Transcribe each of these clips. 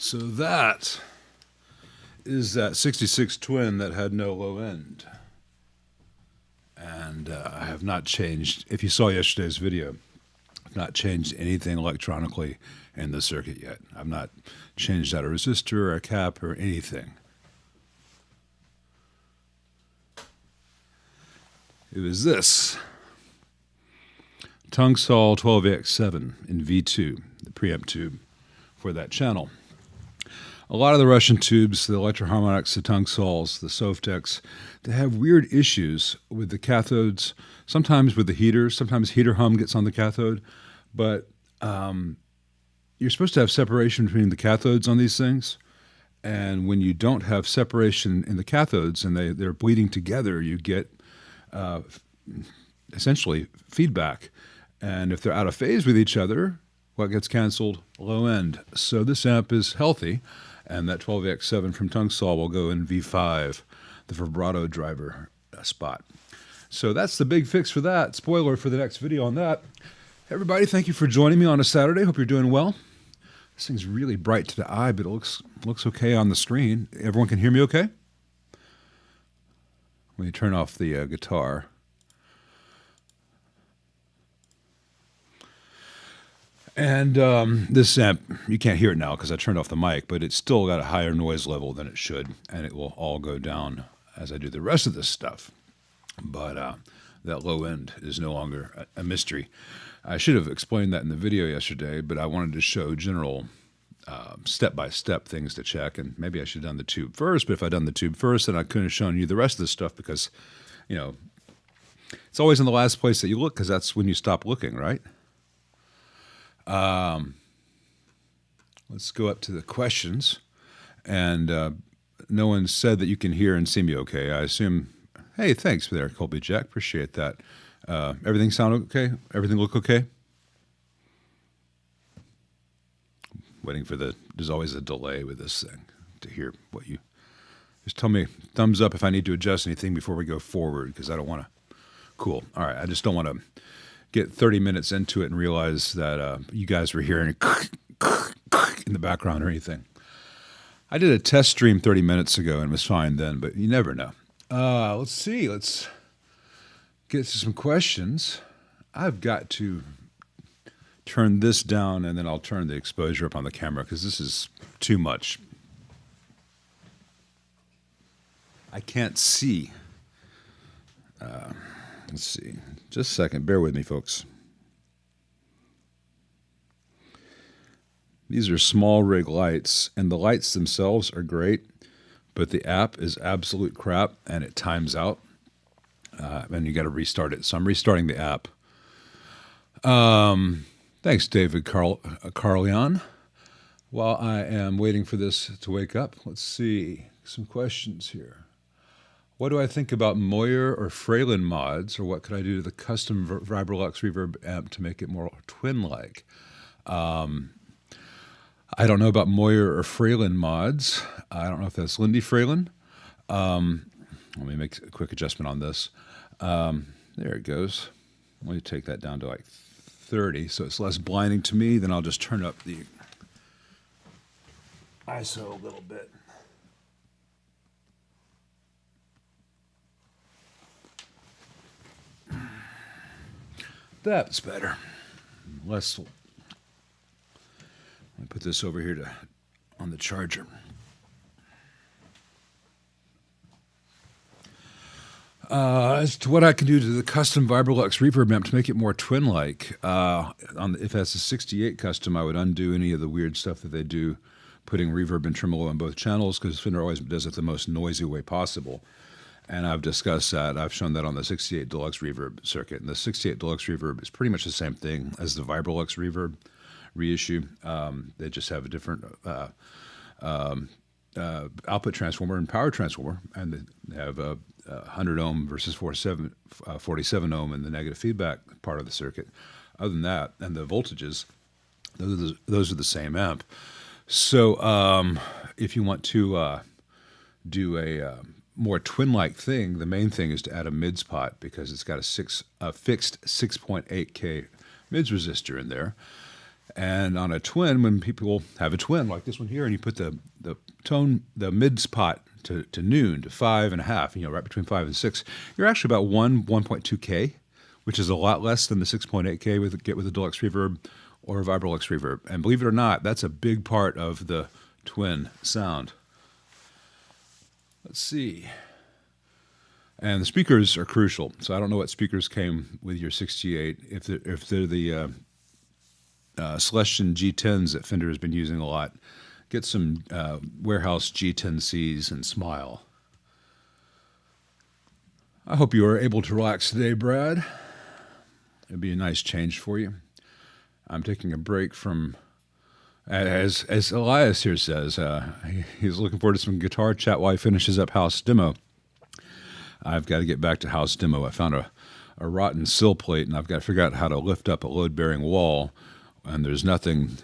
So that is that 66 twin that had no low end. And I have not changed, if you saw yesterday's video, I've not changed anything electronically in the circuit yet. I've not changed out a resistor or a cap or anything. It was this Tungsol 12AX7 in V2, the preamp tube for that channel. A lot of the Russian tubes, the Electroharmonics, the Tungsols, the Softecs, they have weird issues with the cathodes, sometimes with the heaters. Sometimes heater hum gets on the cathode, but you're supposed to have separation between the cathodes on these things. And when you don't have separation in the cathodes and they're bleeding together, you get essentially feedback. And if they're out of phase with each other, what gets canceled? Low end. So this amp is healthy, and that 12AX7 from Tungsol will go in V5, the vibrato driver spot. So that's the big fix for that. Spoiler for the next video on that. Everybody, thank you for joining me on a Saturday. Hope you're doing well. This thing's really bright to the eye, but it looks okay on the screen. Everyone can hear me okay? Let me turn off the guitar. And this amp, you can't hear it now because I turned off the mic, but it's still got a higher noise level than it should, and it will all go down as I do the rest of this stuff. But that low end is no longer a mystery. I should have explained that in the video yesterday, but I wanted to show general step-by-step things to check, and maybe I should have done the tube first, but if I'd done the tube first, then I couldn't have shown you the rest of this stuff because, you know, it's always in the last place that you look because that's when you stop looking, right? Let's go up to the questions, and no one said that you can hear and see me okay. I assume, hey, thanks for there, Colby Jack, appreciate that. Everything sound okay? Everything look okay? Waiting for there's always a delay with this thing to hear what you, just tell me thumbs up if I need to adjust anything before we go forward, because I don't want to, cool. All right, I just don't want to get 30 minutes into it and realize that you guys were hearing in the background or anything. I did a test stream 30 minutes ago and it was fine then, but you never know. Let's see. Let's get to some questions. I've got to turn this down and then I'll turn the exposure up on the camera because this is too much. I can't see. Let's see. Just a second. Bear with me, folks. These are small rig lights, and the lights themselves are great, but the app is absolute crap, and it times out, and you got to restart it. So I'm restarting the app. Thanks, David Carleon. While I am waiting for this to wake up, let's see some questions here. What do I think about Moyer or Fralin mods, or what could I do to the custom Vibrolux reverb amp to make it more twin-like? I don't know about Moyer or Fralin mods. I don't know if that's Lindy Fralin. Let me make a quick adjustment on this. There it goes. Let me take that down to like 30, so it's less blinding to me. Then I'll just turn up the ISO a little bit. That's better. Less. Let me put this over here on the charger. As to what I can do to the custom Vibrolux reverb amp to make it more twin-like, if that's a 68 custom, I would undo any of the weird stuff that they do, putting reverb and tremolo on both channels, because Fender always does it the most noisy way possible. And I've discussed that. I've shown that on the 68 Deluxe Reverb circuit. And the 68 Deluxe Reverb is pretty much the same thing as the Vibrolux Reverb reissue. They just have a different output transformer and power transformer. And they have a 100 ohm versus 47 ohm in the negative feedback part of the circuit. Other than that, and the voltages, those are the same amp. So if you want to do a more twin-like thing, the main thing is to add a mids pot, because it's got a fixed 6.8K mids resistor in there. And on a twin, when people have a twin like this one here, and you put the mid spot to noon, to 5.5, right between 5 and 6, you're actually about 1.2K, which is a lot less than the 6.8K get with a deluxe reverb or a Vibrolux reverb. And believe it or not, that's a big part of the twin sound. Let's see. And the speakers are crucial. So I don't know what speakers came with your 68. If they're the Celestion G10s that Fender has been using a lot, get some warehouse G10Cs and smile. I hope you are able to relax today, Brad. It'd be a nice change for you. I'm taking a break from, as Elias here says, he's looking forward to some guitar chat while he finishes up house demo. I've got to get back to house demo. I found a rotten sill plate, and I've got to figure out how to lift up a load-bearing wall, and there's nothing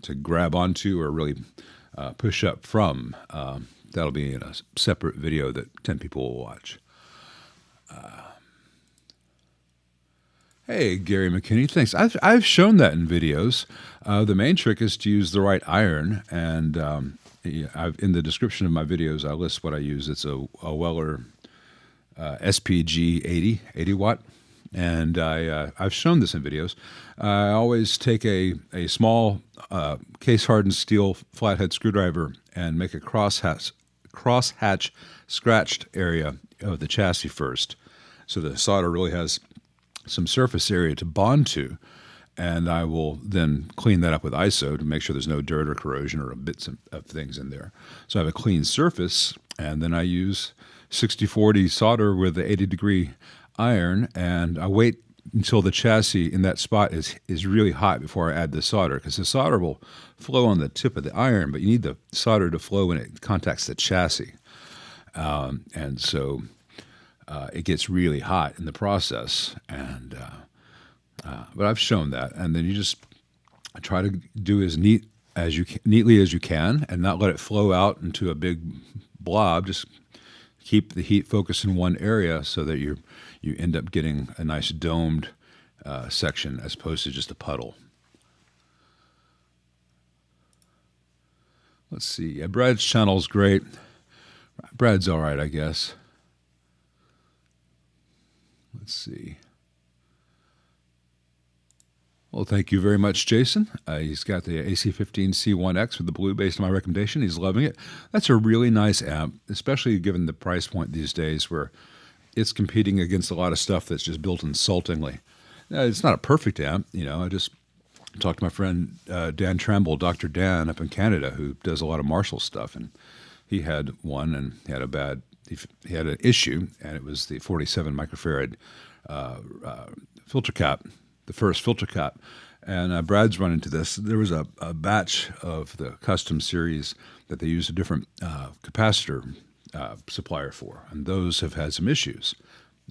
to grab onto or really push up from. That'll be in a separate video that 10 people will watch. Hey, Gary McKinney, thanks. I've shown that in videos. The main trick is to use the right iron, and in the description of my videos, I list what I use. It's a Weller SPG 80 watt, and I've shown this in videos. I always take a small case-hardened steel flathead screwdriver and make a crosshatch scratched area of the chassis first, so the solder really has some surface area to bond to, and I will then clean that up with ISO to make sure there's no dirt or corrosion or bits of things in there. So I have a clean surface, and then I use 60/40 solder with the 80-degree iron, and I wait until the chassis in that spot is really hot before I add the solder, because the solder will flow on the tip of the iron, but you need the solder to flow when it contacts the chassis. And so it gets really hot in the process, and but I've shown that. And then you just try to do as neatly as you can, and not let it flow out into a big blob. Just keep the heat focused in one area so that you end up getting a nice domed section as opposed to just a puddle. Let's see. Yeah, Brad's channel's great. Brad's all right, I guess. Let's see. Well, thank you very much, Jason. He's got the AC15C1X with the blue based on my recommendation. He's loving it. That's a really nice amp, especially given the price point these days where it's competing against a lot of stuff that's just built insultingly. It's not a perfect amp. I just talked to my friend Dan Tramble, Dr. Dan up in Canada, who does a lot of Marshall stuff, and he had one and he had an issue, and it was the 47 microfarad filter cap, the first filter cap. And Brad's run into this. There was a batch of the custom series that they used a different capacitor supplier for, and those have had some issues.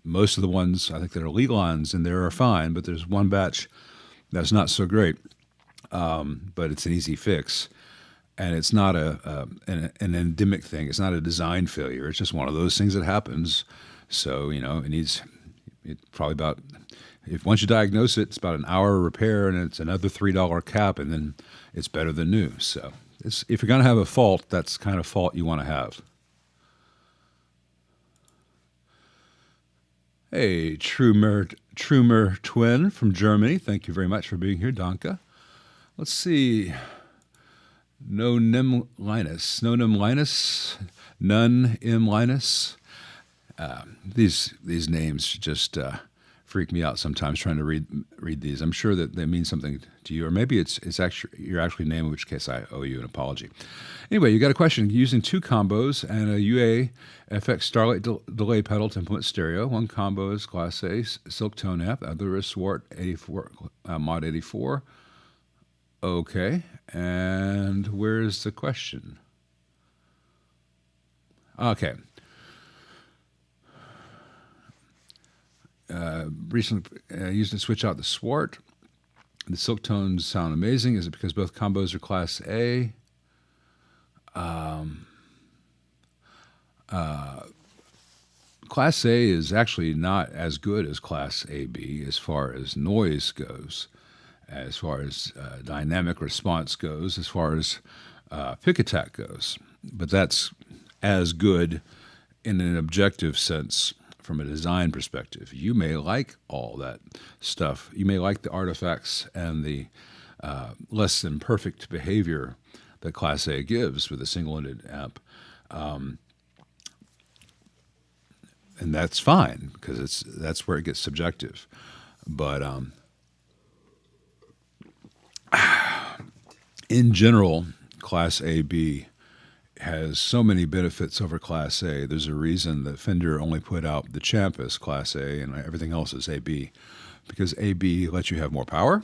Most of the ones, I think, that are Lelons in there are fine, but there's one batch that's not so great, but it's an easy fix. And it's not an endemic thing. It's not a design failure. It's just one of those things that happens. So, it probably about, once you diagnose it, it's about an hour repair, and it's another $3 cap, and then it's better than new. So if you're going to have a fault, that's the kind of fault you want to have. Hey, Trumer Twin from Germany. Thank you very much for being here, Danke. Let's see. None M Linus. These names just freak me out sometimes trying to read these. I'm sure that they mean something to you, or maybe it's actually your actual name, in which case I owe you an apology. Anyway, you got a question. Using two combos and a UA FX Starlight delay pedal to implement stereo. One combo is Class A Silk Tone amp, other is Swart 84 Mod 84. Okay, and where's the question? Okay. Recently used to switch out the Swart. The Silk Tones sound amazing. Is it because both combos are Class A? Class A is actually not as good as Class AB as far as noise goes. as far as dynamic response goes, as far as pick attack goes. But that's as good in an objective sense from a design perspective. You may like all that stuff. You may like the artifacts and the less than perfect behavior that Class A gives with a single-ended amp. And that's fine because that's where it gets subjective. But in general, Class AB has so many benefits over Class A. There's a reason that Fender only put out the Champ as Class A and everything else is AB, because AB lets you have more power,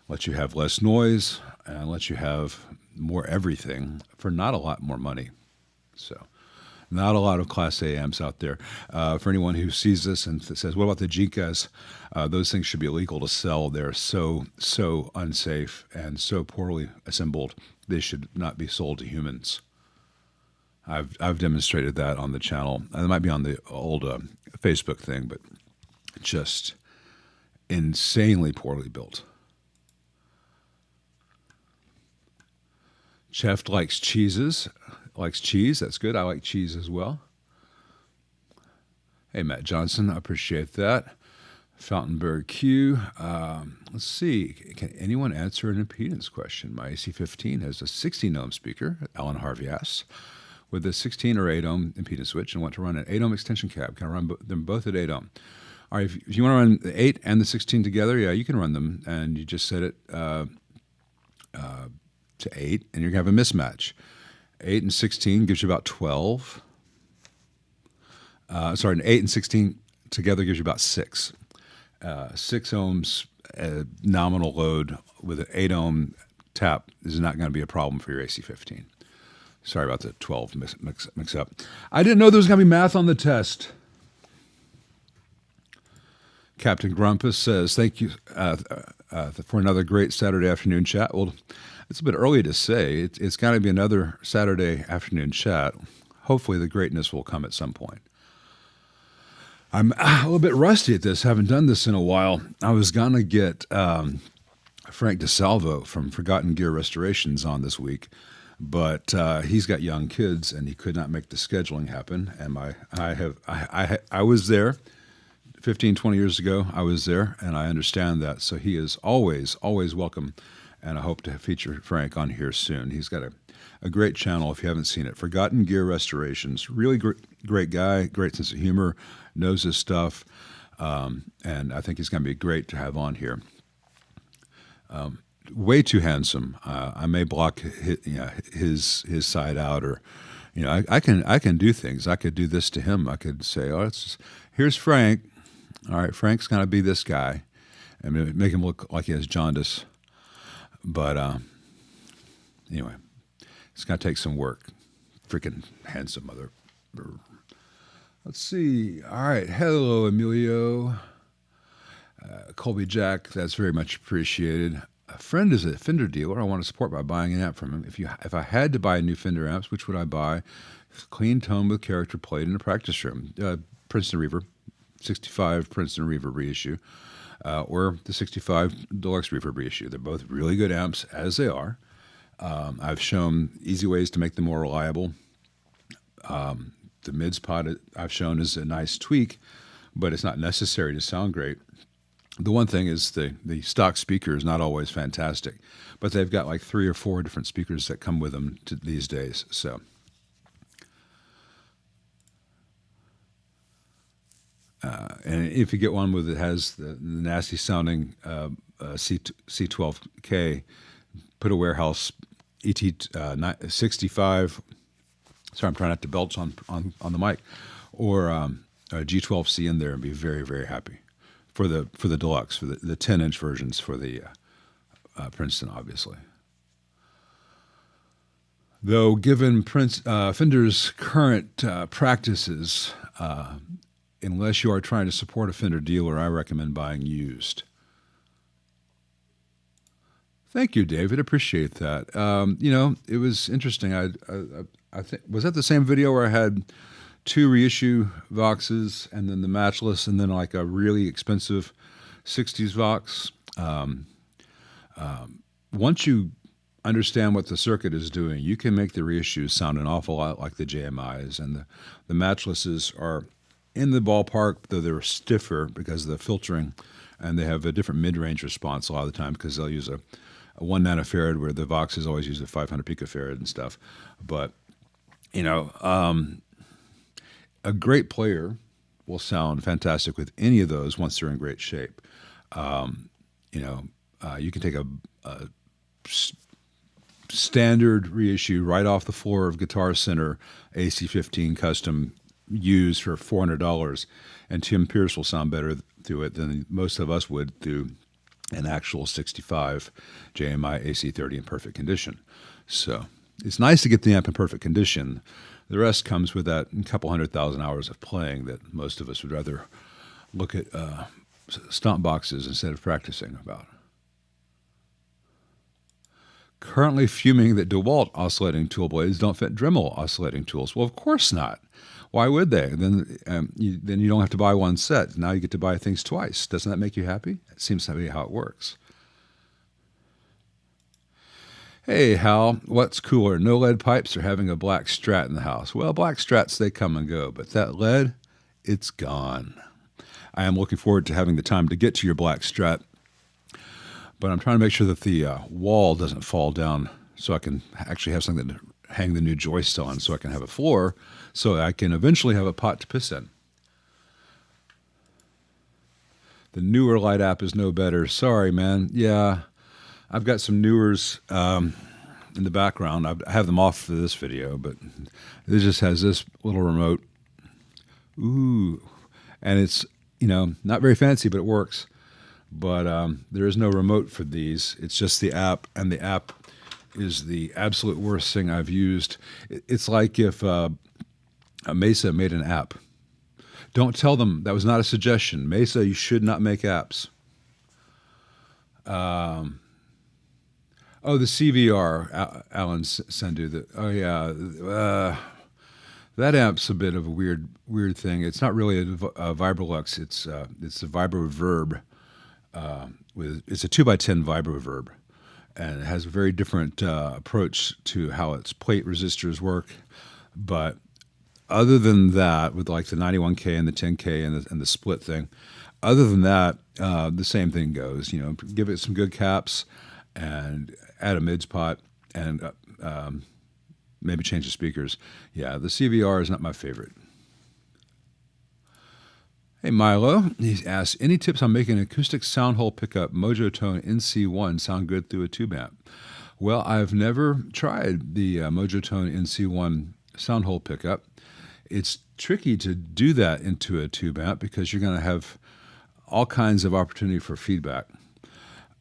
lets you have less noise, and lets you have more everything for not a lot more money. So not a lot of Class A amps out there. For anyone who sees this and says, what about the Jinkas? Those things should be illegal to sell. They're so unsafe and so poorly assembled. They should not be sold to humans. I've demonstrated that on the channel. It might be on the old Facebook thing, but just insanely poorly built. Chef likes cheeses. Likes cheese. That's good. I like cheese as well. Hey, Matt Johnson. I appreciate that. Fountainberg Q. Let's see. Can anyone answer an impedance question? My AC-15 has a 16 ohm speaker, Alan Harvey asks, with a 16 or 8 ohm impedance switch and want to run an 8 ohm extension cab. Can I run them both at 8 ohm? All right, if you want to run the 8 and the 16 together, yeah, you can run them. And you just set it to 8, and you're going to have a mismatch. 8 and 16 gives you about 12. Sorry, 8 and 16 together gives you about 6. 6 ohms nominal load with an 8 ohm tap is not going to be a problem for your AC-15. Sorry about the 12 mix up. I didn't know there was going to be math on the test. Captain Grumpus says, thank you for another great Saturday afternoon chat. Well, it's a bit early to say. It's got to be another Saturday afternoon chat. Hopefully the greatness will come at some point. I'm a little bit rusty at this. Haven't done this in a while. I was going to get Frank DeSalvo from Forgotten Gear Restorations on this week, but he's got young kids and he could not make the scheduling happen. And I was there 15, 20 years ago. I was there, and I understand that. So he is always welcome. And I hope to feature Frank on here soon. He's got a great channel if you haven't seen it. Forgotten Gear Restorations. Really great guy, great sense of humor, knows his stuff. And I think he's going to be great to have on here. Way too handsome. I may block his side out, or I can do things. I could do this to him. I could say, here's Frank. All right, Frank's going to be this guy, and make him look like he has jaundice. But anyway, it's going to take some work. Freaking handsome mother. Let's see. All right. Hello, Emilio. Colby Jack, that's very much appreciated. A friend is a Fender dealer I want to support by buying an amp from him. If I had to buy new Fender amps, which would I buy? Clean tone with character played in a practice room. Princeton Reverb, 65 Princeton Reverb reissue. Or the 65 Deluxe Reverb reissue. They're both really good amps as they are. I've shown easy ways to make them more reliable. The mids pod I've shown is a nice tweak, but it's not necessary to sound great. The one thing is the stock speaker is not always fantastic, but they've got like 3 or 4 different speakers that come with them these days. So. And if you get one that has the nasty sounding C12K, put a warehouse ET 65. Sorry, I'm trying not to belch on the mic, or a G12C in there, and be very, very happy for the deluxe, for the 10-inch versions for the Princeton, obviously. Though, given Fender's current practices. Unless you are trying to support a Fender dealer, I recommend buying used. Thank you, David. Appreciate that. It was interesting. I think, was that the same video where I had 2 reissue Voxes and then the matchless and then like a really expensive 60s Vox? Once you understand what the circuit is doing, you can make the reissues sound an awful lot like the JMIs, and the matchlesses are in the ballpark, though they're stiffer because of the filtering, and they have a different mid-range response a lot of the time because they'll use a 1 nanofarad where the Voxes always use a 500 picofarad and stuff. But, a great player will sound fantastic with any of those once they're in great shape. You can take a standard reissue right off the floor of Guitar Center AC-15 custom used for $400, and Tim Pierce will sound better through it than most of us would through an actual 65 JMI AC-30 in perfect condition. So it's nice to get the amp in perfect condition. The rest comes with that couple 100,000 hours of playing that most of us would rather look at stomp boxes instead of practicing about. Currently fuming that DeWalt oscillating tool blades don't fit Dremel oscillating tools. Well, of course not. Why would they? Then you don't have to buy one set. Now you get to buy things twice. Doesn't that make you happy? It seems to be how it works. Hey, Hal, what's cooler, no lead pipes or having a black Strat in the house? Well, black Strats, they come and go, but that lead, it's gone. I am looking forward to having the time to get to your black Strat, but I'm trying to make sure that the wall doesn't fall down so I can actually have something to hang the new joist on so I can have a floor so I can eventually have a pot to piss in. The newer light app is no better. Sorry, man. Yeah, I've got some Newers in the background. I have them off for this video, but it just has this little remote. Ooh, and it's, not very fancy, but it works. But there is no remote for these. It's just the app, and the app is the absolute worst thing I've used. It's like if a Mesa made an app. Don't tell them that was not a suggestion. Mesa, you should not make apps. The CVR, Alan Sandhu. That amp's a bit of a weird thing. It's not really a Vibrolux. It's a Vibroverb. It's a 2x10 Vibroverb, and it has a very different approach to how its plate resistors work. But other than that, with like the 91K and the 10K and the split thing, other than that, the same thing goes. Give it some good caps and add a mids pot and maybe change the speakers. Yeah, the CVR is not my favorite. Hey, Milo, he asks, any tips on making an acoustic sound hole pickup Mojo Tone NC1 sound good through a tube amp? Well, I've never tried the Mojo Tone NC1 sound hole pickup. It's tricky to do that into a tube amp because you're going to have all kinds of opportunity for feedback.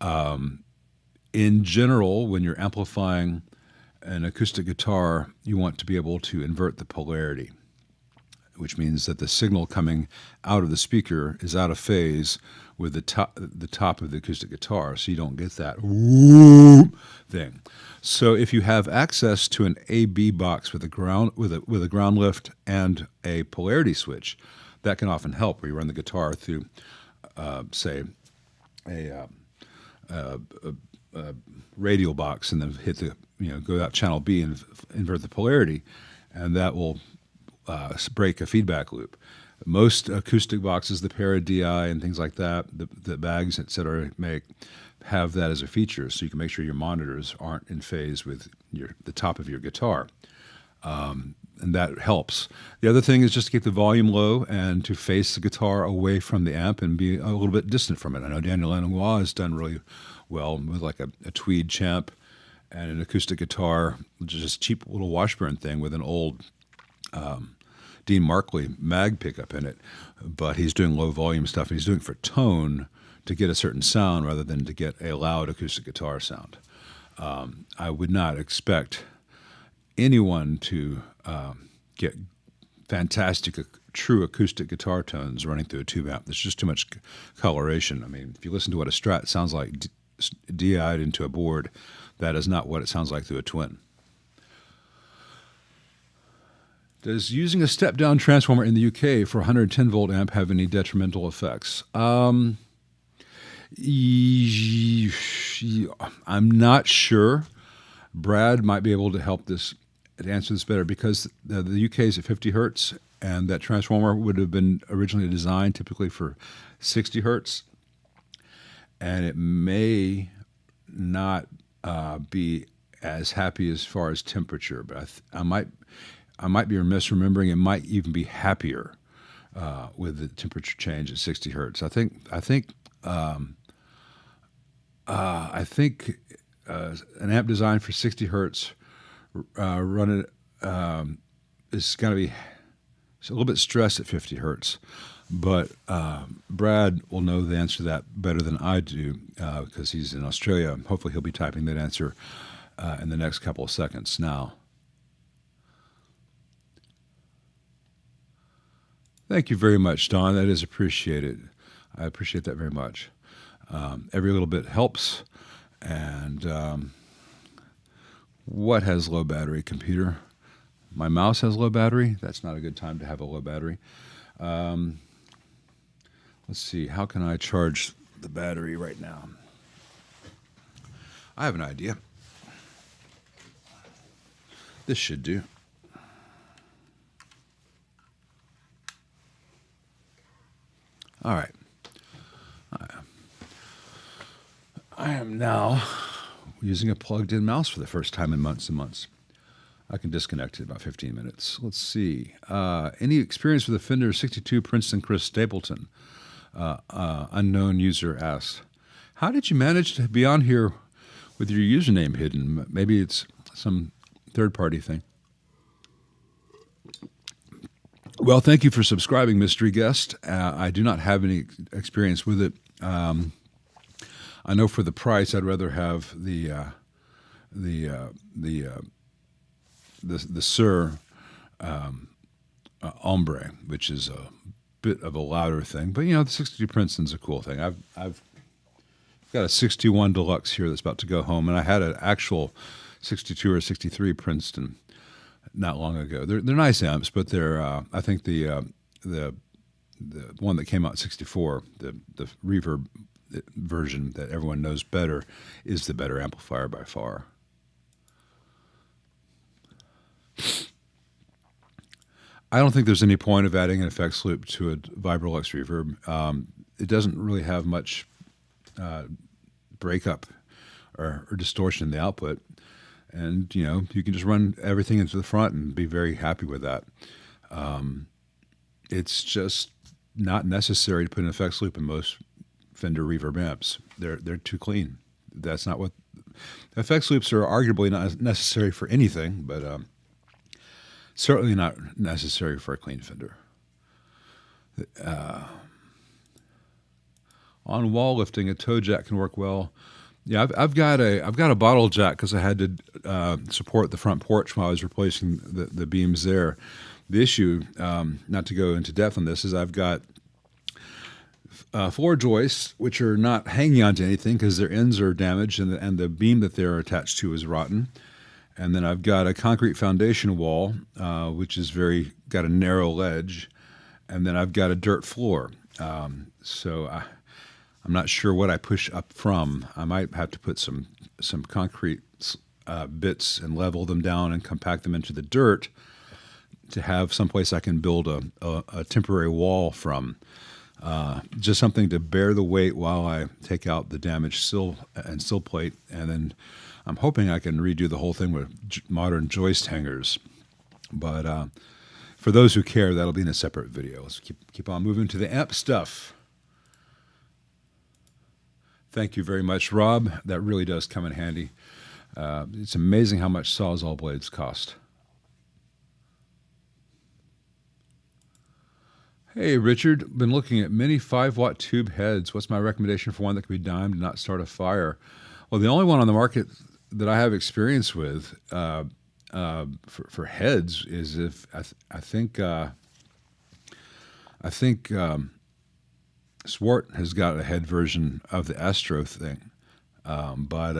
In general, when you're amplifying an acoustic guitar, you want to be able to invert the polarity, which means that the signal coming out of the speaker is out of phase with the top of the acoustic guitar, so you don't get that whoop thing. So if you have access to an AB box with a ground lift and a polarity switch, that can often help. Where you run the guitar through, say, a radial box, and then hit go out channel B and invert the polarity, and that will break a feedback loop. Most acoustic boxes, the Para DI and things like that, the bags, etc., have that as a feature, so you can make sure your monitors aren't in phase with the top of your guitar, and that helps. The other thing is just to keep the volume low and to face the guitar away from the amp and be a little bit distant from it. I know Daniel Lanois has done really well with like a tweed champ and an acoustic guitar, just cheap little Washburn thing with an old Dean Markley mag pickup in it, but he's doing low volume stuff, and he's doing it for tone to get a certain sound rather than to get a loud acoustic guitar sound. I would not expect anyone to get fantastic, true acoustic guitar tones running through a tube amp. There's just too much coloration. I mean, if you listen to what a Strat sounds like DI'd into a board, that is not what it sounds like through a Twin. Does using a step-down transformer in the UK for a 110-volt amp have any detrimental effects? I'm not sure. Brad might be able to help this to answer this better because the UK is at 50 hertz, and that transformer would have been originally designed typically for 60 hertz, and it may not be as happy as far as temperature. But I might be misremembering. It might even be happier with the temperature change at 60 hertz. I think an amp designed for 60 hertz running is going to be a little bit stressed at 50 hertz. But Brad will know the answer to that better than I do because he's in Australia. Hopefully he'll be typing that answer in the next couple of seconds now. Thank you very much, Don. That is appreciated. I appreciate that very much. Every little bit helps. And what has low battery, computer? My mouse has low battery. That's not a good time to have a low battery. Let's see. How can I charge the battery right now? I have an idea. This should do. All right. I am now using a plugged-in mouse for the first time in months and months. I can disconnect in about 15 minutes. Let's see. Any experience with the Fender 62 Princeton Chris Stapleton? Unknown user asks. How did you manage to be on here with your username hidden? Maybe it's some third-party thing. Well, thank you for subscribing, mystery guest. I do not have any experience with it. I know for the price, I'd rather have the Sir Ombre, which is a bit of a louder thing. But the 62 Princeton's a cool thing. I've got a 61 Deluxe here that's about to go home, and I had an actual 62 or 63 Princeton not long ago. They're nice amps, but they're I think the one that came out in 64, the reverb version that everyone knows better, is the better amplifier by far. I don't think there's any point of adding an effects loop to a Vibrolux reverb. It doesn't really have much breakup or distortion in the output. And, you can just run everything into the front and be very happy with that. It's just not necessary to put an effects loop in most Fender reverb amps. They're too clean. That's not what... Effects loops are arguably not necessary for anything, but certainly not necessary for a clean Fender. On wall lifting, a toe jack can work well. Yeah, I've got a bottle jack because I had to support the front porch while I was replacing the beams there. The issue, not to go into depth on this, is I've got floor joists which are not hanging onto anything because their ends are damaged and the beam that they're attached to is rotten. And then I've got a concrete foundation wall which is got a narrow ledge, and then I've got a dirt floor. So I'm not sure what I push up from. I might have to put some concrete bits and level them down and compact them into the dirt to have someplace I can build a temporary wall from. Just something to bear the weight while I take out the damaged sill plate, and then I'm hoping I can redo the whole thing with modern joist hangers. But for those who care, that'll be in a separate video. Let's keep on moving to the amp stuff. Thank you very much, Rob. That really does come in handy. It's amazing how much Sawzall blades cost. Hey, Richard. Been looking at many 5-watt tube heads. What's my recommendation for one that can be dimed and not start a fire? Well, the only one on the market that I have experience with for heads is I think Swart has got a head version of the Astro thing, but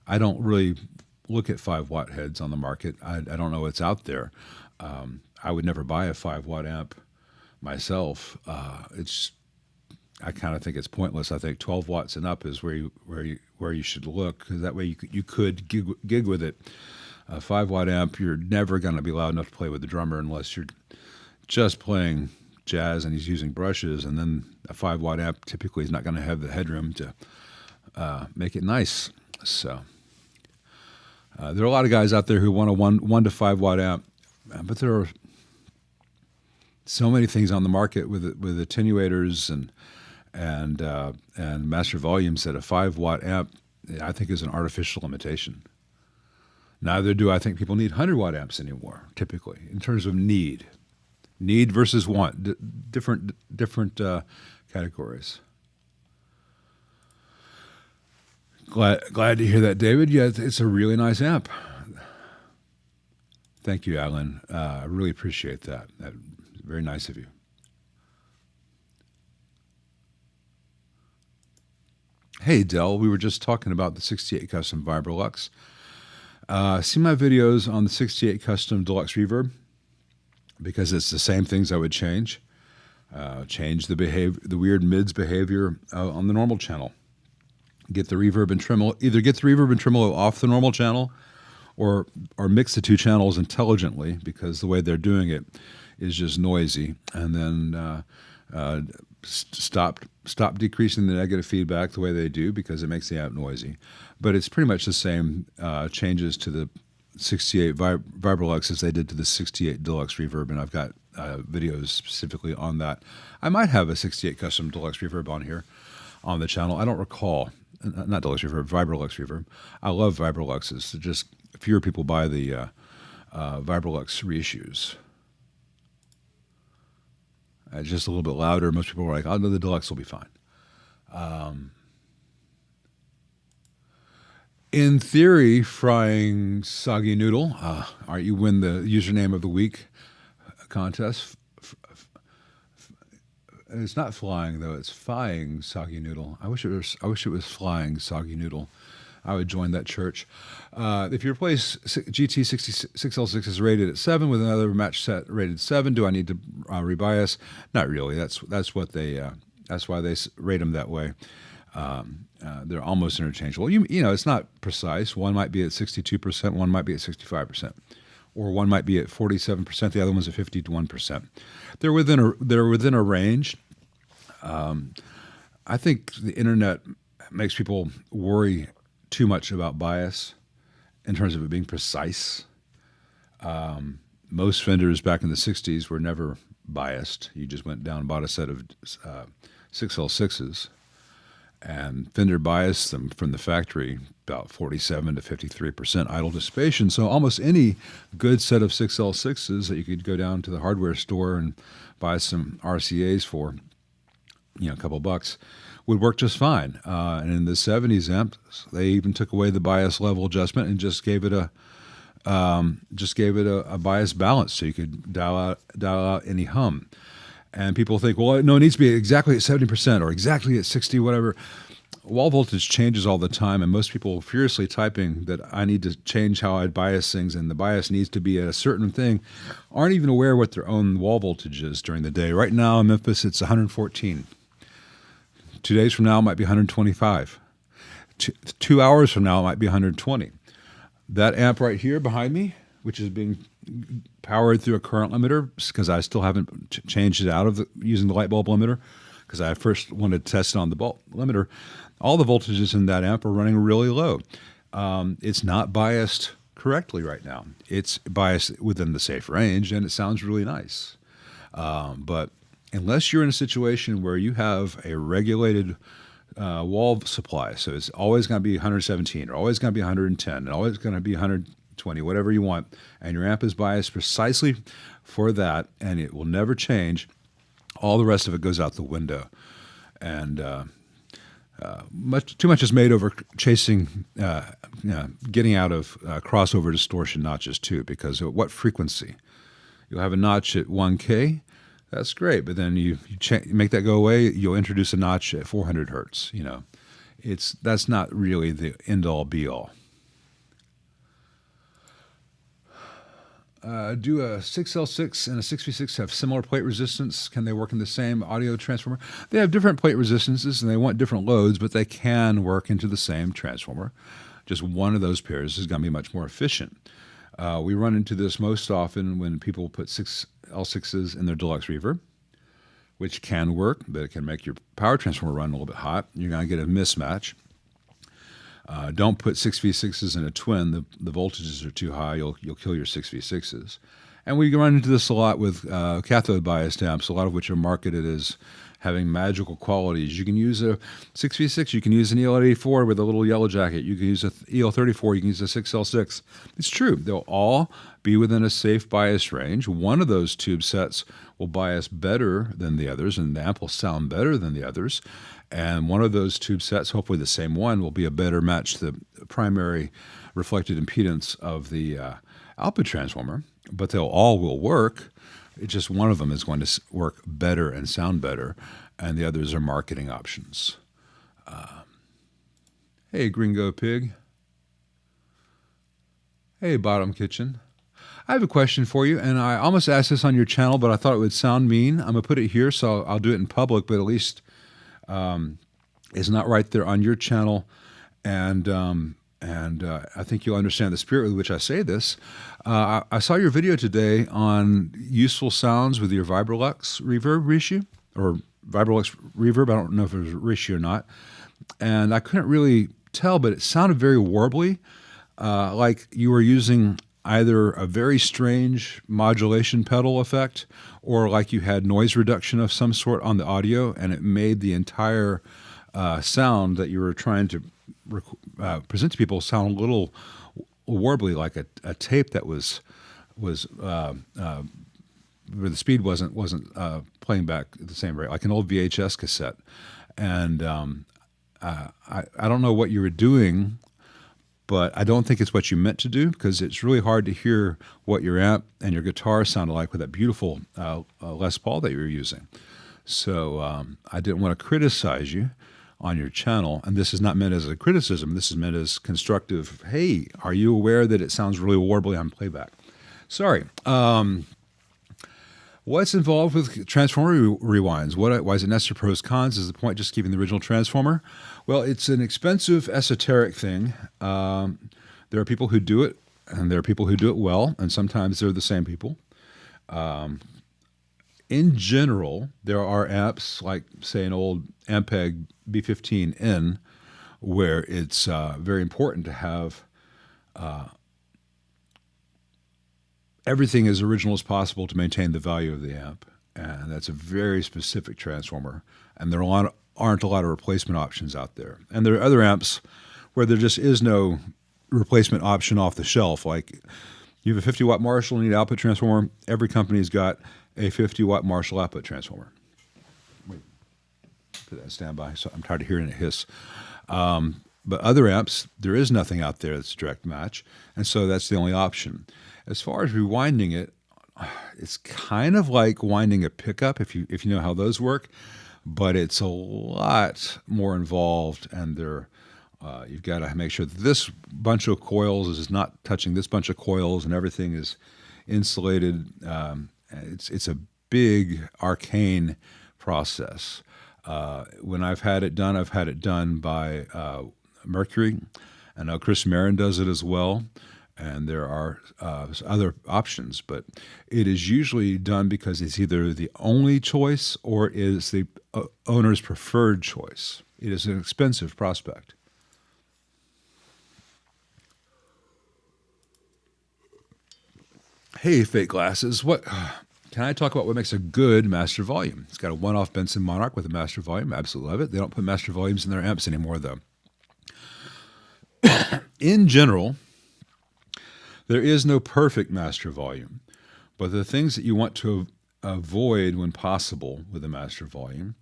I don't really look at 5-watt heads on the market. I don't know what's out there. I would never buy a 5-watt amp myself. I kind of think it's pointless. I think 12 watts and up is where you should look, because that way you could gig with it. A 5-watt amp, you're never going to be loud enough to play with the drummer unless you're just playing jazz and he's using brushes. And then a 5-watt amp typically is not going to have the headroom to make it nice. So there are a lot of guys out there who want a 1 to 5-watt amp, but there are so many things on the market with attenuators and master volumes that a 5-watt amp, I think, is an artificial limitation. Neither do I think people need 100-watt amps anymore, typically, in terms of need. Need versus want, different categories. Glad to hear that, David. Yeah, it's a really nice amp. Thank you, Alan. I really appreciate that. Very nice of you. Hey, Dell, we were just talking about the 68 Custom Vibrolux. See my videos on the 68 Custom Deluxe Reverb, because it's the same things I would change. Change the weird mids behavior on the normal channel. Get the reverb and tremolo, either get the reverb and tremolo off the normal channel, or mix the two channels intelligently, because the way they're doing it is just noisy. And then stop decreasing the negative feedback the way they do, because it makes the amp noisy. But it's pretty much the same changes to the 68 Vibrolux as they did to the 68 Deluxe Reverb, and I've got videos specifically on that. I might have a 68 Custom Deluxe Reverb on here on the channel. I don't recall. Not Deluxe Reverb, Vibrolux Reverb. I love Vibroluxes. Just fewer people buy the Vibrolux reissues. Just a little bit louder. Most people are like, oh, no, the Deluxe will be fine. In theory, frying soggy noodle. You win the username of the week contest. It's not flying though; it's fying soggy noodle. I wish it was flying soggy noodle. I would join that church. If you replace GT6L6 is rated at 7 with another match set rated 7, do I need to rebias? Not really. That's what they. That's why they rate them that way. They're almost interchangeable. You know, it's not precise. One might be at 62%, one might be at 65%, or one might be at 47%. The other one's at 51%. They're within a range. I think the internet makes people worry too much about bias in terms of it being precise. Most Fenders back in the 60s were never biased. You just went down and bought a set of 6L6s. And Fender biased them from the factory about 47 to 53% idle dissipation. So almost any good set of 6L6s that you could go down to the hardware store and buy some RCAs for, a couple bucks, would work just fine. And in the 70s amps, they even took away the bias level adjustment and just gave it a bias balance, so you could dial out any hum. And people think, well, no, it needs to be exactly at 70% or exactly at 60, whatever. Wall voltage changes all the time, and most people furiously typing that I need to change how I bias things and the bias needs to be at a certain thing aren't even aware what their own wall voltage is during the day. Right now in Memphis, it's 114. 2 days from now, it might be 125. 2 hours from now, it might be 120. That amp right here behind me, which is being powered through a current limiter, because I still haven't changed it out of using the light bulb limiter, because I first wanted to test it on the bulb limiter. All the voltages in that amp are running really low. It's not biased correctly right now. It's biased within the safe range, and it sounds really nice. But unless you're in a situation where you have a regulated wall supply, so it's always going to be 117, or always going to be 110, and always going to be 120, whatever you want, and your amp is biased precisely for that, and it will never change, all the rest of it goes out the window. And too much is made over chasing, getting out of crossover distortion notches too, because at what frequency? You'll have a notch at 1K, that's great, but then you make that go away, you'll introduce a notch at 400 hertz. That's not really the end-all be-all. Do a 6L6 and a 6V6 have similar plate resistance? Can they work in the same audio transformer? They have different plate resistances and they want different loads, but they can work into the same transformer. Just one of those pairs is going to be much more efficient. We run into this most often when people put 6L6s in their deluxe reverb, which can work, but it can make your power transformer run a little bit hot. You're going to get a mismatch. Don't put 6V6s in a twin. The voltages are too high. You'll kill your 6V6s. And we run into this a lot with cathode biased amps, a lot of which are marketed as having magical qualities. You can use a 6V6, you can use an EL84 with a little yellow jacket, you can use an EL34, you can use a 6L6. It's true. They'll all be within a safe bias range. One of those tube sets will bias better than the others, and the amp will sound better than the others. And one of those tube sets, hopefully the same one, will be a better match to the primary reflected impedance of the output transformer. But they'll all will work. It's just one of them is going to work better and sound better, and the others are marketing options. Hey, Gringo Pig. Hey, Bottom Kitchen. I have a question for you, and I almost asked this on your channel, but I thought it would sound mean. I'm going to put it here, so I'll do it in public, but at least it's not right there on your channel. And I think you'll understand the spirit with which I say this. I saw your video today on useful sounds with your Vibrolux reverb reissue, or Vibrolux reverb. I don't know if it was reissue or not. And I couldn't really tell, but it sounded very warbly, like you were using either a very strange modulation pedal effect or like you had noise reduction of some sort on the audio, and it made the entire sound that you were trying to present to people sound a little warbly, like a tape that was where the speed wasn't playing back at the same rate, like an old VHS cassette. And I don't know what you were doing, but I don't think it's what you meant to do, because it's really hard to hear what your amp and your guitar sounded like with that beautiful Les Paul that you were using. So I didn't want to criticize you on your channel, and this is not meant as a criticism. This is meant as constructive. Hey, are you aware that it sounds really warbly on playback? Sorry. What's involved with transformer rewinds? Why is it necessary? Pros, cons? Is the point just keeping the original transformer? Well, it's an expensive, esoteric thing. There are people who do it, and there are people who do it well, and sometimes they're the same people. In general, there are amps like, say, an old Ampeg B15N, where it's very important to have everything as original as possible to maintain the value of the amp. And that's a very specific transformer. And there aren't a lot of replacement options out there. And there are other amps where there just is no replacement option off the shelf. Like, you have a 50-watt Marshall and you need an output transformer. Every company's got a 50-watt Marshall output transformer. Wait, put that on standby. So I'm tired of hearing it hiss. But other amps, there is nothing out there that's a direct match, and so that's the only option. As far as rewinding it, it's kind of like winding a pickup, if you know how those work, but it's a lot more involved, and you've got to make sure that this bunch of coils is not touching this bunch of coils, and everything is insulated. It's a big, arcane process. When I've had it done by Mercury. I know Chris Marin does it as well, and there are other options, but it is usually done because it's either the only choice or is the owner's preferred choice. It is an expensive prospect. Hey, fake glasses. What can I talk about? What makes a good master volume? It's got a one-off Benson Monarch with a master volume. Absolutely love it. They don't put master volumes in their amps anymore, though. In general, there is no perfect master volume, but the things that you want to avoid when possible with a master volume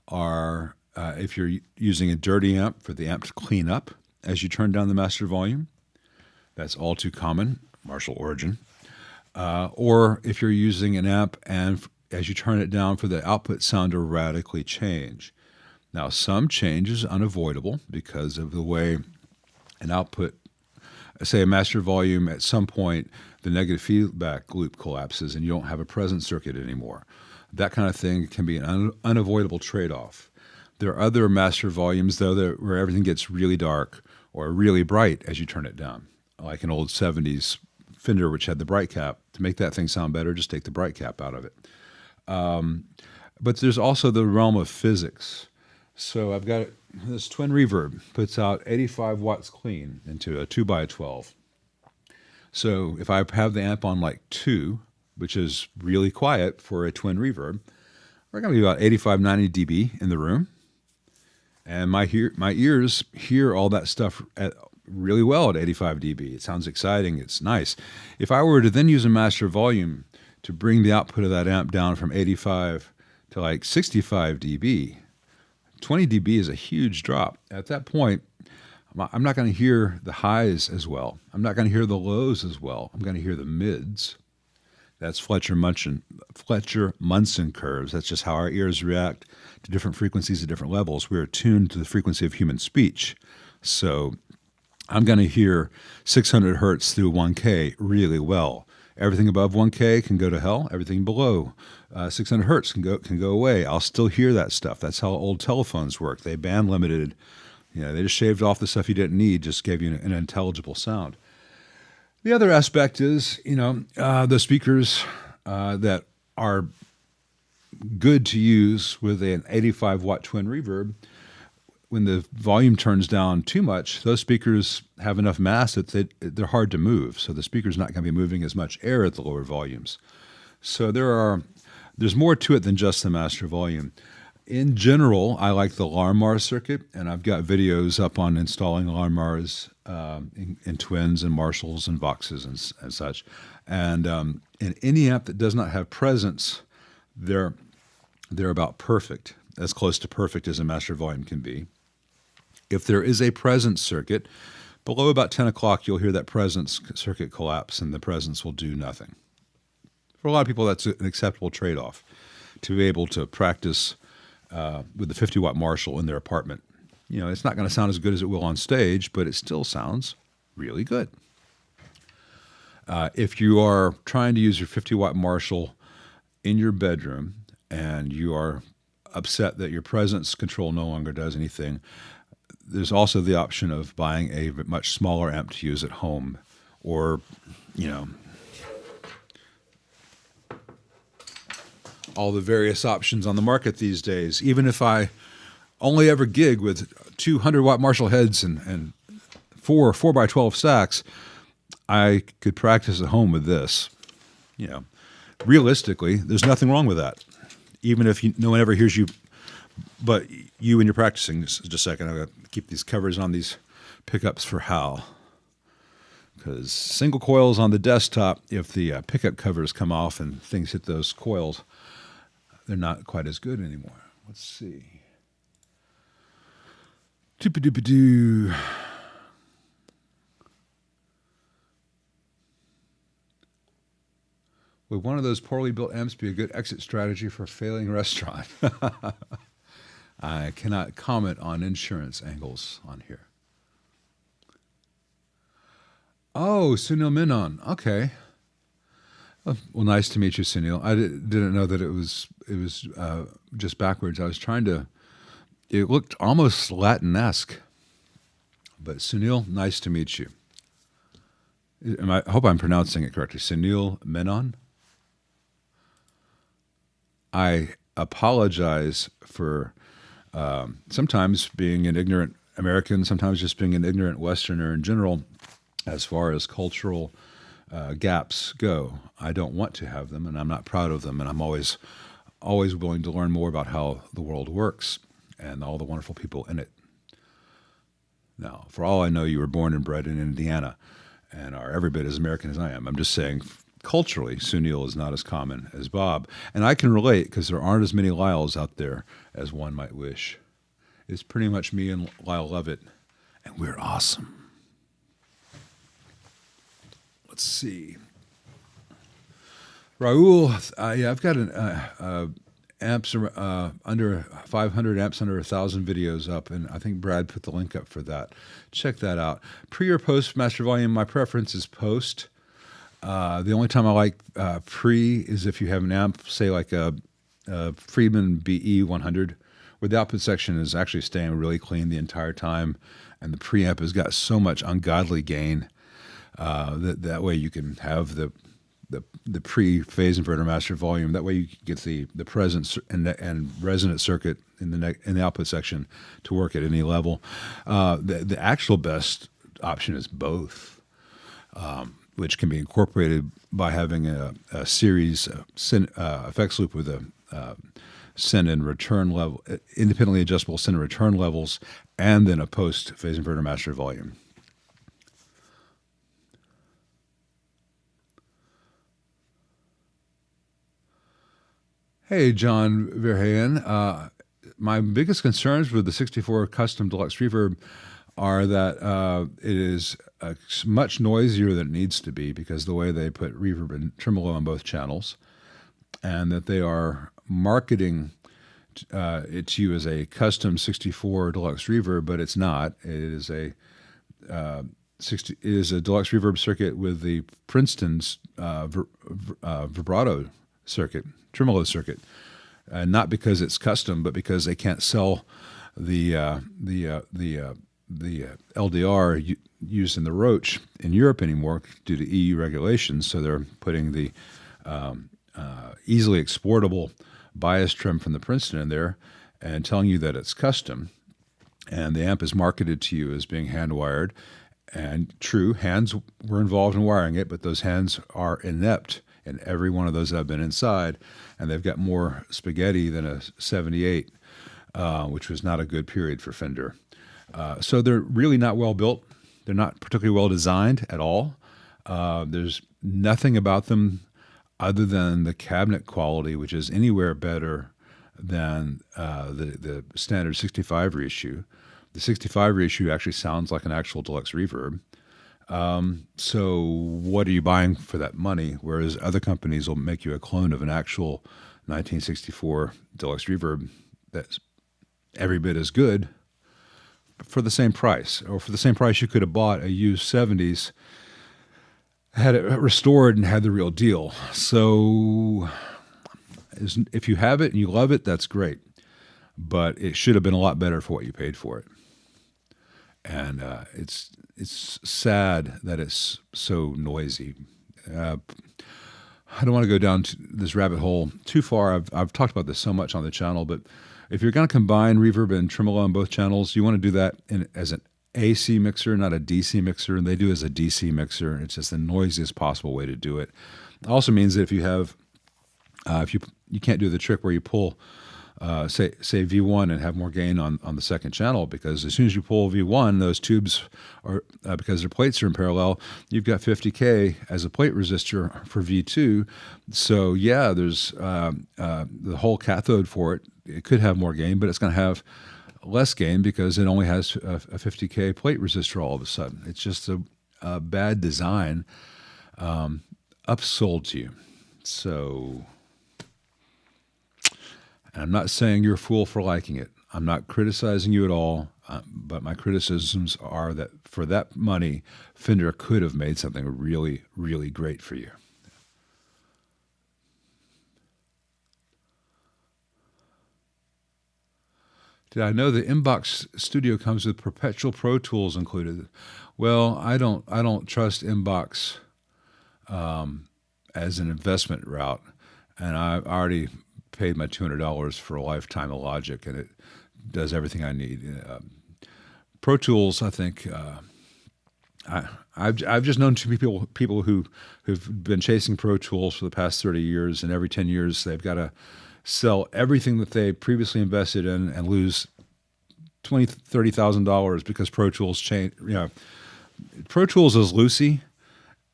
are if you're using a dirty amp, for the amp to clean up as you turn down the master volume. That's all too common, Marshall origin. Or if you're using an amp and as you turn it down, for the output sound to radically change. Now, some change is unavoidable because of the way an output say a master volume, at some point the negative feedback loop collapses and you don't have a present circuit anymore. That kind of thing can be an unavoidable trade-off. There are other master volumes, though, where everything gets really dark or really bright as you turn it down, like an old 70s Fender, which had the bright cap. To make that thing sound better, just take the bright cap out of it. But there's also the realm of physics. So I've got this twin reverb, puts out 85 watts clean into a 2x12. So if I have the amp on like 2, which is really quiet for a twin reverb, we're going to be about 85, 90 dB in the room. And my ears hear all that stuff really well at 85 dB. It sounds exciting. It's nice. If I were to then use a master volume to bring the output of that amp down from 85 to like 65 dB, 20 dB is a huge drop. At that point, I'm not going to hear the highs as well. I'm not going to hear the lows as well. I'm going to hear the mids. That's Fletcher-Munson curves. That's just how our ears react to different frequencies at different levels. We're attuned to the frequency of human speech. So I'm going to hear 600 hertz through 1K really well. Everything above 1K can go to hell. Everything below 600 hertz can go away. I'll still hear that stuff. That's how old telephones work. They band limited. They just shaved off the stuff you didn't need, just gave you an intelligible sound. The other aspect is, the speakers that are good to use with an 85-watt twin reverb, when the volume turns down too much, those speakers have enough mass that they're hard to move. So the speaker's not going to be moving as much air at the lower volumes. So there's more to it than just the master volume. In general, I like the Larmar circuit, and I've got videos up on installing Larmars in twins and Marshalls and Voxes and such. And in any amp that does not have presence, they're about perfect, as close to perfect as a master volume can be. If there is a presence circuit, below about 10 o'clock, you'll hear that presence circuit collapse, and the presence will do nothing. For a lot of people, that's an acceptable trade-off, to be able to practice with the 50-watt Marshall in their apartment. It's not going to sound as good as it will on stage, but it still sounds really good. If you are trying to use your 50-watt Marshall in your bedroom and you are upset that your presence control no longer does anything, there's also the option of buying a much smaller amp to use at home, or, all the various options on the market these days. Even if I only ever gig with 200-watt Marshall heads and 4x12 stacks, I could practice at home with this. Realistically, there's nothing wrong with that. Even if no one ever hears you but you when you're practicing. Just a second, I'm going to keep these covers on these pickups for Hal. Because single coils on the desktop, if the pickup covers come off and things hit those coils, they're not quite as good anymore. Let's see. Doop-a-doop-a-doo. Would one of those poorly built amps be a good exit strategy for a failing restaurant? I cannot comment on insurance angles on here. Oh, Sunil Menon. Okay. Well, nice to meet you, Sunil. I didn't know that it was just backwards. I was trying to. It looked almost Latin-esque. But Sunil, nice to meet you. I hope I'm pronouncing it correctly. Sunil Menon. I apologize for sometimes being an ignorant American, sometimes just being an ignorant Westerner in general, as far as cultural gaps go. I don't want to have them, and I'm not proud of them, and I'm always willing to learn more about how the world works and all the wonderful people in it. Now, for all I know, you were born and bred in Indiana and are every bit as American as I am. I'm just saying, culturally, Sunil is not as common as Bob. And I can relate because there aren't as many Lyles out there as one might wish. It's pretty much me and Lyle Lovett, and we're awesome. Let's see. Raul, yeah, I've got amps under 500 amps, under 1,000 videos up, and I think Brad put the link up for that. Check that out. Pre or post master volume? My preference is post. The only time I like pre is if you have an amp, say like a Friedman BE 100, where the output section is actually staying really clean the entire time, and the preamp has got so much ungodly gain that way you can have the pre-phase inverter master volume. That way you can get the presence and resonant circuit in the output section to work at any level. The actual best option is both, which can be incorporated by having a series effects loop with a send and return level, independently adjustable send and return levels, and then a post phase inverter master volume. Hey, John Verheyen. My biggest concerns with the 64 Custom Deluxe Reverb are that it is much noisier than it needs to be because the way they put reverb and tremolo on both channels, and that they are marketing it to you as a custom 64 Deluxe Reverb, but it's not. It is a deluxe reverb circuit with the Princeton's vibrato circuit, tremolo circuit, not because it's custom, but because they can't sell the LDR used in the Roach in Europe anymore due to EU regulations. So they're putting the easily exportable bias trim from the Princeton in there and telling you that it's custom. And the amp is marketed to you as being hand wired. And true, hands were involved in wiring it, but those hands are inept. And every one of those have been inside, and they've got more spaghetti than a 78, which was not a good period for Fender. So they're really not well built. They're not particularly well designed at all. There's nothing about them other than the cabinet quality, which is anywhere better than the standard 65 reissue. The 65 reissue actually sounds like an actual deluxe reverb. So what are you buying for that money? Whereas other companies will make you a clone of an actual 1964 deluxe reverb that's every bit as good for the same price. Or for the same price you could have bought a used 70s, had it restored and had the real deal. So if you have it and you love it, that's great. But it should have been a lot better for what you paid for it. And it's sad that it's so noisy. I don't want to go down to this rabbit hole too far. I've talked about this so much on the channel, but if you're going to combine reverb and tremolo on both channels, you want to do that as an AC mixer, not a DC mixer. And they do as a DC mixer. It's just the noisiest possible way to do it. It also means that if you have, if you can't do the trick where you pull say V1 and have more gain on the second channel, because as soon as you pull V1, those tubes are, because their plates are in parallel, you've got 50K as a plate resistor for V2. So yeah, there's the whole cathode for it. It could have more gain, but it's going to have less gain because it only has a 50K plate resistor all of a sudden. It's just a bad design upsold to you. So... And I'm not saying you're a fool for liking it. I'm not criticizing you at all, but my criticisms are that for that money, Fender could have made something really, really great for you. Did I know the Inbox Studio comes with perpetual Pro Tools included? Well, I don't trust Inbox as an investment route, and I've already paid my $200 for a lifetime of Logic, and it does everything I need. Pro Tools, I think, I've just known two people who've been chasing Pro Tools for the past 30 years, and every 10 years they've got to sell everything that they previously invested in and lose $20,000-$30,000 because Pro Tools change. Pro Tools is Lucy,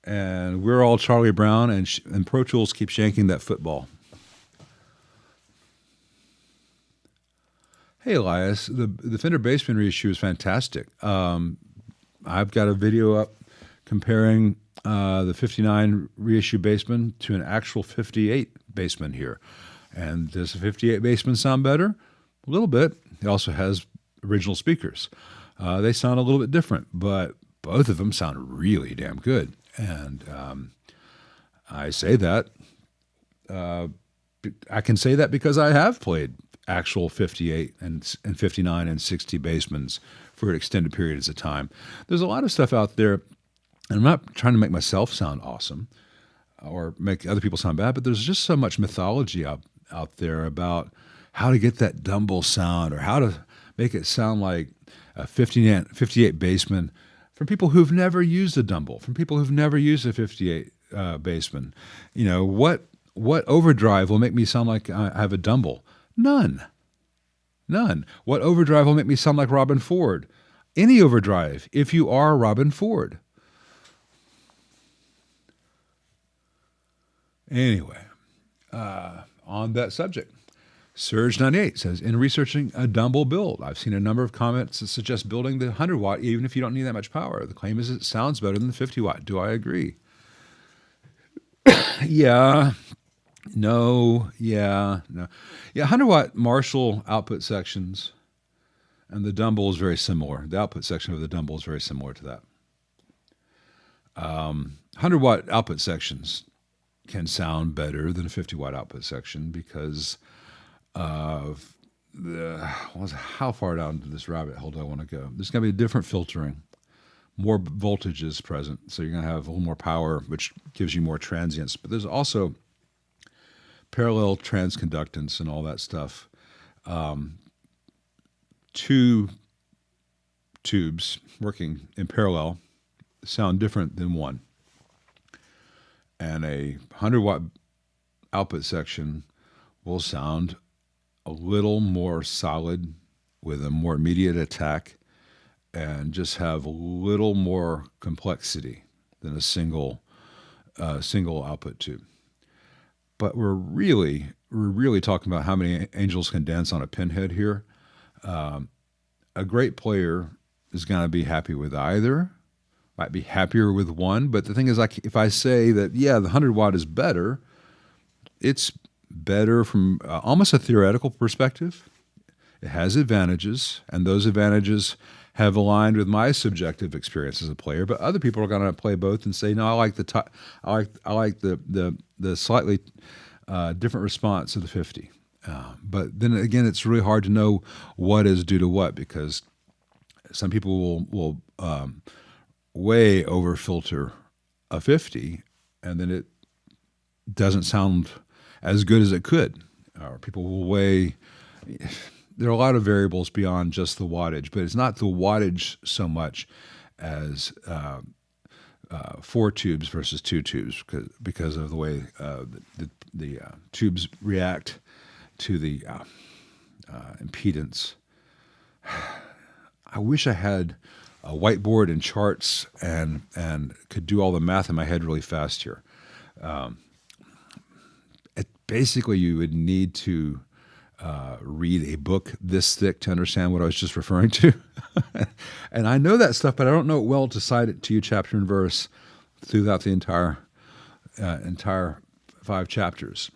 and we're all Charlie Brown, and Pro Tools keeps yanking that football. Hey, Elias, the Fender Bassman reissue is fantastic. I've got a video up comparing the 59 reissue Bassman to an actual 58 Bassman here. And does a 58 Bassman sound better? A little bit. It also has original speakers. They sound a little bit different, but both of them sound really damn good. And I say that. I can say that because I have played actual 58 and 59 and 60 Bassmans for extended periods of time. There's a lot of stuff out there, and I'm not trying to make myself sound awesome or make other people sound bad, but there's just so much mythology out there about how to get that Dumble sound or how to make it sound like a 58 Bassman from people who've never used a Dumble, from people who've never used a 58 Bassman. You know, what overdrive will make me sound like I have a Dumble? None. What overdrive will make me sound like Robin Ford? Any overdrive, if you are Robin Ford. Anyway, on that subject, Surge98 says, in researching a Dumble build, I've seen a number of comments that suggest building the 100 watt even if you don't need that much power. The claim is it sounds better than the 50 watt. Do I agree? Yeah. No. 100 watt Marshall output sections and the Dumble is very similar. The output section of the Dumble is very similar to that. 100 watt output sections can sound better than a 50 watt output section because of how far down this rabbit hole do I want to go? There's going to be different filtering, more voltages present, so you're going to have a little more power, which gives you more transients. But there's also parallel transconductance and all that stuff. Two tubes working in parallel sound different than one. And a 100 watt output section will sound a little more solid with a more immediate attack and just have a little more complexity than a single output tube. But we're really talking about how many angels can dance on a pinhead here. A great player is going to be happy with either. Might be happier with one, but the thing is, like, if I say that, yeah, the 100 watt is better, it's better from almost a theoretical perspective. It has advantages, and those advantages have aligned with my subjective experience as a player. But other people are going to play both and say, no, I like the slightly different response of the 50. But then again, it's really hard to know what is due to what, because some people will way over filter a 50, and then it doesn't sound as good as it could. Or people will weigh. There are a lot of variables beyond just the wattage, but it's not the wattage so much as 4 tubes versus 2 tubes, because of the way the tubes react to the impedance. I wish I had a whiteboard and charts and could do all the math in my head really fast here. Basically, you would need to read a book this thick to understand what I was just referring to. And I know that stuff, but I don't know it well to cite it to you chapter and verse throughout the entire 5 chapters.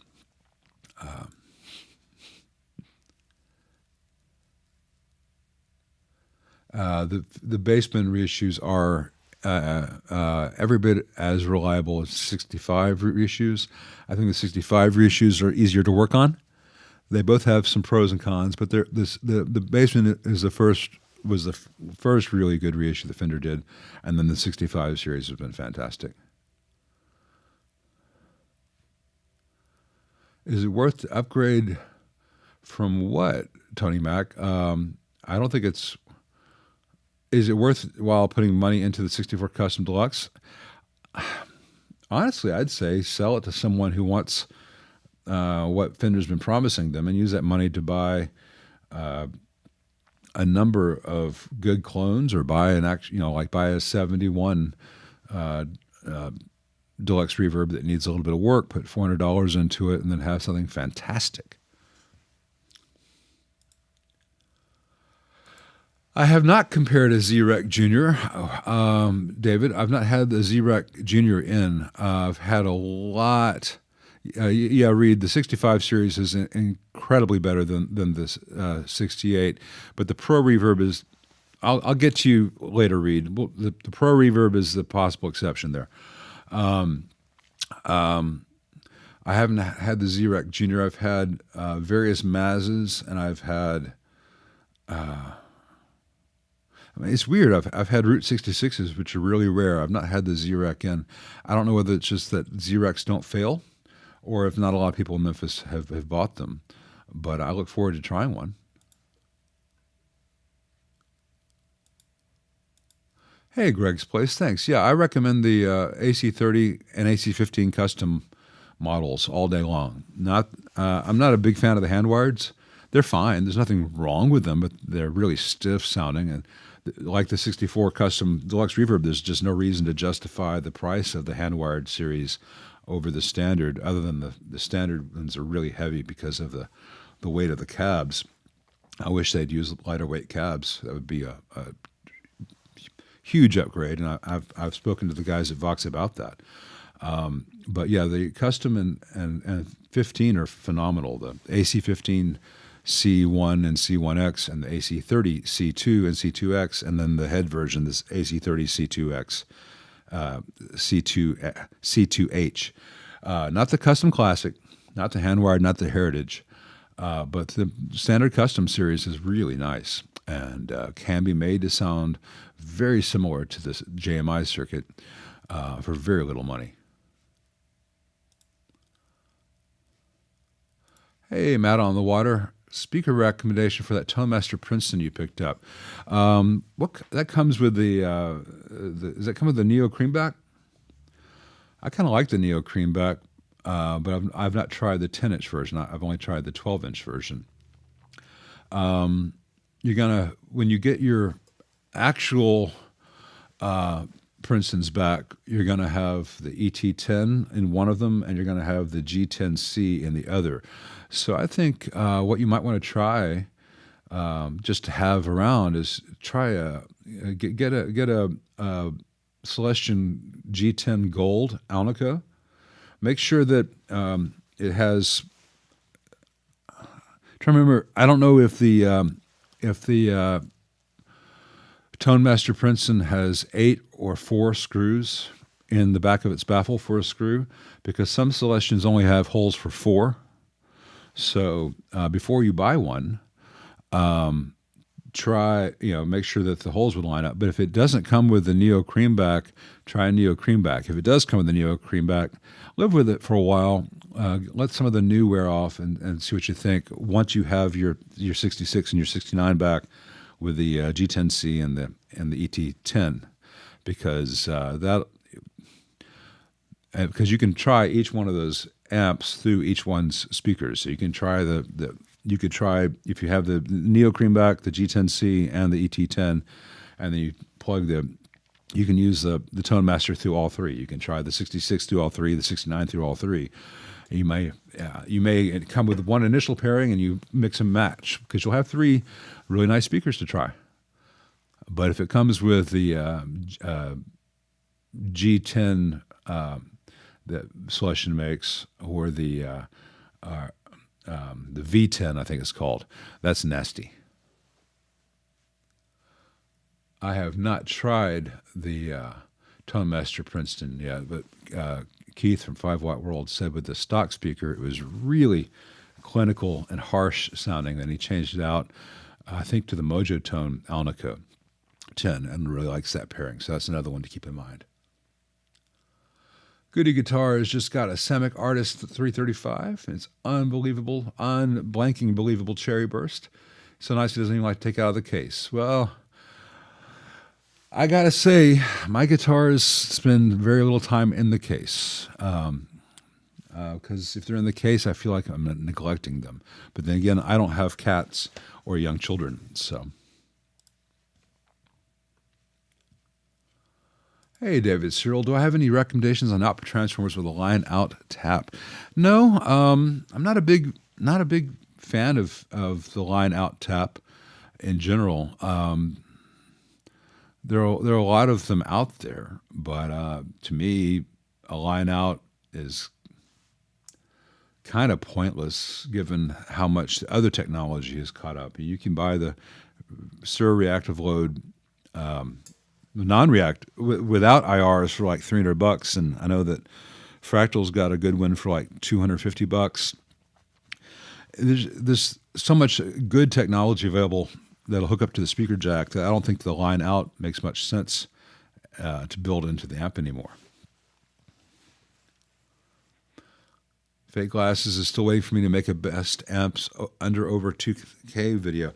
The Bassman reissues are every bit as reliable as 65 reissues. I think the 65 reissues are easier to work on. They both have some pros and cons, but the Bassman was the first really good reissue that Fender did, and then the 65 series has been fantastic. Is it worth to upgrade from what, Tony Mac? I don't think it's. Is it worthwhile putting money into the 64 Custom Deluxe? Honestly, I'd say sell it to someone who wants what Fender's been promising them, and use that money to buy a number of good clones, or buy buy a 71 Deluxe Reverb that needs a little bit of work, put $400 into it, and then have something fantastic. I have not compared a Z-Rec Junior, David. I've not had the Z-Rec Junior in. I've had a lot Yeah, Reed, the 65 series is incredibly better than this 68, but the Pro Reverb is. I'll get to you later, Reed. Well, the Pro Reverb is the possible exception there. I haven't had the Z-Rec Junior. I've had various Mazes, and I've had. I mean, it's weird. I've had Route 66s, which are really rare. I've not had the Z-Rec in. I don't know whether it's just that Z-Recs don't fail, or if not a lot of people in Memphis have bought them. But I look forward to trying one. Hey, Greg's Place. Thanks. Yeah, I recommend the AC30 and AC15 custom models all day long. I'm not a big fan of the handwireds. They're fine. There's nothing wrong with them, but they're really stiff sounding. And like the 64 custom deluxe reverb, there's just no reason to justify the price of the handwired series over the standard, other than the standard ones are really heavy because of the weight of the cabs. I wish they'd use lighter weight cabs. That would be a huge upgrade, and I've spoken to the guys at Vox about that. But yeah, the custom and 15 are phenomenal. The AC15 C1 and C1X, and the AC30 C2 and C2X, and then the head version, this AC30 C2X, C2H. Not the custom classic, not the handwired, not the heritage, but the standard custom series is really nice and can be made to sound very similar to this JMI circuit for very little money. Hey, Matt on the Water. Speaker recommendation for that ToneMaster Princeton you picked up. That comes with does that come with the Neo Creamback? I kind of like the Neo Creamback, but I've not tried the 10-inch version. I've only tried the 12-inch version. When you get your actual Princeton's back, you're going to have the ET10 in one of them, and you're going to have the G10C in the other. So I think what you might want to try, just to have around, is try get a Celestion G10 Gold Alnica. Make sure that it has. Try to remember. I don't know if the ToneMaster Princeton has 8 or 4 screws in the back of its baffle for a screw, because some Celestions only have holes for 4. So before you buy one, try, make sure that the holes would line up. But if it doesn't come with the Neo Creamback, try a Neo Creamback. If it does come with the Neo Creamback, live with it for a while. Let some of the new wear off and see what you think once you have your 66 and your 69 back with the G10C and the ET10, because because you can try each one of those amps through each one's speakers. So you can try you could try, if you have the Neo Creamback, the G10C, and the ET10, and then you you can use the ToneMaster through all three. You can try the 66 through all three, the 69 through all three. You may come with one initial pairing and you mix and match, because you'll have 3 really nice speakers to try. But if it comes with the G10 that Celestion makes, or the V10, I think it's called, that's nasty. I have not tried the ToneMaster Princeton yet, but Keith from 5 Watt World said with the stock speaker it was really clinical and harsh sounding. Then he changed it out, I think, to the Mojo Tone Alnica 10, and really likes that pairing. So that's another one to keep in mind. Goody Guitars just got a Semic Artist 335. It's unbelievable, unblanking believable cherry burst. So nice it doesn't even like to take out of the case. Well, I gotta say, my guitars spend very little time in the case, because if they're in the case, I feel like I'm neglecting them. But then again, I don't have cats or young children, so. Hey, David Cyril, do I have any recommendations on output transformers with a line out tap? No, I'm not a big fan of the line out tap in general. There are a lot of them out there, but to me, a line out is kind of pointless given how much other technology has caught up. You can buy the reactive load without IRs for like $300, and I know that Fractal's got a good one for like $250. There's so much good technology available that'll hook up to the speaker jack that I don't think the line out makes much sense to build into the amp anymore. Fake Glasses is still waiting for me to make a best amps under over 2K video.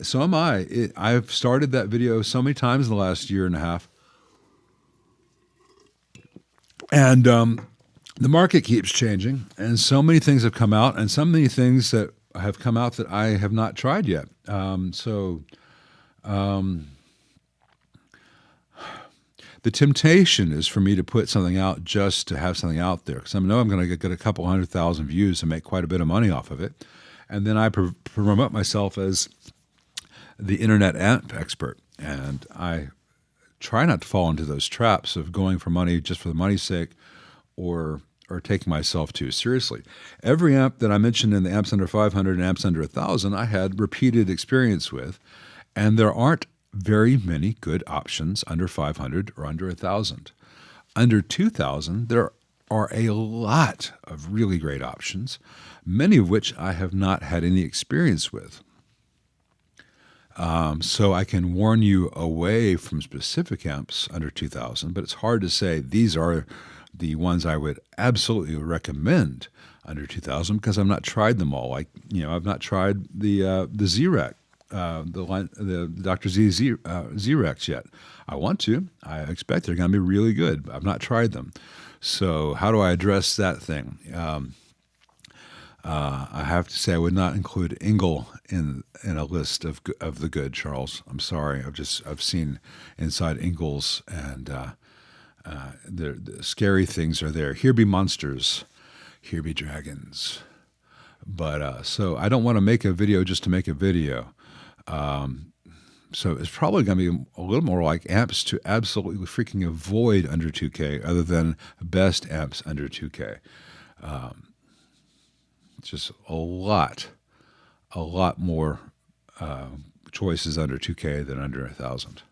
So am I. I've started that video so many times in the last year and a half. And the market keeps changing, and so many things have come out, and so many things that have come out that I have not tried yet. The temptation is for me to put something out just to have something out there, because I know I'm going to get a couple 100,000 views and make quite a bit of money off of it. And then I promote myself as the internet amp expert. And I try not to fall into those traps of going for money just for the money's sake or taking myself too seriously. Every amp that I mentioned in the amps under 500 and amps under 1,000, I had repeated experience with, and there aren't very many good options under 500 or under 1,000. Under 2,000, there are a lot of really great options, many of which I have not had any experience with. So I can warn you away from specific amps under 2,000, but it's hard to say these are the ones I would absolutely recommend under 2,000 because I've not tried them all. I've not tried the Z-Rec. The Dr. Z-Rex yet. I want to. I expect they're going to be really good. I've not tried them. So how do I address that thing? I have to say I would not include Engel in a list of the good, Charles. I'm sorry. I've seen inside Engel's, and the scary things are there. Here be monsters. Here be dragons. But so I don't want to make a video just to make a video. So it's probably going to be a little more like amps to absolutely freaking avoid under 2K other than best amps under 2K. It's just a lot more choices under 2K than under 1,000.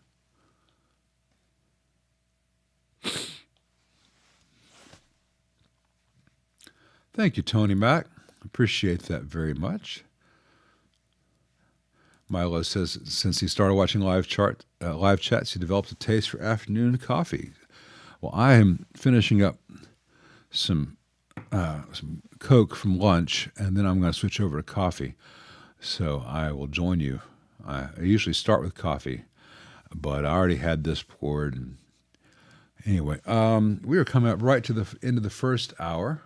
Thank you, Tony Mac. Appreciate that very much. Milo says since he started watching live chats, he developed a taste for afternoon coffee. Well, I am finishing up some Coke from lunch, and then I'm going to switch over to coffee. So I will join you. I usually start with coffee, but I already had this poured. And anyway, we are coming up right to the end of the first hour.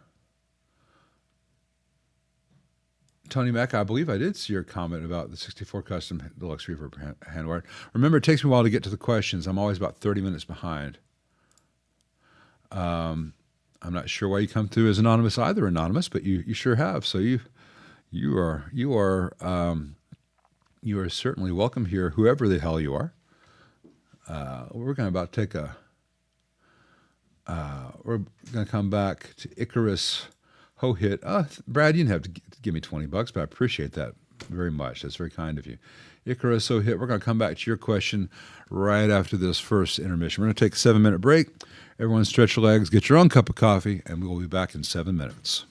Tony Mack, I believe I did see your comment about the 64 Custom Deluxe Reverb handwired. Remember, it takes me a while to get to the questions. I'm always about 30 minutes behind. I'm not sure why you come through as anonymous either, Anonymous, but you sure have. So you are certainly welcome here, whoever the hell you are. We're going to take we're going to come back to Icarus Ho Hit. Brad, you didn't have to give me $20, but I appreciate that very much. That's very kind of you. Icarus Ho Hit. We're going to come back to your question right after this first intermission. We're going to take a 7-minute break. Everyone stretch your legs, get your own cup of coffee, and we will be back in 7 minutes.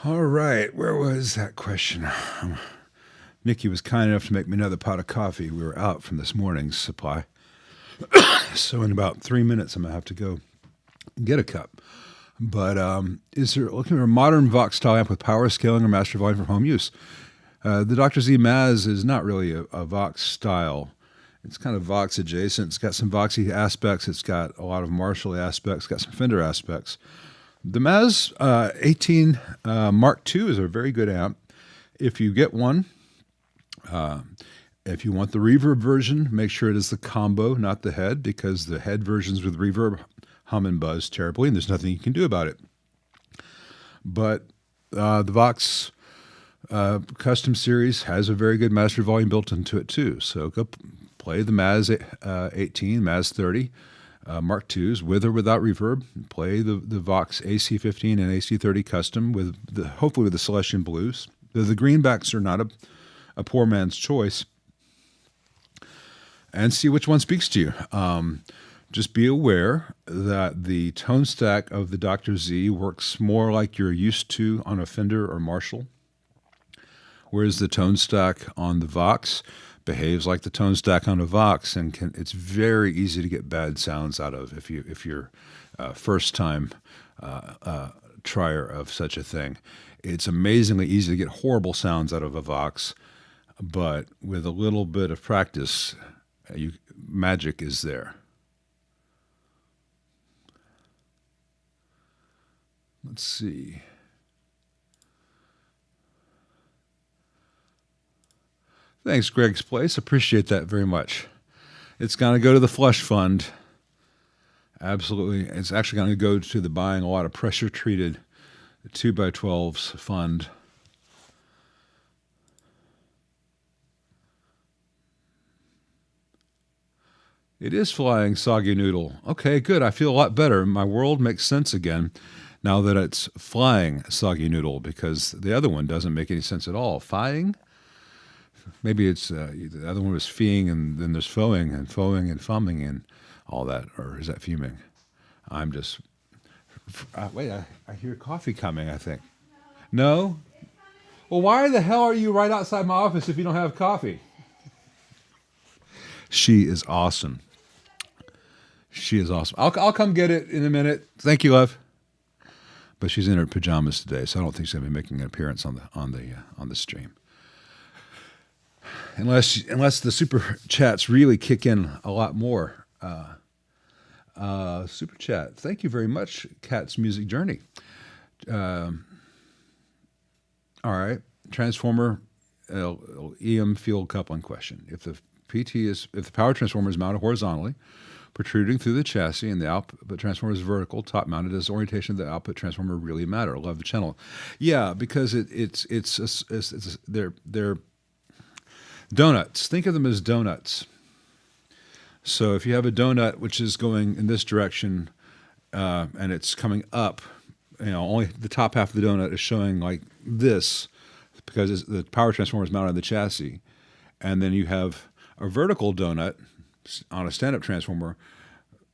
All right, where was that question? Nikki was kind enough to make me another pot of coffee. We were out from this morning's supply. So in about 3 minutes, I'm going to have to go get a cup. But is there looking for a modern Vox style amp with power scaling or master volume for home use? The Dr. Z Maz is not really a Vox style. It's kind of Vox adjacent. It's got some Voxy aspects. It's got a lot of Marshall aspects. It's got some Fender aspects. The Maz 18 Mark II is a very good amp. If you get one, if you want the reverb version, make sure it is the combo, not the head, because the head versions with reverb hum and buzz terribly, and there's nothing you can do about it. But the Vox Custom Series has a very good master volume built into it too. So go play the Maz 18, Maz 30, Mark IIs with or without reverb. Play the Vox AC15 and AC30 Custom with hopefully with the Celestian Blues. The greenbacks are not a poor man's choice. And see which one speaks to you. Just be aware that the tone stack of the Dr. Z works more like you're used to on a Fender or Marshall, whereas the tone stack on the Vox behaves like the tone stack on a Vox, and it's very easy to get bad sounds out of if you're first time trier of such a thing. It's amazingly easy to get horrible sounds out of a Vox, but with a little bit of practice, magic is there. Let's see. Thanks, Greg's Place. Appreciate that very much. It's going to go to the Flush Fund. Absolutely. It's actually going to go to the buying a lot of pressure-treated 2x12s fund. It is flying, Soggy Noodle. Okay, good. I feel a lot better. My world makes sense again now that it's flying, Soggy Noodle, because the other one doesn't make any sense at all. Flying? Maybe it's the other one was feeing, and then there's foing and fumming and all that. Or is that fuming? I'm just... wait, I hear coffee coming, I think. No? Well, why the hell are you right outside my office if you don't have coffee? She is awesome. She is awesome. I'll come get it in a minute. Thank you, love. But she's in her pajamas today, so I don't think she's going to be making an appearance on the stream. Unless the super chats really kick in a lot more. Super chat. Thank you very much, Cat's Music Journey. All right. Transformer EM field coupling question. If the power transformer is mounted horizontally, protruding through the chassis, and the output transformer is vertical, top mounted, does the orientation of the output transformer really matter? I love the channel. Yeah, because they're donuts. Think of them as donuts. So if you have a donut which is going in this direction and it's coming up, only the top half of the donut is showing like this because the power transformer is mounted on the chassis. And then you have a vertical donut on a stand-up transformer.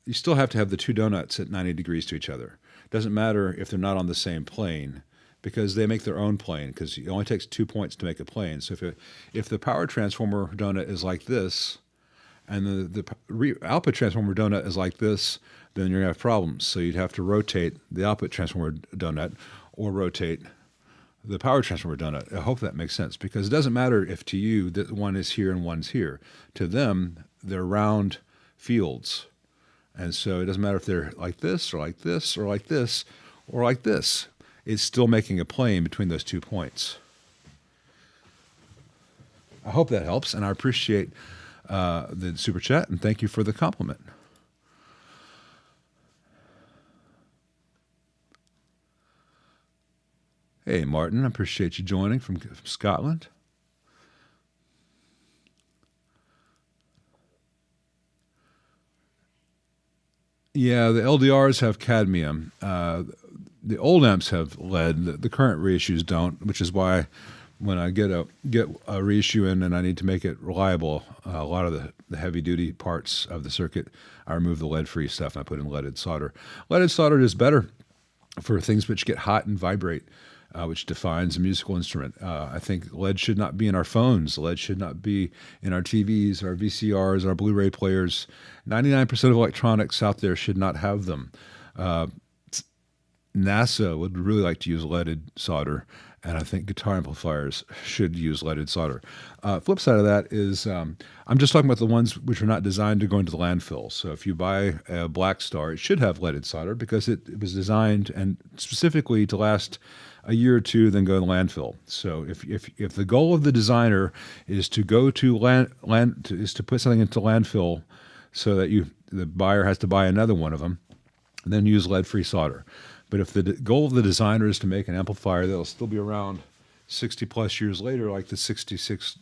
You still have to have the two donuts at 90 degrees to each other. It doesn't matter if they're not on the same plane, because they make their own plane, because it only takes 2 points to make a plane. So if the power transformer donut is like this, and the output transformer donut is like this, then you're going to have problems. So you'd have to rotate the output transformer donut or rotate the power transformer donut. I hope that makes sense, because it doesn't matter if to you that one is here and one's here. To them, they're round fields. And so it doesn't matter if they're like this or like this or like this or like this. It's still making a plane between those 2 points. I hope that helps, and I appreciate the super chat, and thank you for the compliment. Hey, Martin, I appreciate you joining from Scotland. Yeah, the LDRs have cadmium. The old amps have lead. The current reissues don't, which is why when I get a reissue in and I need to make it reliable, a lot of the heavy-duty parts of the circuit, I remove the lead-free stuff and I put in leaded solder. Leaded solder is better for things which get hot and vibrate. which defines a musical instrument. I think lead should not be in our phones. Lead should not be in our TVs, our VCRs, our Blu-ray players. 99% of electronics out there should not have them. NASA would really like to use leaded solder, and I think guitar amplifiers should use leaded solder. Flip side of that is I'm just talking about the ones which are not designed to go into the landfill. So if you buy a Black Star, it should have leaded solder because it was designed and specifically to last a year or two, then go in the landfill. So if the goal of the designer is to go to is to put something into landfill, so that the buyer has to buy another one of them, then use lead-free solder. But if the goal of the designer is to make an amplifier that'll still be around 60 plus years later, like the 66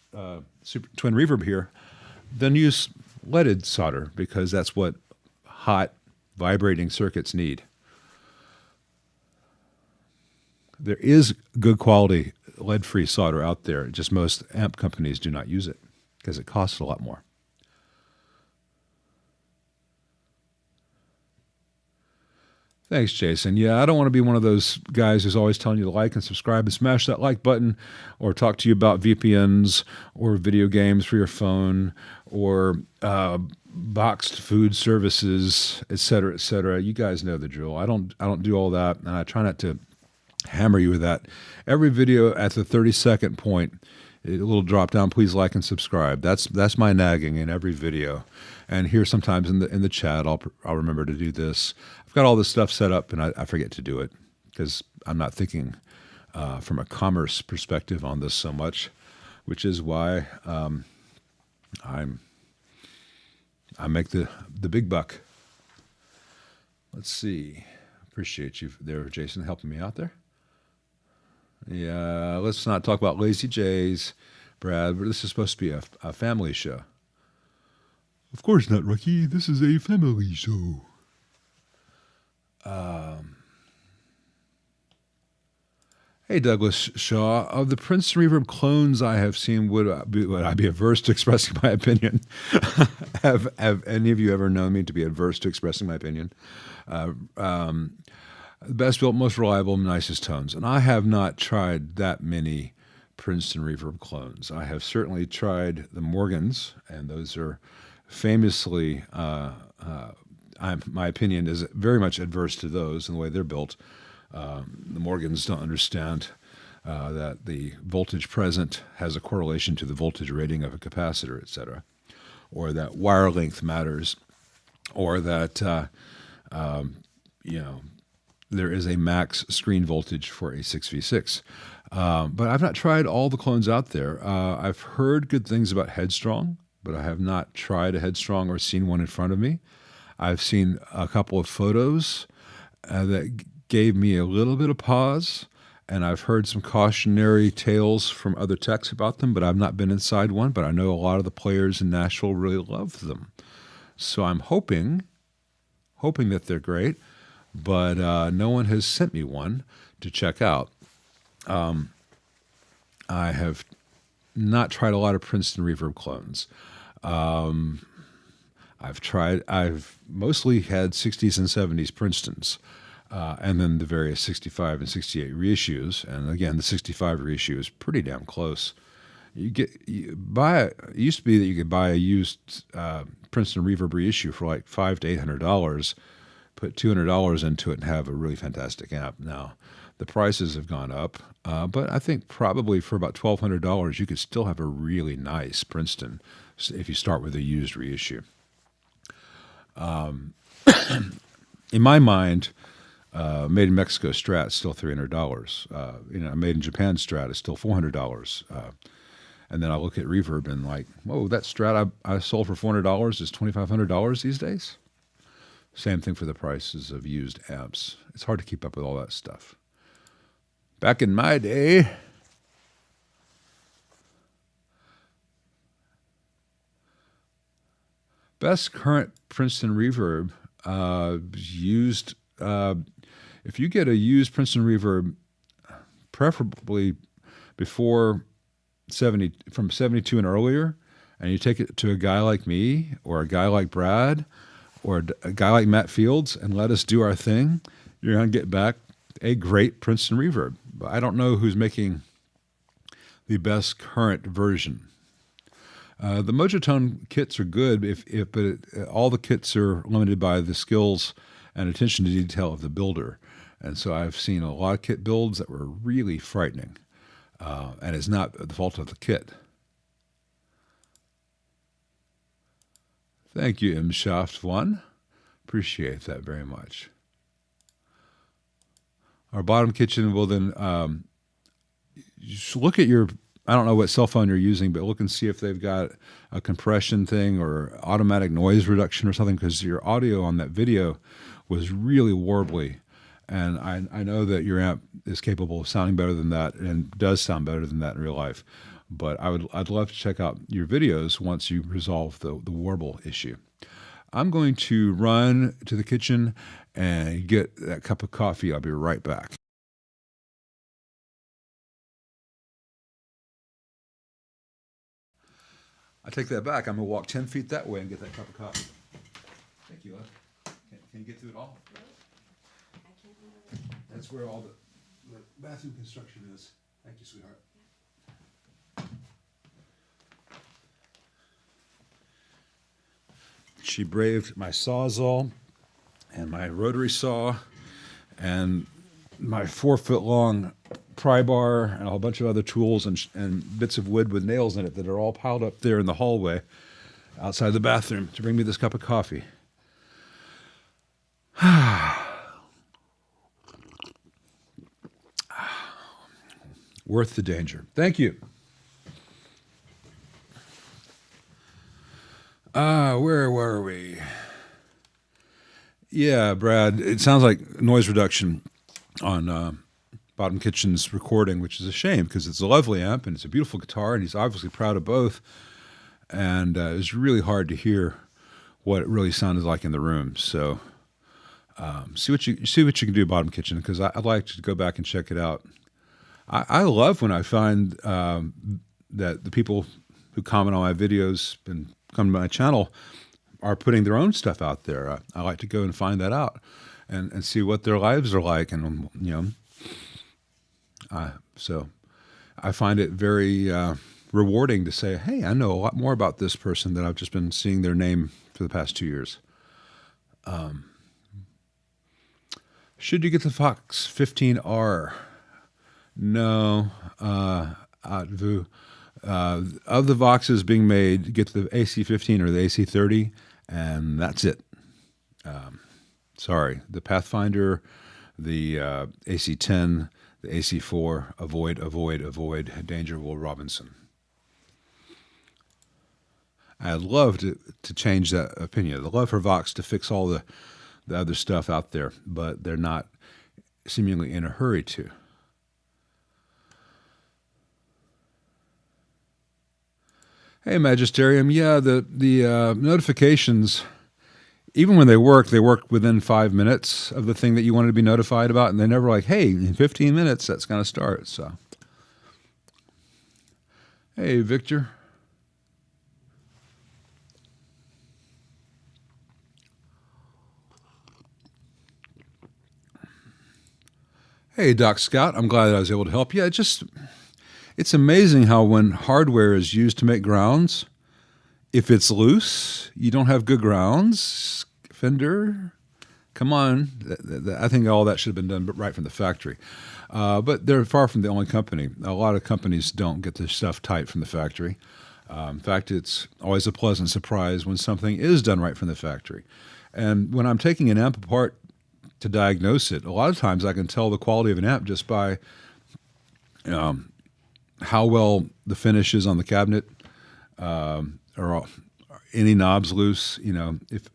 Super Twin Reverb here, then use leaded solder because that's what hot vibrating circuits need. There is good quality lead-free solder out there. Just most amp companies do not use it because it costs a lot more. Thanks, Jason. Yeah, I don't want to be one of those guys who's always telling you to like and subscribe and smash that like button, or talk to you about VPNs or video games for your phone or boxed food services, et cetera, et cetera. You guys know the drill. I don't do all that, and I try not to hammer you with that. Every video at the 30-second point, a little drop down, please like and subscribe. That's my nagging in every video. And here sometimes in the chat, I'll remember to do this. I've got all this stuff set up, and I forget to do it because I'm not thinking from a commerce perspective on this so much, which is why I make the big buck. Let's see. Appreciate you there, Jason, helping me out there. Yeah, let's not talk about Lazy J's, Brad. This is supposed to be a family show. Of course not, Rocky. This is a family show. Hey, Douglas Shaw. Of the Princeton Reverb clones I have seen, would I be averse to expressing my opinion? Have any of you ever known me to be adverse to expressing my opinion? Best built, most reliable, nicest tones. And I have not tried that many Princeton Reverb clones. I have certainly tried the Morgans, and those are famously, my opinion is very much adverse to those and the way they're built. The Morgans don't understand that the voltage present has a correlation to the voltage rating of a capacitor, etc., or that wire length matters, or that there is a max screen voltage for a 6v6. But I've not tried all the clones out there. I've heard good things about Headstrong, but I have not tried a Headstrong or seen one in front of me. I've seen a couple of photos that gave me a little bit of pause, and I've heard some cautionary tales from other techs about them, but I've not been inside one, but I know a lot of the players in Nashville really love them. So I'm hoping that they're great, but no one has sent me one to check out. I have not tried a lot of Princeton Reverb clones. I've mostly had 60s and 70s Princetons, and then the various 65 and 68 reissues. And again, the 65 reissue is pretty damn close. It used to be that you could buy a used Princeton Reverb reissue for like $500 to $800, put $200 into it, and have a really fantastic amp. Now, the prices have gone up, but I think probably for about $1,200, you could still have a really nice Princeton if you start with a used reissue. In my mind, made in Mexico Strat is still $300. Made in Japan Strat is still $400. And then I look at Reverb and like, whoa, that Strat I sold for $400 is $2,500 these days. Same thing for the prices of used amps. It's hard to keep up with all that stuff. Back in my day, best current Princeton Reverb used. If you get a used Princeton Reverb, preferably before from 72 and earlier, and you take it to a guy like me or a guy like Brad or a guy like Matt Fields and let us do our thing, you're going to get back a great Princeton Reverb. but I don't know who's making the best current version. The Mojotone kits are good, all the kits are limited by the skills and attention to detail of the builder. And so I've seen a lot of kit builds that were really frightening, and it's not the fault of the kit. Thank you, MShaft1. Appreciate that very much. Our bottom kitchen will then just look at your, I don't know what cell phone you're using, but look and see if they've got a compression thing or automatic noise reduction or something, because your audio on that video was really warbly. And I know that your amp is capable of sounding better than that and does sound better than that in real life. But I'd love to check out your videos once you resolve the warble issue. I'm going to run to the kitchen and get that cup of coffee. I'll be right back. I take that back. I'm going to walk 10 feet that way and get that cup of coffee. Thank you, Ed. Can you get through it all? That's where all the bathroom construction is. Thank you, sweetheart. She braved my Sawzall and my rotary saw and my 4-foot-long pry bar and a whole bunch of other tools and bits of wood with nails in it that are all piled up there in the hallway outside the bathroom to bring me this cup of coffee. Worth the danger. Thank you. Where were we? Yeah, Brad, it sounds like noise reduction on Bottom Kitchen's recording, which is a shame because it's a lovely amp and it's a beautiful guitar and he's obviously proud of both. And it's really hard to hear what it really sounded like in the room. So see what you can do, Bottom Kitchen, because I'd like to go back and check it out. I love when I find that the people who comment on my videos and come to my channel are putting their own stuff out there. I like to go and find that out and see what their lives are like. And, so I find it very rewarding to say, hey, I know a lot more about this person than I've just been seeing their name for the past 2 years. Should you get the Fox 15R? No. Of the Voxes being made, get the AC15 or the AC30, and that's it. Sorry. The Pathfinder, the AC10, the AC4, avoid, avoid, avoid. Danger, Will Robinson. I'd love to change that opinion. I'd love for Vox to fix all the other stuff out there, but they're not seemingly in a hurry to. Hey, Magisterium. Yeah, the notifications, even when they work within 5 minutes of the thing that you wanted to be notified about, and they're never like, hey, in 15 minutes, that's going to start. So, hey, Victor. Hey, Doc Scott. I'm glad that I was able to help you. It's amazing how when hardware is used to make grounds, if it's loose, you don't have good grounds. Fender, come on. I think all that should have been done right from the factory. But they're far from the only company. A lot of companies don't get this stuff tight from the factory. In fact, it's always a pleasant surprise when something is done right from the factory. And when I'm taking an amp apart to diagnose it, a lot of times I can tell the quality of an amp just by how well the finish is on the cabinet, or any knobs loose. If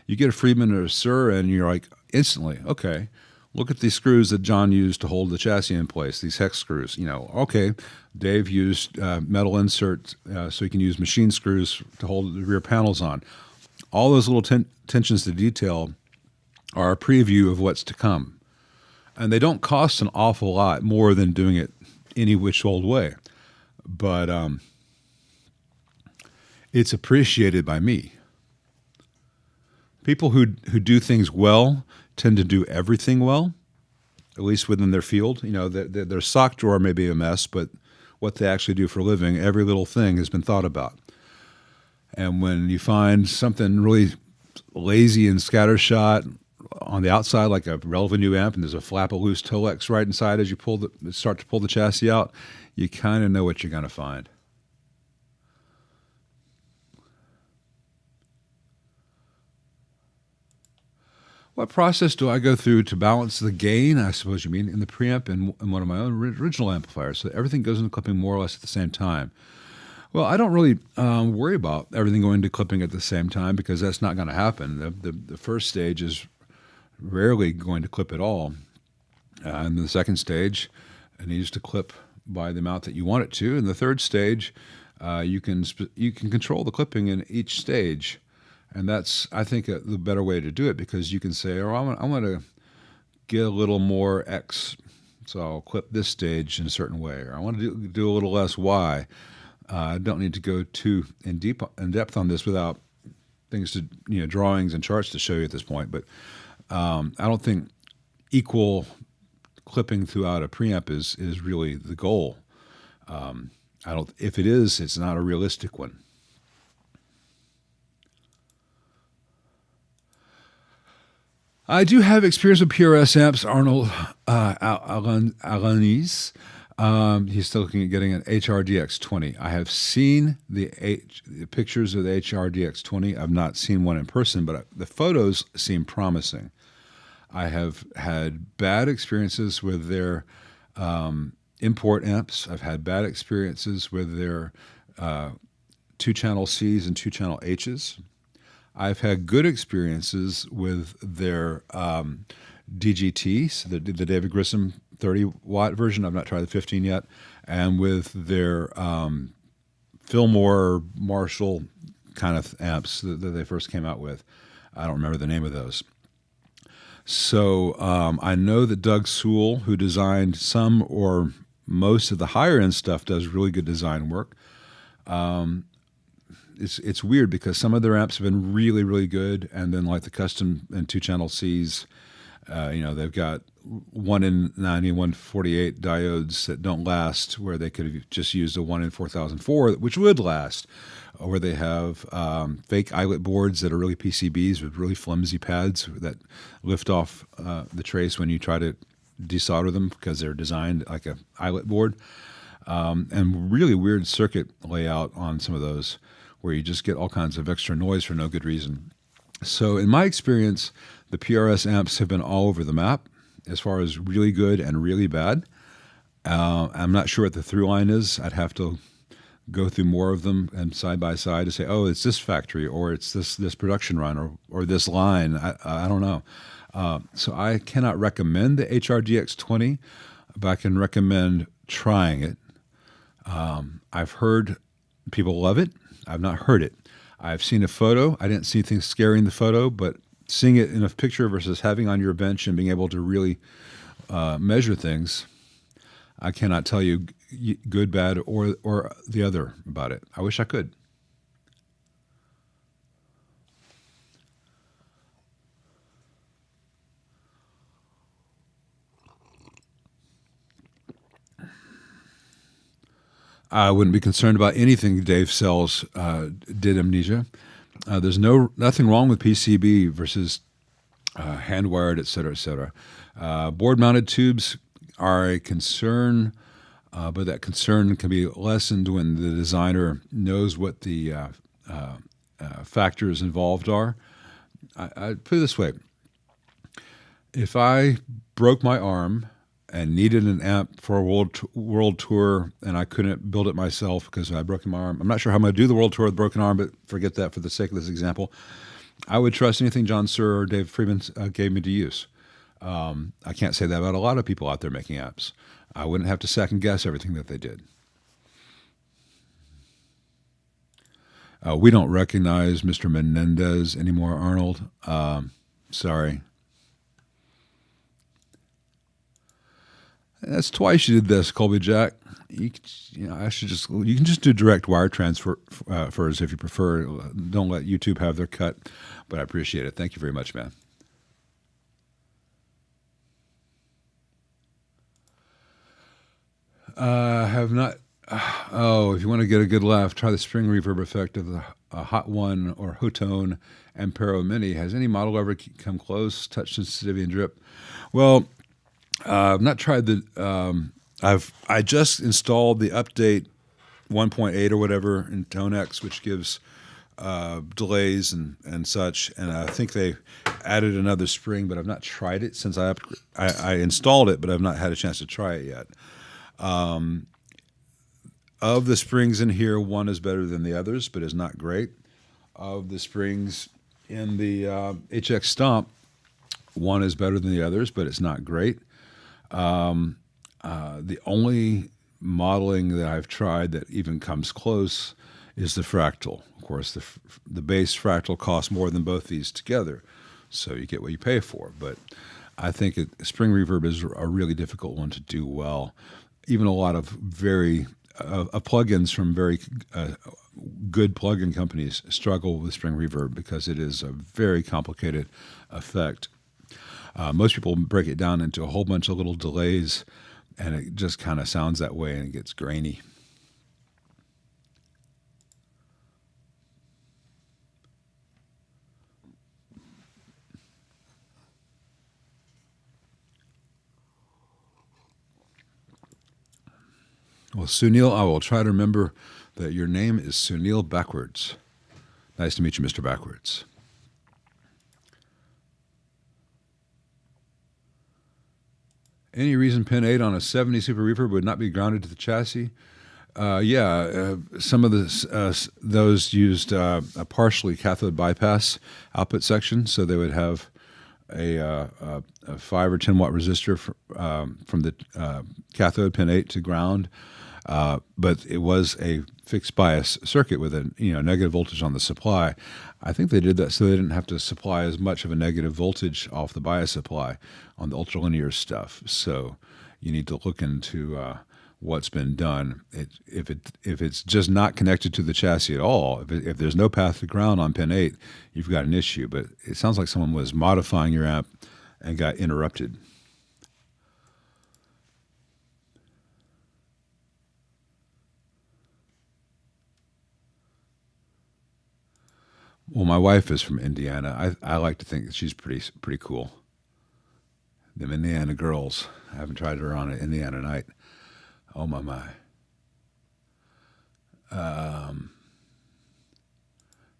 you get a Friedman or a Sur and you're like instantly, okay, look at these screws that John used to hold the chassis in place, these hex screws. Okay, Dave used metal inserts so he can use machine screws to hold the rear panels on. All those little attentions to detail are a preview of what's to come. And they don't cost an awful lot more than doing it any which old way. But it's appreciated by me. People who do things well tend to do everything well. at least within their field. You know, their sock drawer may be a mess, but what they actually do for a living, every little thing has been thought about. And when you find something really lazy and scattershot on the outside, like a relatively new amp, and there's a flap of loose Tolex right inside as you start to pull the chassis out, you kind of know what you're going to find. What process do I go through to balance the gain, I suppose you mean, in the preamp and one of my own original amplifiers, so that everything goes into clipping more or less at the same time? Well, I don't really worry about everything going to clipping at the same time, because that's not going to happen. The first stage is rarely going to clip at all. And the second stage, it needs to clip by the amount that you want it to. And the third stage, you can control the clipping in each stage. And that's, I think, the better way to do it, because you can say, oh, I want to get a little more X, so I'll clip this stage in a certain way, or I want to do a little less Y. I don't need to go too in depth on this without things to, drawings and charts to show you at this point. But I don't think equal clipping throughout a preamp is really the goal. If it is, it's not a realistic one. I do have experience with PRS amps. Arnold Alanis, he's still looking at getting an HRDX20. I have seen the pictures of the HRDX20. I've not seen one in person, but the photos seem promising. I have had bad experiences with their import amps. I've had bad experiences with their 2-channel Cs and 2-channel Hs. I've had good experiences with their DGTs, the David Grissom 30-watt version. I've not tried the 15 yet. And with their Fillmore Marshall kind of amps that they first came out with. I don't remember the name of those. So I know that Doug Sewell, who designed some or most of the higher-end stuff, does really good design work. It's weird because some of their amps have been really, really good, and then like the custom and 2-channel Cs, they've got 1 in 90, 148 diodes that don't last, where they could have just used a 1 in 4004, which would last, or they have fake eyelet boards that are really PCBs with really flimsy pads that lift off the trace when you try to desolder them, because they're designed like a eyelet board, and really weird circuit layout on some of those, where you just get all kinds of extra noise for no good reason. So in my experience, the PRS amps have been all over the map as far as really good and really bad. I'm not sure what the through line is. I'd have to go through more of them and side by side to say, oh, it's this factory, or it's this production run, or this line. I don't know. So I cannot recommend the HRDX20, but I can recommend trying it. I've heard people love it. I've not heard it. I've seen a photo. I didn't see things scary in the photo, but seeing it in a picture versus having on your bench and being able to really measure things, I cannot tell you good, bad, or the other about it. I wish I could. I wouldn't be concerned about anything Dave sells, did Amnesia. There's nothing wrong with PCB versus hand-wired, et cetera, et cetera. Board-mounted tubes are a concern, but that concern can be lessened when the designer knows what the factors involved are. I put it this way. If I broke my arm and needed an amp for a world tour, and I couldn't build it myself because I broke my arm, I'm not sure how I'm going to do the world tour with a broken arm, but forget that for the sake of this example. I would trust anything John Suhr or Dave Friedman gave me to use. I can't say that about a lot of people out there making apps. I wouldn't have to second guess everything that they did. We don't recognize Mr. Menendez anymore, Arnold. Sorry. That's twice you did this, Colby Jack. You can just do direct wire transfers if you prefer. Don't let YouTube have their cut, but I appreciate it. Thank you very much, man. Have not. Oh, if you want to get a good laugh, try the spring reverb effect of the Hot One or Hotone Ampero Mini. Has any model ever come close? Touch sensitivity and drip. Well, I've not tried the. I just installed the update 1.8 or whatever in ToneX, which gives delays and such. And I think they added another spring, but I've not tried it since I installed it, but I've not had a chance to try it yet. Of the springs in here, one is better than the others, but is not great. Of the springs in the HX Stomp, one is better than the others, but it's not great. The only modeling that I've tried that even comes close is the Fractal. Of course, the base Fractal costs more than both these together, so you get what you pay for. But I think spring reverb is a really difficult one to do well. Even a lot of very plugins from very good plugin companies struggle with spring reverb because it is a very complicated effect. Most people break it down into a whole bunch of little delays, and it just kind of sounds that way, and it gets grainy. Well, Sunil, I will try to remember that your name is Sunil Backwards. Nice to meet you, Mr. Backwards. Any reason pin 8 on a 70 Super Reverb would not be grounded to the chassis? Some of those used a partially cathode bypass output section, so they would have a 5 or 10 watt resistor from the cathode pin 8 to ground, but it was a fixed bias circuit with a negative voltage on the supply. I think they did that so they didn't have to supply as much of a negative voltage off the bias supply on the ultralinear stuff. So you need to look into what's been done. If it's just not connected to the chassis at all, if there's no path to ground on pin 8, you've got an issue. But it sounds like someone was modifying your amp and got interrupted. Well, my wife is from Indiana. I like to think that she's pretty cool. Them Indiana girls. I haven't tried her on an Indiana night. Oh my.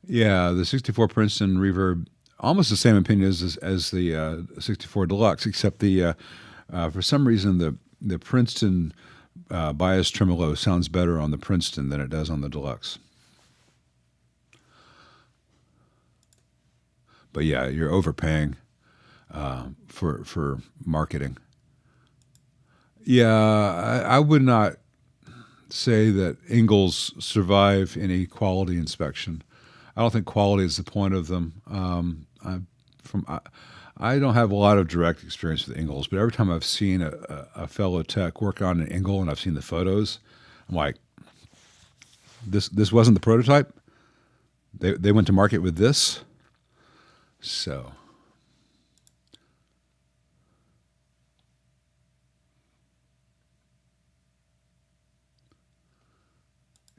Yeah, the 64 Princeton reverb, almost the same opinion as the 64 Deluxe, except the for some reason the Princeton bias tremolo sounds better on the Princeton than it does on the Deluxe. But yeah, you're overpaying for marketing. Yeah, I would not say that Ingalls survive any quality inspection. I don't think quality is the point of them. I don't have a lot of direct experience with Ingalls, but every time I've seen a fellow tech work on an Ingle and I've seen the photos, I'm like, this wasn't the prototype. They went to market with this. So,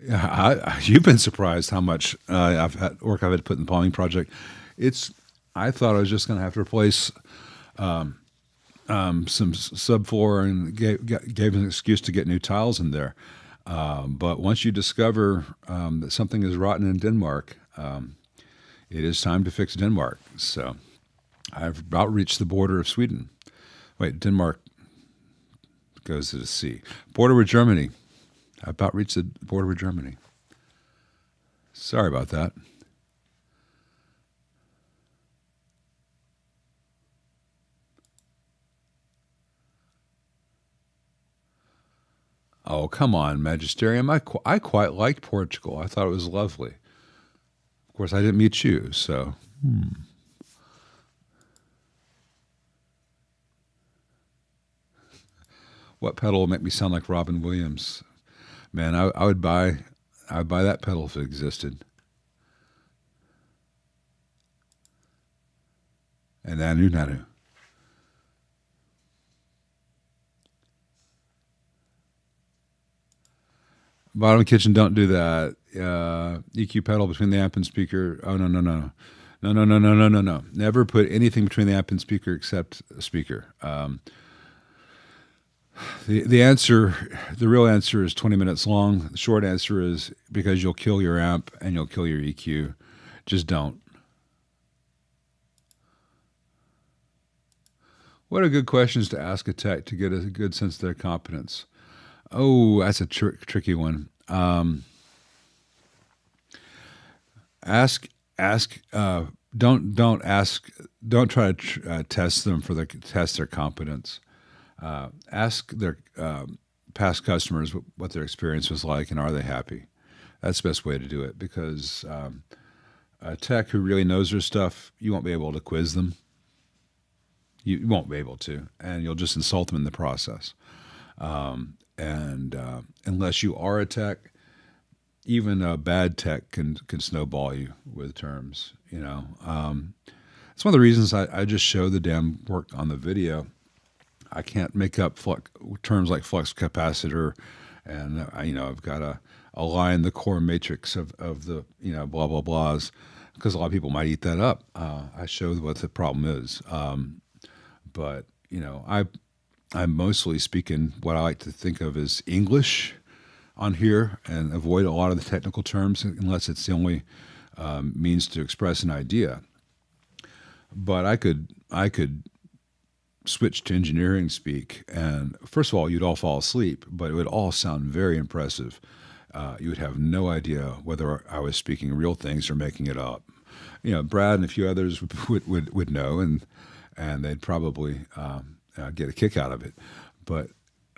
yeah, you've been surprised how much I've had to put in the plumbing project. I thought I was just going to have to replace some subfloor and gave an excuse to get new tiles in there. But once you discover that something is rotten in Denmark, it is time to fix Denmark. So I've about reached the border of Sweden. Wait, Denmark goes to the sea. Border with Germany. I've about reached the border with Germany. Sorry about that. Oh, come on, Magisterium. I quite liked Portugal. I thought it was lovely. Of course, I didn't meet you, so. What pedal will make me sound like Robin Williams? Man, I would buy that pedal if it existed. And Nanu. Bottom kitchen, don't do that. EQ pedal between the amp and speaker. Oh, no, no, no. No, no, no, no, no, no, no. Never put anything between the amp and speaker except a speaker. The answer, the real answer is 20 minutes long. The short answer is because you'll kill your amp and you'll kill your EQ. Just don't. What are good questions to ask a tech to get a good sense of their competence? Oh, that's a tricky one. Ask. Don't ask. Don't try to test them for test their competence. Ask their past customers what their experience was like and are they happy. That's the best way to do it, because a tech who really knows their stuff, you won't be able to quiz them. You won't be able to, and you'll just insult them in the process. And unless you are a tech, even a bad tech can snowball you with terms. It's one of the reasons I just show the damn work on the video. I can't make up terms like flux capacitor, and I've got to align the core matrix of the blah blah blahs, because a lot of people might eat that up. I show what the problem is, but I'm mostly speaking what I like to think of as English on here, and avoid a lot of the technical terms unless it's the only means to express an idea. But I could switch to engineering speak, and first of all, you'd all fall asleep, but it would all sound very impressive. You would have no idea whether I was speaking real things or making it up. Brad and a few others would know, and they'd probably get a kick out of it. But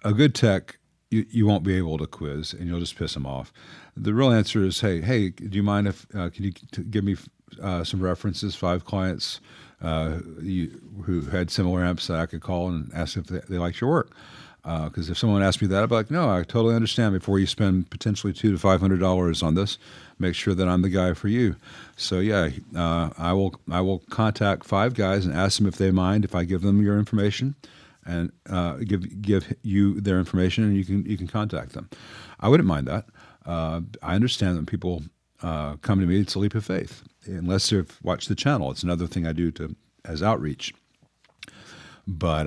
a good tech, you won't be able to quiz, and you'll just piss them off. The real answer is, hey, do you mind if can you give me some references, 5 clients who had similar amps that I could call and ask if they liked your work? Because if someone asked me that, I'd be like, no, I totally understand. Before you spend potentially $200 to $500 on this, make sure that I'm the guy for you. So yeah, I will contact 5 guys and ask them if they mind if I give them your information, and give you their information, and you can contact them. I wouldn't mind that. I understand that people come to me, it's a leap of faith, unless they've watched the channel. It's another thing I do as outreach. But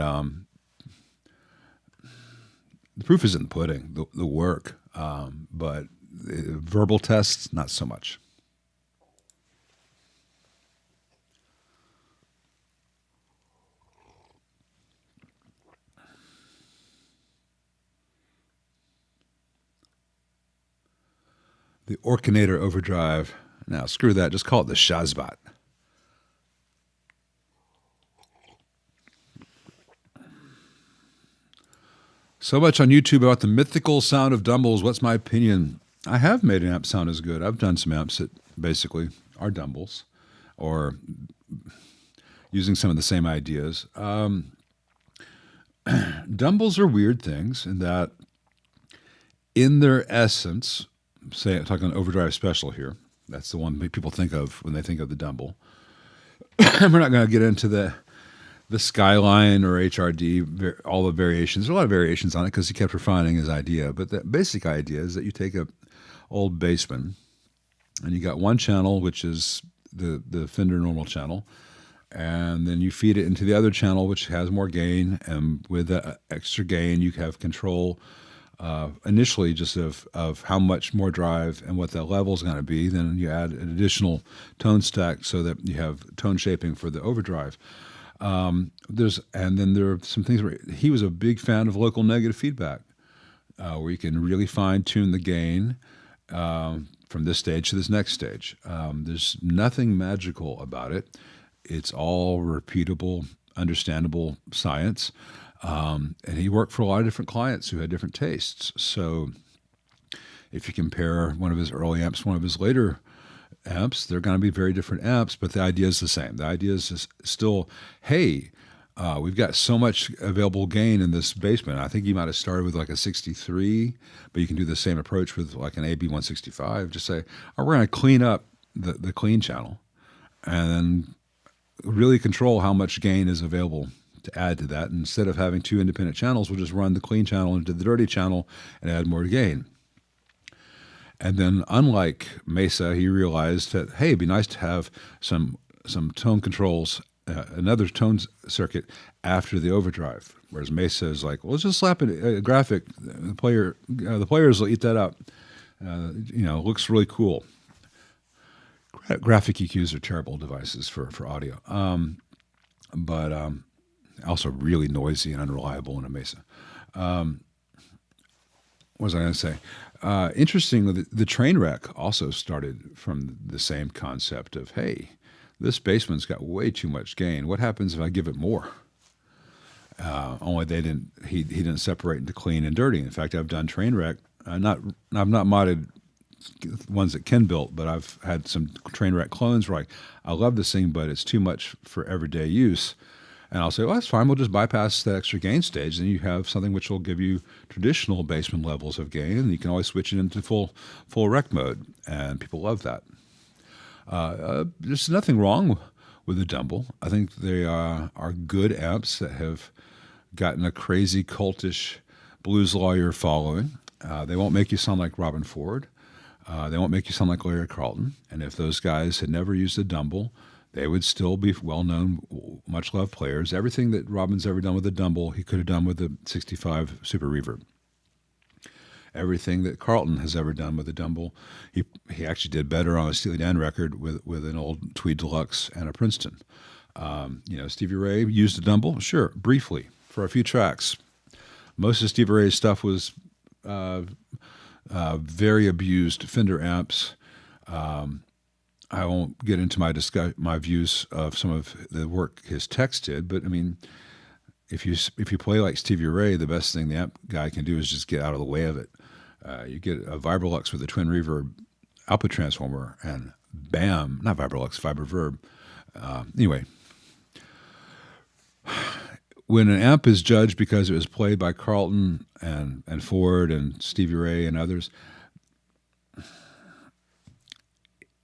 the proof is in the pudding, the work. But verbal tests, not so much. The Orkinator Overdrive. Now, screw that. Just call it the Shazbot. So much on YouTube about the mythical sound of Dumbles. What's my opinion? I have made an amp sound as good. I've done some amps that basically are Dumbles, or using some of the same ideas. Dumbles are weird things in that, in their essence, say, I'm talking overdrive special here. That's the one people think of when they think of the Dumble. We're not going to get into the Skyline or HRD, all the variations. There's a lot of variations on it because he kept refining his idea. But the basic idea is that you take a old Bassman, and you got one channel, which is the Fender normal channel, and then you feed it into the other channel, which has more gain, and with the extra gain, you have control initially just of how much more drive and what that level is going to be. Then you add an additional tone stack so that you have tone shaping for the overdrive. And then there are some things where he was a big fan of local negative feedback, where you can really fine tune the gain from this stage to this next stage. There's nothing magical about it. It's all repeatable, understandable science. And he worked for a lot of different clients who had different tastes. So if you compare one of his early amps, one of his later amps, they're going to be very different amps, but the idea is the same. The idea is still, hey, we've got so much available gain in this Bassman. I think you might have started with like a 63, but you can do the same approach with like an AB165. Just say, oh, we're going to clean up the clean channel and then really control how much gain is available to add to that. And instead of having 2 independent channels, we'll just run the clean channel into the dirty channel and add more gain. And then, unlike Mesa, he realized that, hey, it'd be nice to have some tone controls, another tone circuit after the overdrive. Whereas Mesa is like, well, let's just slap a graphic. The players will eat that up. It looks really cool. Graphic EQs are terrible devices for audio, but also really noisy and unreliable in a Mesa. What was I going to say? Interestingly, the train wreck also started from the same concept of, hey, this bassman's got way too much gain. What happens if I give it more? Only he didn't separate into clean and dirty. In fact, I've done train wreck. I've not modded ones that Ken built, but I've had some train wreck clones where I love this thing, but it's too much for everyday use. And I'll say, well, that's fine. We'll just bypass the extra gain stage. And you have something which will give you traditional bassman levels of gain. And you can always switch it into full rec mode. And people love that. There's nothing wrong with the Dumble. I think they are good amps that have gotten a crazy cultish blues lawyer following. They won't make you sound like Robin Ford. They won't make you sound like Larry Carlton. And if those guys had never used a Dumble, they would still be well-known, much-loved players. Everything that Robin's ever done with the Dumble, he could have done with the 65 Super Reverb. Everything that Carlton has ever done with the Dumble, he actually did better on a Steely Dan record with an old Tweed Deluxe and a Princeton. Stevie Ray used a Dumble, sure, briefly, for a few tracks. Most of Stevie Ray's stuff was very abused Fender amps. I won't get into my views of some of the work his techs did, but I mean, if you play like Stevie Ray, the best thing the amp guy can do is just get out of the way of it. You get a Vibrolux with a twin reverb output transformer, and bam, not Vibrolux, Vibreverb. Anyway, when an amp is judged because it was played by Carlton and Ford and Stevie Ray and others,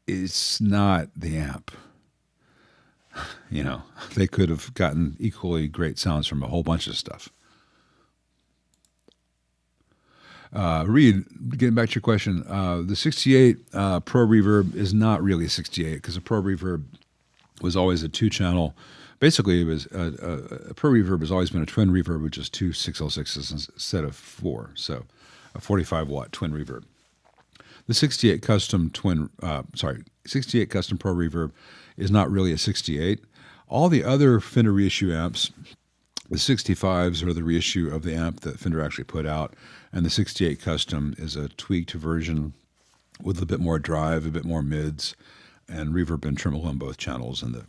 it's not the amp. They could have gotten equally great sounds from a whole bunch of stuff. Reed, getting back to your question, the 68 Pro Reverb is not really a 68 because a Pro Reverb was always a two-channel. Basically, it was a Pro Reverb has always been a twin reverb with just two 606s instead of four, so a 45-watt twin reverb. The 68 Custom Pro Reverb is not really a 68. All the other Fender reissue amps, the 65s are the reissue of the amp that Fender actually put out, and the 68 Custom is a tweaked version with a bit more drive, a bit more mids, and reverb and tremolo on both channels. And the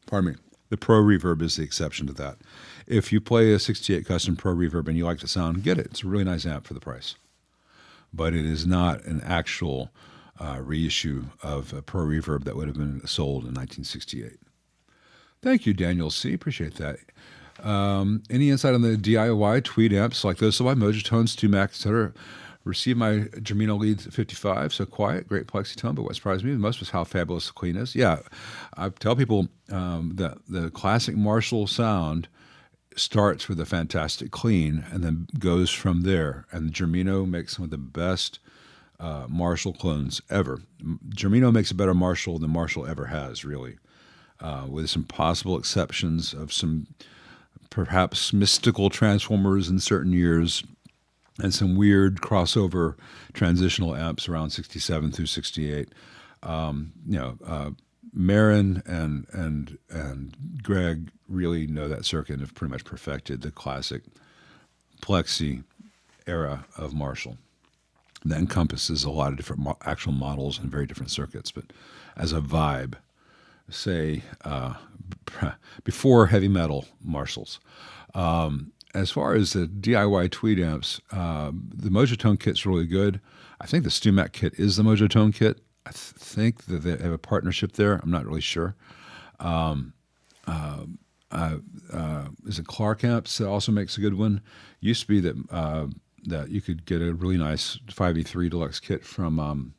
Pro Reverb is the exception to that. If you play a 68 Custom Pro Reverb and you like the sound, get it. It's a really nice amp for the price. But it is not an actual reissue of a Pro Reverb that would have been sold in 1968. Thank you, Daniel C. Appreciate that. Any insight on the DIY Tweed amps like those? So my Mojitones, 2Mac, etc. Received my Germino lead 55, so quiet, great plexitone, but what surprised me the most was how fabulous the clean is. Yeah, I tell people that the classic Marshall sound starts with a fantastic clean and then goes from there. And Germino makes some of the best Marshall clones ever. Germino makes a better Marshall than Marshall ever has, really, with some possible exceptions of some perhaps mystical transformers in certain years and some weird crossover transitional amps around 67 through 68. Marin and Greg really know that circuit and have pretty much perfected the classic Plexi era of Marshall. That encompasses a lot of different actual models and very different circuits, but as a vibe, say, before heavy metal Marshalls. As far as the DIY Tweed amps, the Mojitone kit's really good. I think the StuMac kit is the Mojitone kit. I think that they have a partnership there. I'm not really sure. Is it Clark Amps that also makes a good one? Used to be that that you could get a really nice 5E3 Deluxe kit from,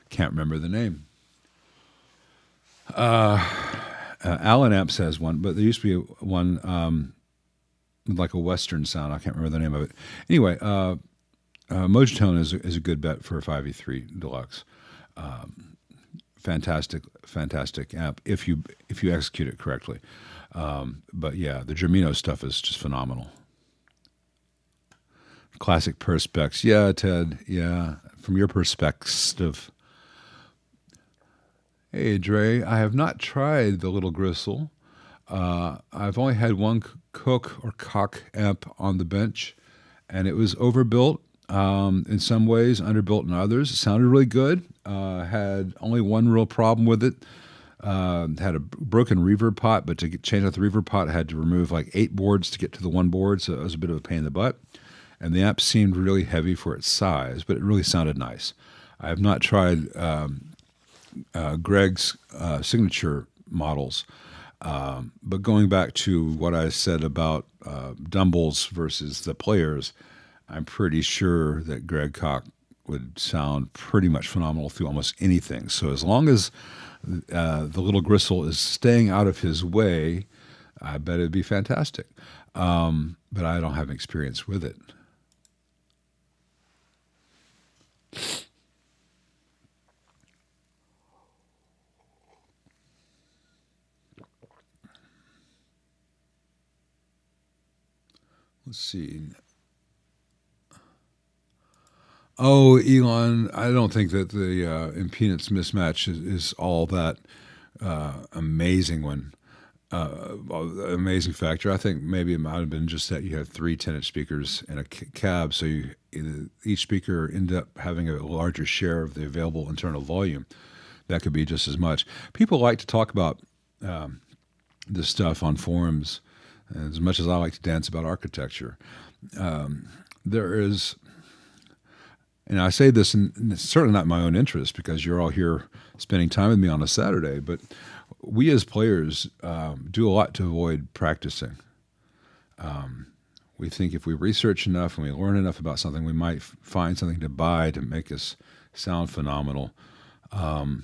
can't remember the name. Allen Amps has one, but there used to be one, like a Western sound. I can't remember the name of it. Anyway, Mojitone is a good bet for a 5E3 Deluxe. Fantastic amp if you execute it correctly. But yeah, the Germino stuff is just phenomenal. Classic perspex. Yeah, Ted. Yeah, from your perspective. Hey, Dre. I have not tried the Little Gristle. I've only had one Cook or Cock amp on the bench, and it was overbuilt in some ways, underbuilt in others. It sounded really good. Had only one real problem with it. Had a broken reverb pot, but to change out the reverb pot, I had to remove like 8 boards to get to the one board, so it was a bit of a pain in the butt. And the amp seemed really heavy for its size, but it really sounded nice. I have not tried Greg's signature models, but going back to what I said about Dumbles versus the Players, I'm pretty sure that Greg Koch would sound pretty much phenomenal through almost anything. So as long as the Little Gristle is staying out of his way, I bet it'd be fantastic. But I don't have experience with it. Let's see. Oh, Elon, I don't think that the impedance mismatch is all that amazing amazing factor. I think maybe it might have been just that you had 3 10-inch speakers in a cab, so each speaker ended up having a larger share of the available internal volume. That could be just as much. People like to talk about this stuff on forums as much as I like to dance about architecture. There is, and I say this, and it's certainly not my own interest because you're all here spending time with me on a Saturday, but we as players do a lot to avoid practicing. We think if we research enough and we learn enough about something, we might find something to buy to make us sound phenomenal. And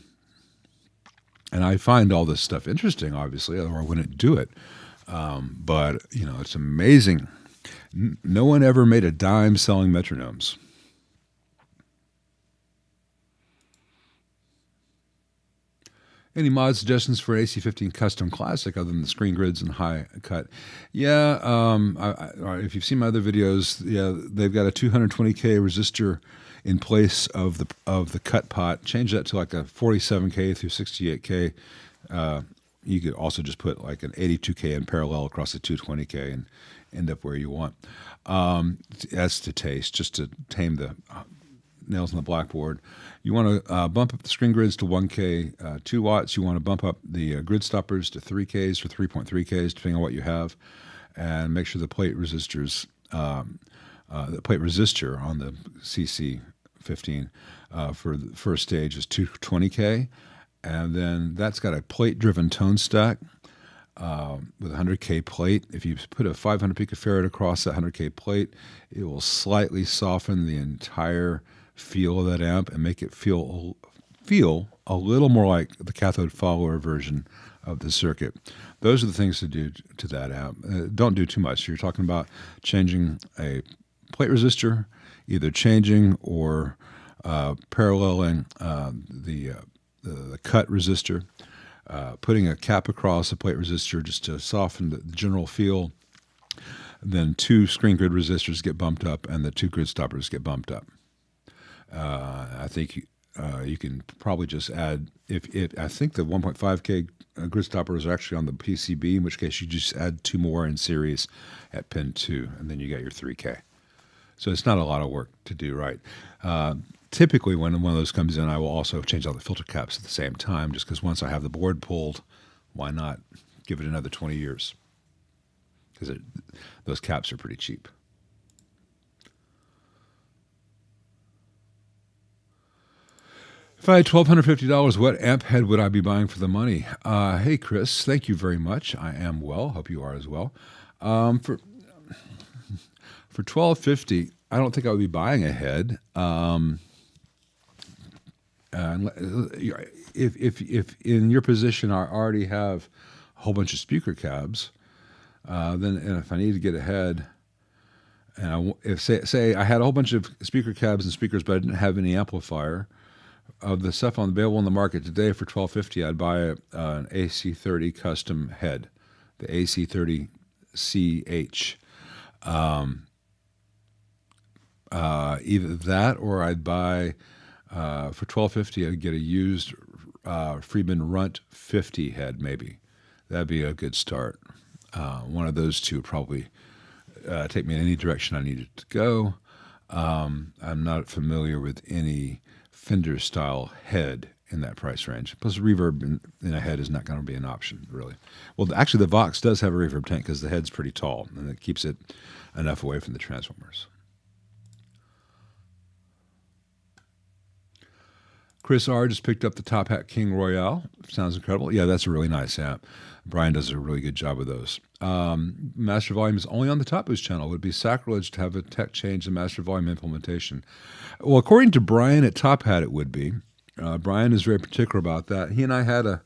I find all this stuff interesting, obviously, or I wouldn't do it. But, it's amazing. No one ever made a dime selling metronomes. Any mod suggestions for an AC15 Custom Classic other than the screen grids and high cut? Yeah, if you've seen my other videos, yeah, they've got a 220K resistor in place of the cut pot. Change that to like a 47K through 68K. You could also just put like an 82K in parallel across the 220K and end up where you want. That's to taste, just to tame the nails on the blackboard. You want to bump up the screen grids to 1K, 2 watts. You want to bump up the grid stoppers to 3Ks or 3.3Ks, depending on what you have, and make sure the plate resistors, the plate resistor on the CC15 for the first stage is 220K, and then that's got a plate-driven tone stack with a 100K plate. If you put a 500 picofarad across that 100K plate, it will slightly soften the entire feel of that amp and make it feel a little more like the cathode follower version of the circuit. Those are the things to do to that amp. Don't do too much. You're talking about changing a plate resistor, either changing or paralleling the cut resistor, putting a cap across a plate resistor just to soften the general feel. Then 2 screen grid resistors get bumped up and the 2 grid stoppers get bumped up. I think you can probably just add, I think the 1.5K grid stoppers are actually on the PCB, in which case you just add 2 more in series at pin 2, and then you got your 3K. So it's not a lot of work to do, right? Typically, when one of those comes in, I will also change out the filter caps at the same time, just because once I have the board pulled, why not give it another 20 years? Because those caps are pretty cheap. If I had $1,250, what amp head would I be buying for the money? Hey, Chris, thank you very much. I am well. Hope you are as well. For $1,250, I don't think I would be buying a head. If in your position I already have a whole bunch of speaker cabs, Then and if I need to get ahead, and if say I had a whole bunch of speaker cabs and speakers, but I didn't have any amplifier, of the stuff available on the market today for $12.50, I'd buy an AC30 custom head, the AC30CH. Either that, or I'd buy for $12.50, I'd get a used Friedman Runt 50 head, maybe. That'd be a good start. One of those two would probably take me in any direction I needed to go. I'm not familiar with any Fender style head in that price range. Plus, reverb in a head is not going to be an option, really. Well, actually, the Vox does have a reverb tank because the head's pretty tall, and it keeps it enough away from the transformers. Chris R. just picked up the Top Hat King Royale. Sounds incredible. Yeah, that's a really nice amp. Brian does a really good job with those. Master Volume is only on the Top Boost channel. It would be sacrilege to have a tech change in Master Volume implementation. Well, according to Brian at Top Hat, it would be. Brian is very particular about that. He and I had a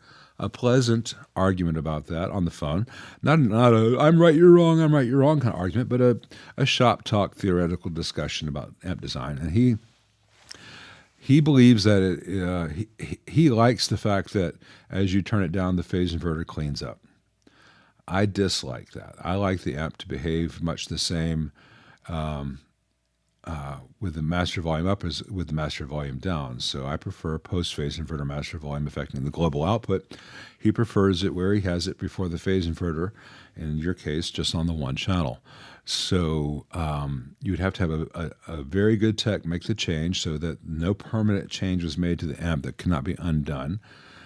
pleasant argument about that on the phone. Not a I'm right, you're wrong, I'm right, you're wrong kind of argument, but a shop talk theoretical discussion about amp design. And he believes that he likes the fact that as you turn it down, the phase inverter cleans up. I dislike that. I like the amp to behave much the same with the master volume up as with the master volume down. So I prefer post-phase inverter master volume affecting the global output. He prefers it where he has it before the phase inverter, in your case, just on the one channel. So you would have to have a very good tech make the change so that no permanent change was made to the amp that cannot be undone.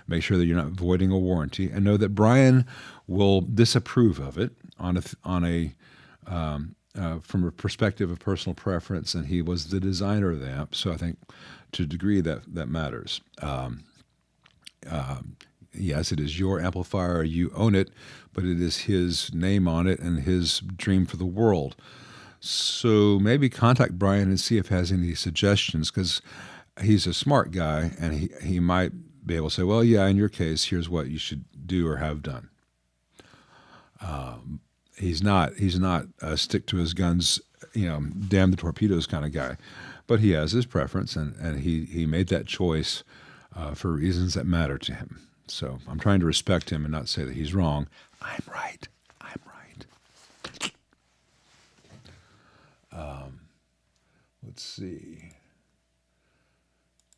Make sure that you're not voiding a warranty, and know that Brian will disapprove of it from a perspective of personal preference, and he was the designer of the amp, so I think to a degree that matters. Yes, it is your amplifier, you own it, but it is his name on it and his dream for the world. So maybe contact Brian and see if he has any suggestions, because he's a smart guy, and he might be able to say, well, yeah, in your case, here's what you should do or have done. He's not a stick to his guns, damn the torpedoes kind of guy, but he has his preference, and he made that choice for reasons that matter to him. So I'm trying to respect him and not say that he's wrong. I'm right. Let's see.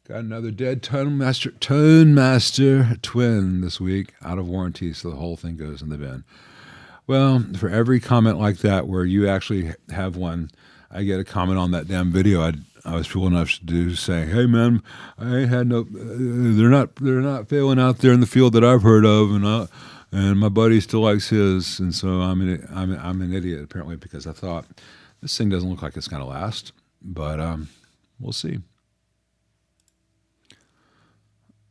Got another dead Tone Master twin this week, out of warranty, so the whole thing goes in the bin. Well, for every comment like that where you actually have one, I get a comment on that damn video I was fool enough to do, saying, "Hey man, I ain't had no. They're not failing out there in the field that I've heard of, and my buddy still likes his, and so I'm an idiot apparently, because I thought this thing doesn't look like it's gonna last, but we'll see."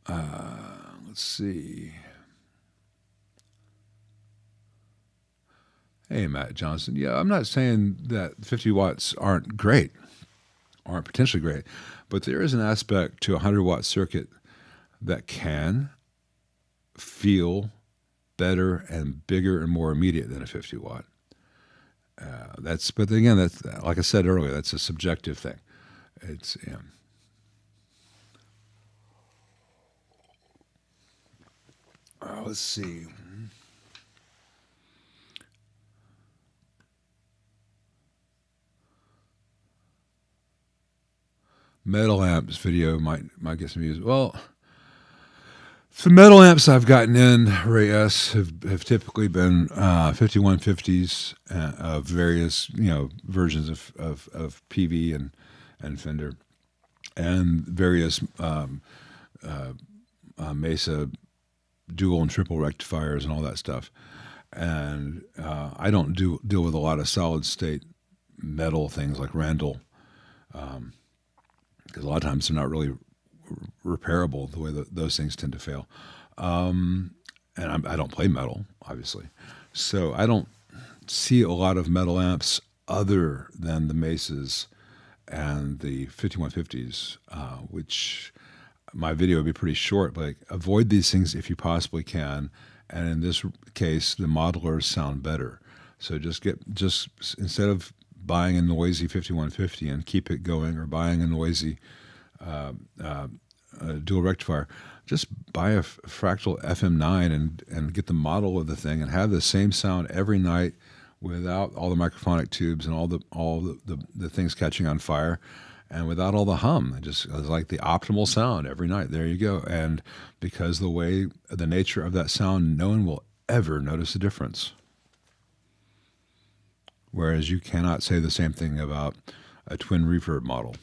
Let's see. Hey, Matt Johnson. Yeah, I'm not saying that 50 watts aren't potentially great, but there is an aspect to a 100-watt circuit that can feel better and bigger and more immediate than a 50-watt. But again, that's, like I said earlier, that's a subjective thing. It's let's see. Metal amps video might get some views. Well, the metal amps I've gotten in, Ray S, have typically been 5150s of various versions of PV and Fender, and various Mesa dual and triple rectifiers and all that stuff. And I don't deal with a lot of solid state metal things like Randall, because a lot of times they're not really repairable the way that those things tend to fail. And I don't play metal, obviously. So I don't see a lot of metal amps other than the Mesas and the 5150s, which my video would be pretty short, but avoid these things if you possibly can. And in this case, the modelers sound better. So just instead of buying a noisy 5150 and keep it going, or buying a noisy dual rectifier, just buy a fractal FM9 and get the model of the thing and have the same sound every night without all the microphonic tubes and all the things catching on fire, and without all the hum. It just is like the optimal sound every night. There you go. And because the nature of that sound, no one will ever notice a difference. Whereas you cannot say the same thing about a twin reverb model.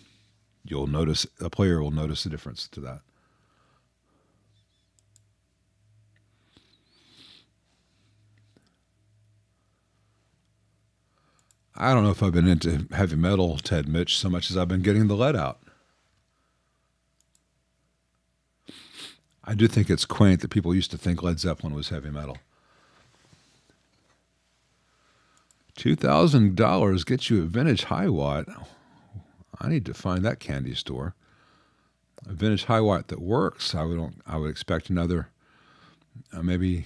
A player will notice the difference to that. I don't know if I've been into heavy metal, Ted Mitch, so much as I've been getting the lead out. I do think it's quaint that people used to think Led Zeppelin was heavy metal. $2,000 gets you a vintage high watt. I need to find that candy store. A vintage high watt that works. I would expect another, maybe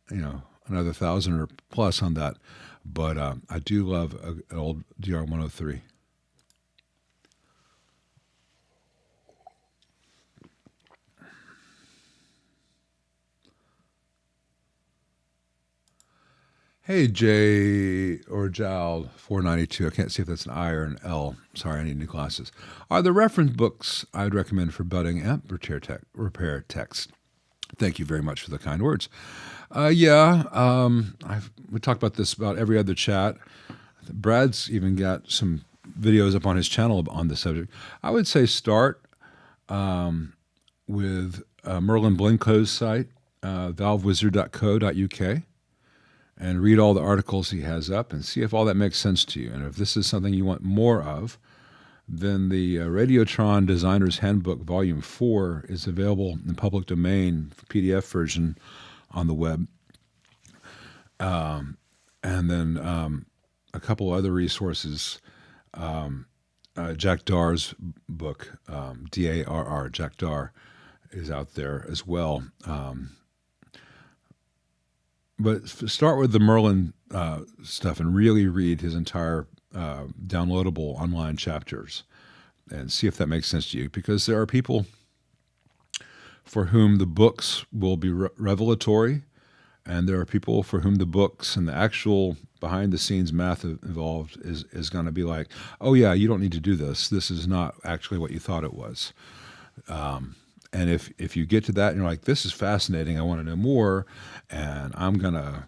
another 1,000 or plus on that. But I do love an old DR103. Hey, J or Jal 492. I can't see if that's an I or an L. Sorry, I need new glasses. Are the reference books I'd recommend for budding amp repair techs? Thank you very much for the kind words. We talked about this about every other chat. Brad's even got some videos up on his channel on the subject. I would say start with Merlin Blinco's site, valvewizard.co.uk. and read all the articles he has up and see if all that makes sense to you. And if this is something you want more of, then the Radiotron Designer's Handbook Volume 4 is available in public domain, PDF version on the web. And then a couple other resources. Jack Darr's book, D-A-R-R, Jack Darr, is out there as well. But start with the Merlin stuff and really read his entire downloadable online chapters and see if that makes sense to you. Because there are people for whom the books will be revelatory, and there are people for whom the books and the actual behind-the-scenes math involved is going to be like, oh yeah, you don't need to do this. This is not actually what you thought it was. And if you get to that and you're like, this is fascinating, I want to know more, and I'm going to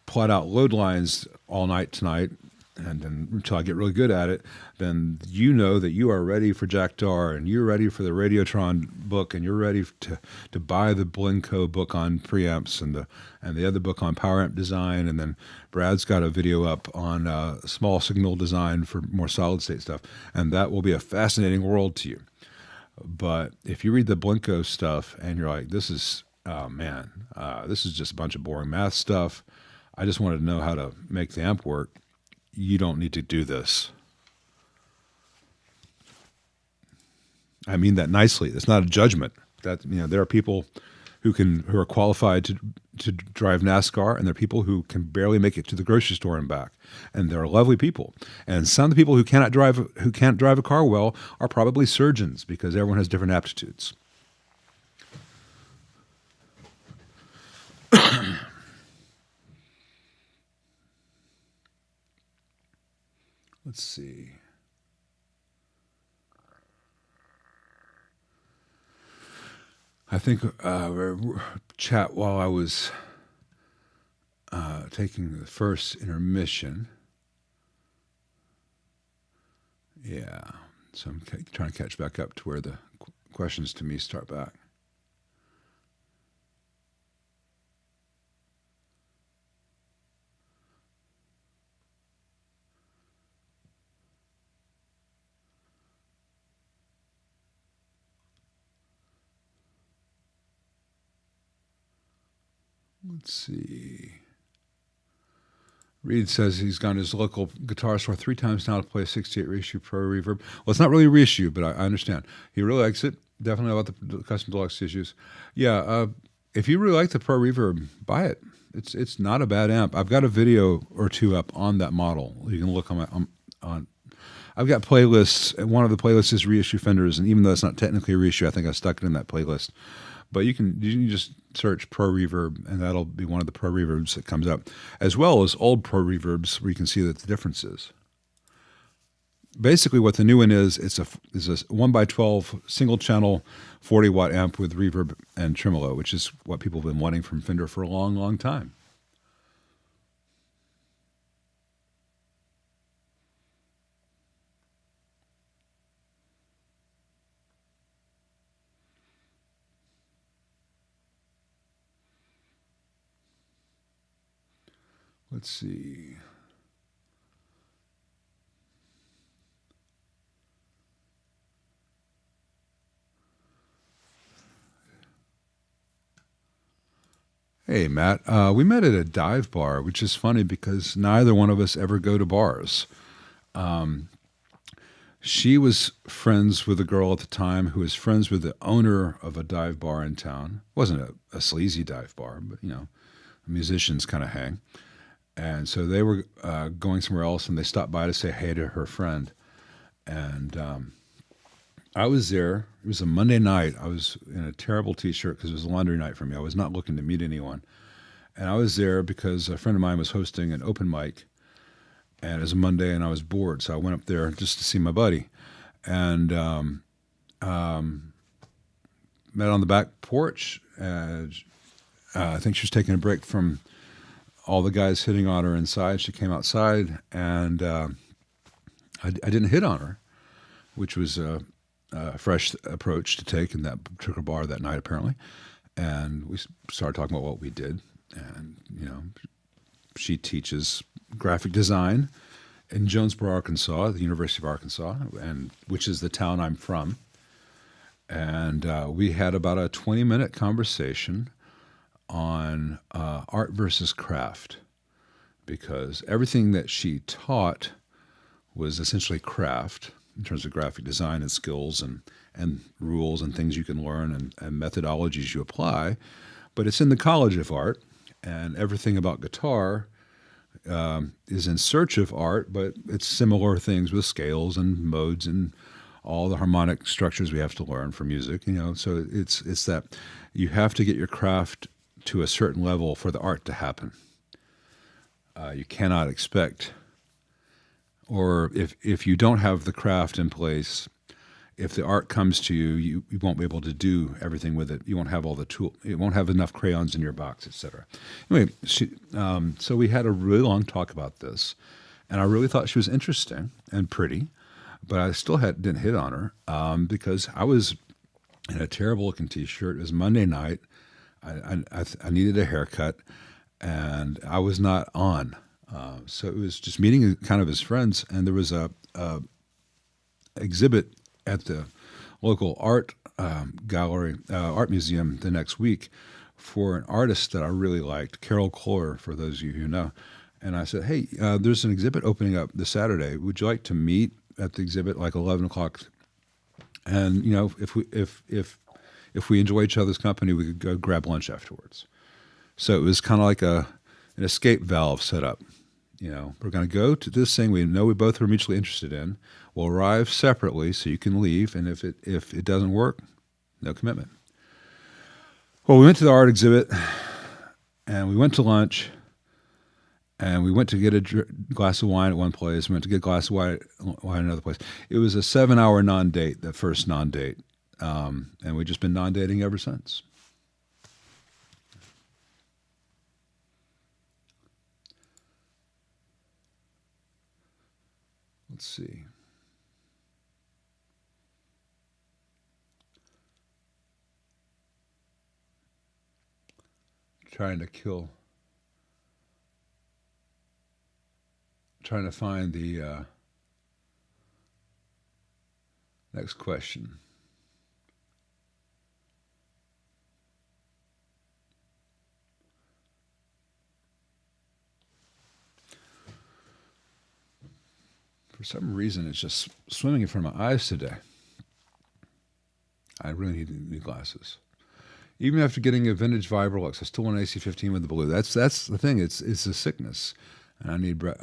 plot out load lines all night tonight and then until I get really good at it, then you know that you are ready for Jack Darr, and you're ready for the Radiotron book, and you're ready to buy the Blinco book on preamps and the other book on power amp design, and then Brad's got a video up on small signal design for more solid state stuff, and that will be a fascinating world to you. But if you read the Blinco stuff and you're like, this is, this is just a bunch of boring math stuff, I just wanted to know how to make the amp work, you don't need to do this. I mean that nicely. It's not a judgment. That, there are people who are qualified to drive NASCAR, and there are people who can barely make it to the grocery store and back. And they're lovely people. And some of the people who can't drive a car well are probably surgeons, because everyone has different aptitudes. Let's see. I think chat while I was taking the first intermission. Yeah, so I'm trying to catch back up to where the questions to me start back. Let's see. Reed says he's gone to his local guitar store 3 times now to play a 68 reissue Pro Reverb. Well, it's not really a reissue, but I understand. He really likes it. Definitely about the custom deluxe issues. Yeah, If you really like the Pro Reverb, buy it. It's not a bad amp. I've got a video or two up on that model. You can look on on. I've got playlists. And one of the playlists is reissue Fenders, and even though it's not technically a reissue, I think I stuck it in that playlist. But you can just search Pro Reverb, and that'll be one of the Pro Reverbs that comes up, as well as old Pro Reverbs where you can see that the difference is. Basically, what the new one is a 1x12 single channel 40-watt amp with reverb and tremolo, which is what people have been wanting from Fender for a long, long time. Let's see. Hey, Matt. We met at a dive bar, which is funny because neither one of us ever go to bars. She was friends with a girl at the time who was friends with the owner of a dive bar in town. It wasn't a sleazy dive bar, but, musicians kind of hang. And so they were going somewhere else, and they stopped by to say hey to her friend. And I was there. It was a Monday night. I was in a terrible T-shirt because it was a laundry night for me. I was not looking to meet anyone. And I was there because a friend of mine was hosting an open mic. And it was a Monday, and I was bored. So I went up there just to see my buddy. And met on the back porch. I think she was taking a break from all the guys hitting on her inside. She came outside, and I didn't hit on her, which was a fresh approach to take in that particular bar that night, apparently. And we started talking about what we did. And, she teaches graphic design in Jonesboro, Arkansas, the University of Arkansas, and which is the town I'm from. And we had about a 20-minute conversation on art versus craft, because everything that she taught was essentially craft in terms of graphic design and skills and rules and things you can learn and methodologies you apply. But it's in the College of Art, and everything about guitar is in search of art, but it's similar things with scales and modes and all the harmonic structures we have to learn for music. So it's that you have to get your craft to a certain level for the art to happen. You cannot expect, or if you don't have the craft in place, if the art comes to you, you won't be able to do everything with it. You won't have all the tool. You won't have enough crayons in your box, etc. Anyway, so we had a really long talk about this, and I really thought she was interesting and pretty, but I still didn't hit on her because I was in a terrible looking T-shirt. It was Monday night. I needed a haircut, and I was not on. So it was just meeting kind of as friends, and there was a exhibit at the local art gallery, art museum the next week for an artist that I really liked, Carol Clore, for those of you who know. And I said, hey, there's an exhibit opening up this Saturday. Would you like to meet at the exhibit like 11 o'clock? And, if we enjoy each other's company, we could go grab lunch afterwards. So it was kind of like an escape valve set up. We're going to go to this thing we know we both are mutually interested in. We'll arrive separately so you can leave, and if it doesn't work, no commitment. Well, we went to the art exhibit, and we went to lunch, and we went to get a glass of wine at one place. We went to get a glass of wine at another place. It was a 7-hour non-date, the first non-date, and we've just been non-dating ever since. Let's see. Trying to find the next question. For some reason, it's just swimming in front of my eyes today. I really need new glasses. Even after getting a vintage Vibrolux, I still want an AC-15 with the blue. That's the thing. It's a sickness. And I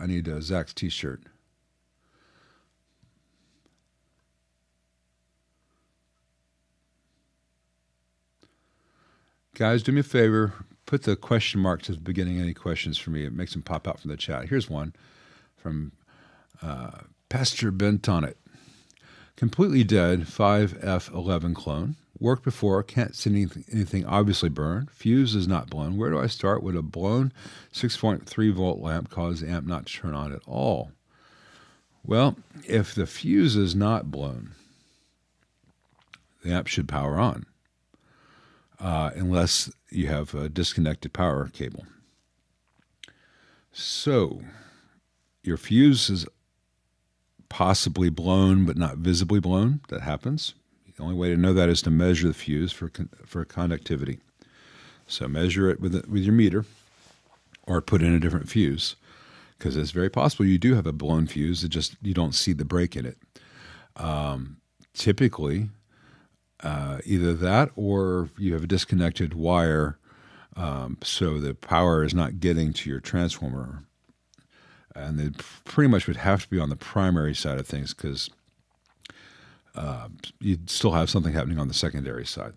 need Zach's T-shirt. Guys, do me a favor. Put the question marks at the beginning. Any questions for me? It makes them pop out from the chat. Here's one from Pastor Bentonnet. Completely dead 5F11 clone. Worked before. Can't see anything obviously burned. Fuse is not blown. Where do I start? Would a blown 6.3 volt lamp cause the amp not to turn on at all? Well, if the fuse is not blown, the amp should power on. Unless you have a disconnected power cable. So, your fuse is possibly blown but not visibly blown. That happens. The only way to know that is to measure the fuse for conductivity. So measure it with your meter or put in a different fuse, because it's very possible you do have a blown fuse. It just you don't see the break in it. Typically, either that or you have a disconnected wire, so the power is not getting to your transformer. And it pretty much would have to be on the primary side of things, because you'd still have something happening on the secondary side.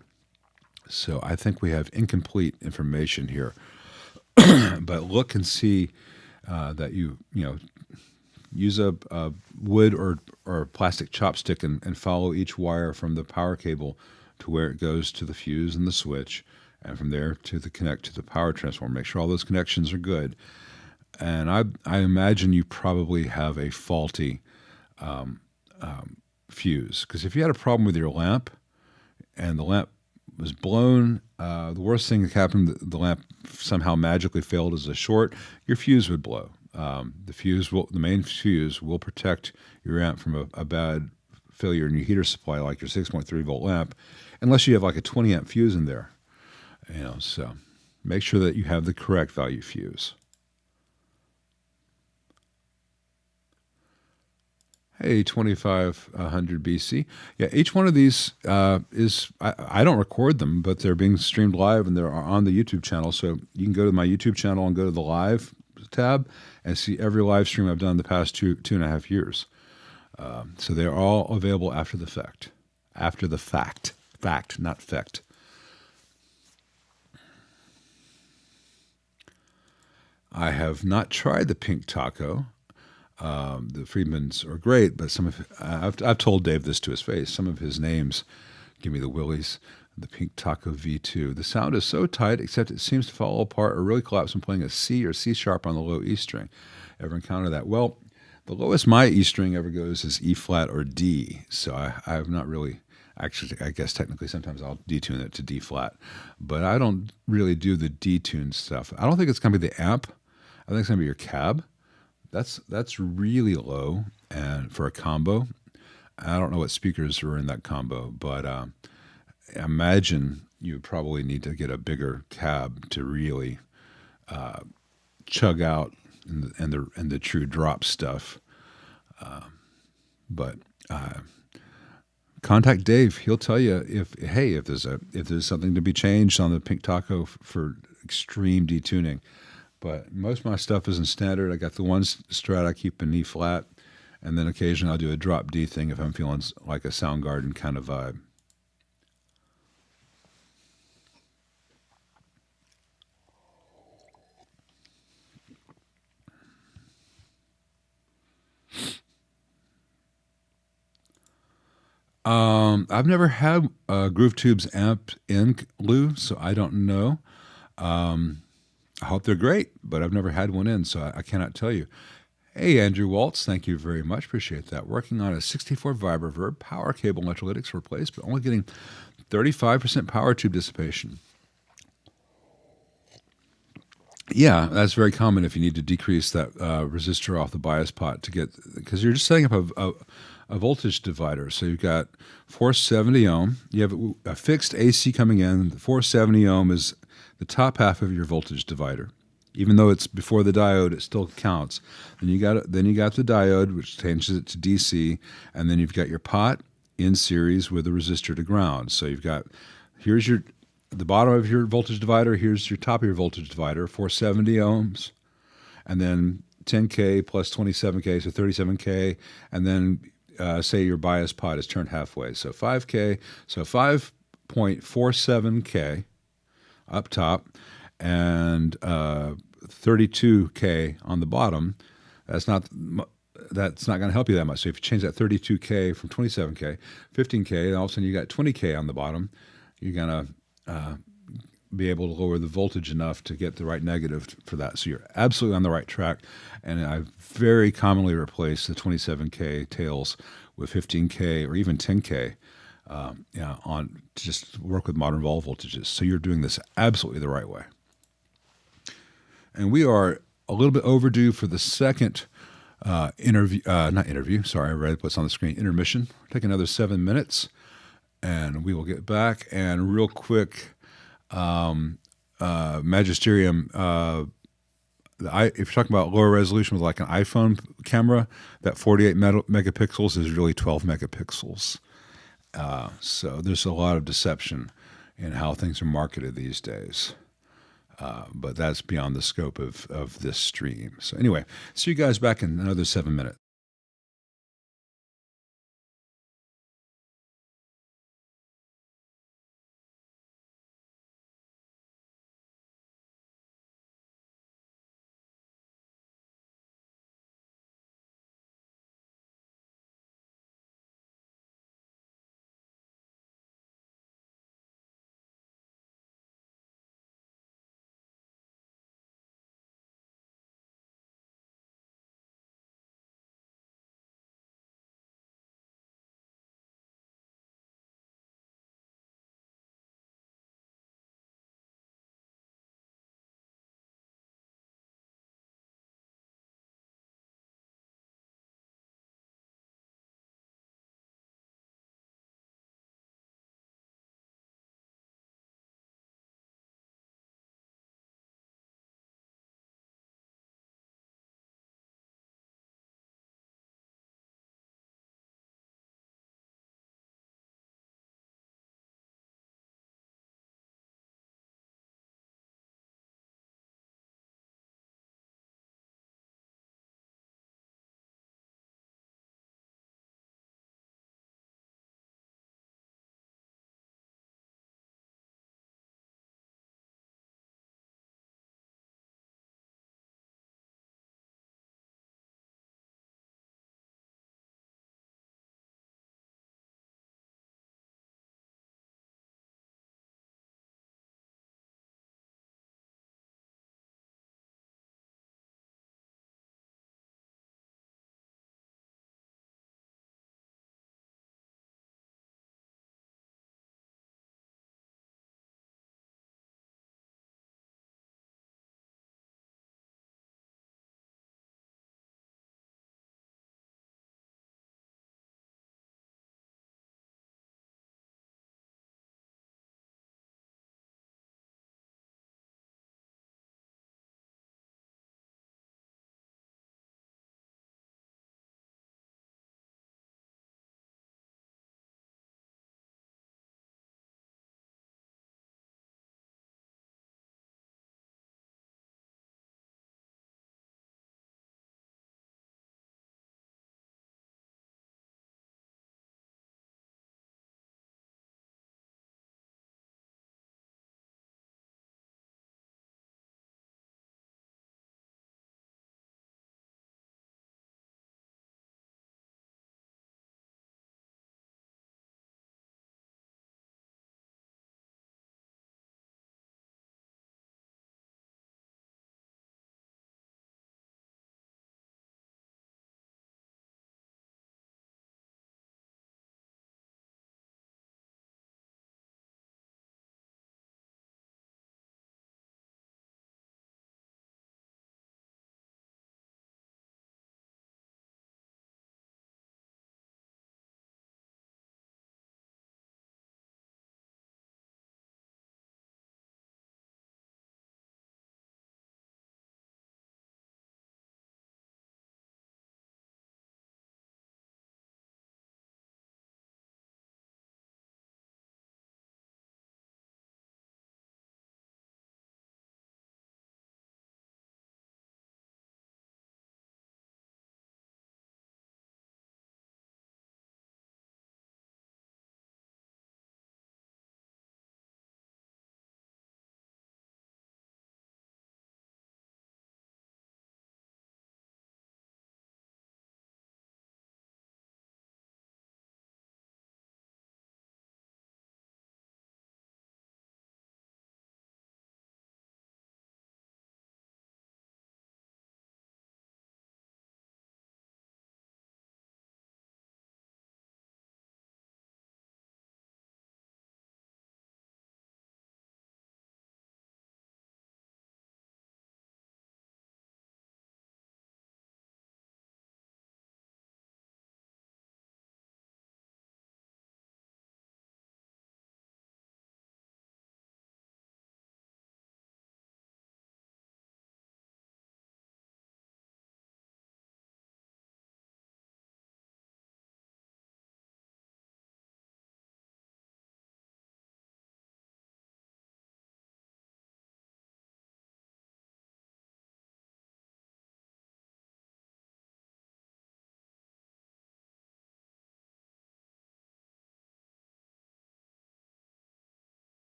So I think we have incomplete information here. But look and see that you use a wood or plastic chopstick and follow each wire from the power cable to where it goes to the fuse and the switch, and from there to the connect to the power transformer. Make sure all those connections are good. And I imagine you probably have a faulty fuse, because if you had a problem with your lamp and the lamp was blown, the worst thing that happened, the lamp somehow magically failed as a short, your fuse would blow. The main fuse will protect your amp from a bad failure in your heater supply, like your 6.3 volt lamp, unless you have like a 20 amp fuse in there. So make sure that you have the correct value fuse. Hey, 2500 BC. Yeah, each one of these is, I don't record them, but they're being streamed live and they're on the YouTube channel. So you can go to my YouTube channel and go to the live tab and see every live stream I've done the past two and a half years. So they're all available after the fact. After the fact. Fact, not fect. I have not tried the pink taco. The Friedmans are great, but I've told Dave this to his face. Some of his names give me the willies. The Pink Taco V2. The sound is so tight, except it seems to fall apart or really collapse when playing a C or C sharp on the low E string. Ever encounter that? Well, the lowest my E string ever goes is E flat or D. So I have not really, actually, I guess technically sometimes I'll detune it to D flat, but I don't really do the detune stuff. I don't think it's going to be the amp. I think it's going to be your cab. That's really low, and for a combo, I don't know what speakers are in that combo, but imagine you probably need to get a bigger cab to really chug out and the true drop stuff. But contact Dave; he'll tell you if there's something to be changed on the Pink Taco for extreme detuning. But most of my stuff is in standard. I got the one Strat I keep in E flat, and then occasionally I'll do a drop D thing if I'm feeling like a Soundgarden kind of vibe. I've never had Groove Tube's amp in, Lou, so I don't know. I hope they're great, but I've never had one in, so I cannot tell you. Hey, Andrew Waltz, thank you very much. Appreciate that. Working on a 64 Vibroverb power cable electrolytics replaced, but only getting 35% power tube dissipation. Yeah, that's very common if you need to decrease that resistor off the bias pot to get, because you're just setting up a voltage divider. So you've got 470 ohm. You have a fixed AC coming in. The 470 ohm is the top half of your voltage divider. Even though it's before the diode, it still counts. Then you got the diode, which changes it to DC, and then you've got your pot in series with a resistor to ground. So you've got, here's your the bottom of your voltage divider, here's your top of your voltage divider, 470 ohms, and then 10K plus 27K, so 37K, and then say your bias pot is turned halfway, so 5K, so 5.47K up top, and 32K on the bottom. That's not going to help you that much. So if you change that 32K from 27K, 15K, and all of a sudden you got 20K on the bottom, you're going to be able to lower the voltage enough to get the right negative for that. So you're absolutely on the right track. And I very commonly replace the 27K tails with 15K or even 10K on to just work with modern wall voltages. So you're doing this absolutely the right way. And we are a little bit overdue for the second I read what's on the screen, intermission. Take another 7 minutes, and we will get back. And real quick, magisterium, if you're talking about lower resolution with like an iPhone camera, that 48 megapixels is really 12 megapixels. So there's a lot of deception in how things are marketed these days. But that's beyond the scope of this stream. So anyway, see you guys back in another 7 minutes.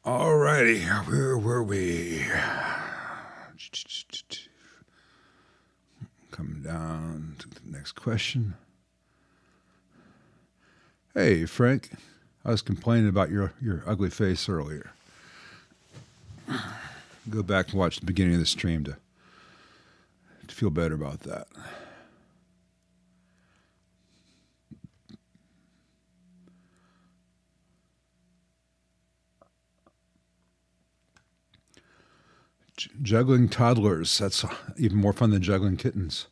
All righty, where were we? Coming down to the next question. Hey, Frank, I was complaining about your ugly face earlier. Go back and watch the beginning of the stream to feel better about that. Juggling toddlers, that's even more fun than juggling kittens.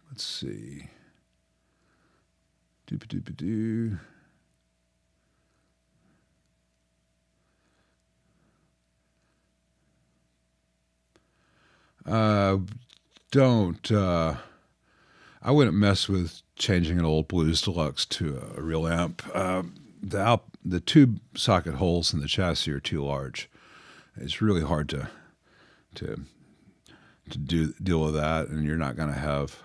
Let's see. Doop-a-doop-a-doo. Don't. I wouldn't mess with changing an old Blues Deluxe to a real amp. The tube socket holes in the chassis are too large. It's really hard to deal with that, and you're not going to have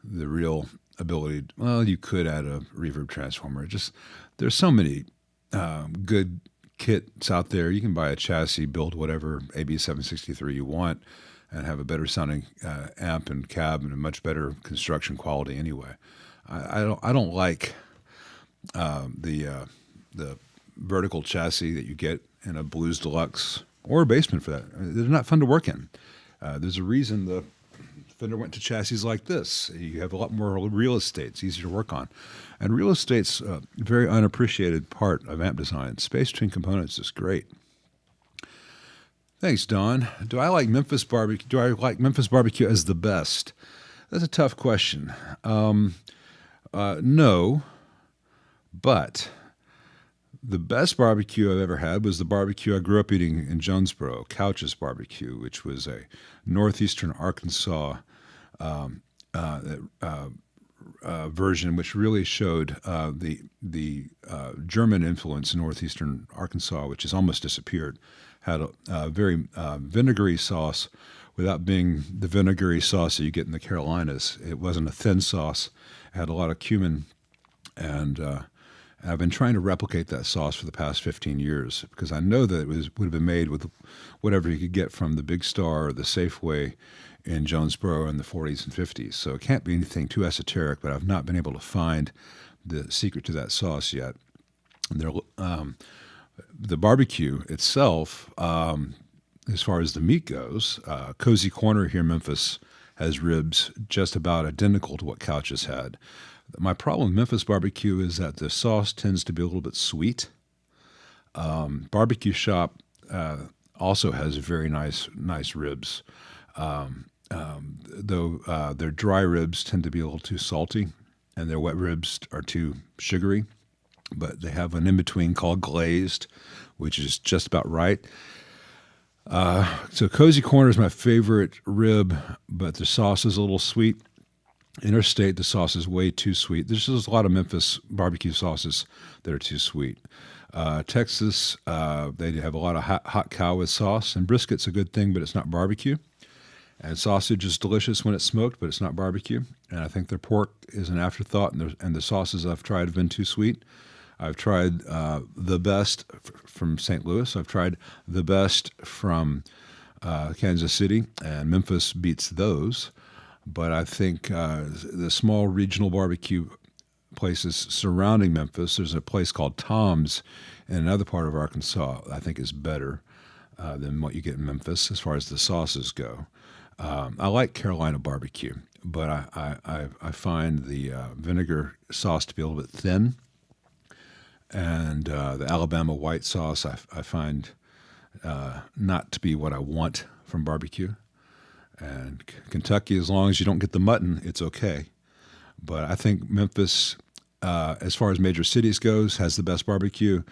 the real ability. Well, you could add a reverb transformer. Just there's so many good kits out there. You can buy a chassis, build whatever AB763 you want, and have a better sounding amp and cab and a much better construction quality anyway. I don't like the vertical chassis that you get in a Blues Deluxe or a Basement for that. They're not fun to work in. There's a reason the Fender went to chassis like this. You have a lot more real estate. It's easier to work on. And real estate's a very unappreciated part of amp design. Space between components is great. Thanks, Don. Do I like Memphis barbecue? Do I like Memphis barbecue as the best? That's a tough question. No, but the best barbecue I've ever had was the barbecue I grew up eating in Jonesboro, Couch's Barbecue, which was a northeastern Arkansas version, which really showed the German influence in northeastern Arkansas, which has almost disappeared. Had a very vinegary sauce without being the vinegary sauce that you get in the Carolinas. It wasn't a thin sauce. It had a lot of cumin, and I've been trying to replicate that sauce for the past 15 years because I know that it would have been made with whatever you could get from the Big Star or the Safeway in Jonesboro in the 40s and 50s. So it can't be anything too esoteric, but I've not been able to find the secret to that sauce yet. The barbecue itself, as far as the meat goes, Cozy Corner here in Memphis has ribs just about identical to what Couch's had. My problem with Memphis barbecue is that the sauce tends to be a little bit sweet. Barbecue Shop also has very nice ribs, though their dry ribs tend to be a little too salty, and their wet ribs are too sugary. But they have an in-between called glazed, which is just about right. So Cozy Corner is my favorite rib, but the sauce is a little sweet. Interstate, the sauce is way too sweet. There's just a lot of Memphis barbecue sauces that are too sweet. Texas, they have a lot of hot cow with sauce, and brisket's a good thing, but it's not barbecue. And sausage is delicious when it's smoked, but it's not barbecue. And I think their pork is an afterthought, and the sauces I've tried have been too sweet. I've tried the best from St. Louis. I've tried the best from Kansas City, and Memphis beats those. But I think the small regional barbecue places surrounding Memphis, there's a place called Tom's in another part of Arkansas, I think is better than what you get in Memphis as far as the sauces go. I like Carolina barbecue, but I find the vinegar sauce to be a little bit thin. And the Alabama white sauce I find not to be what I want from barbecue. And Kentucky, as long as you don't get the mutton, it's okay. But I think Memphis, as far as major cities goes, has the best barbecue.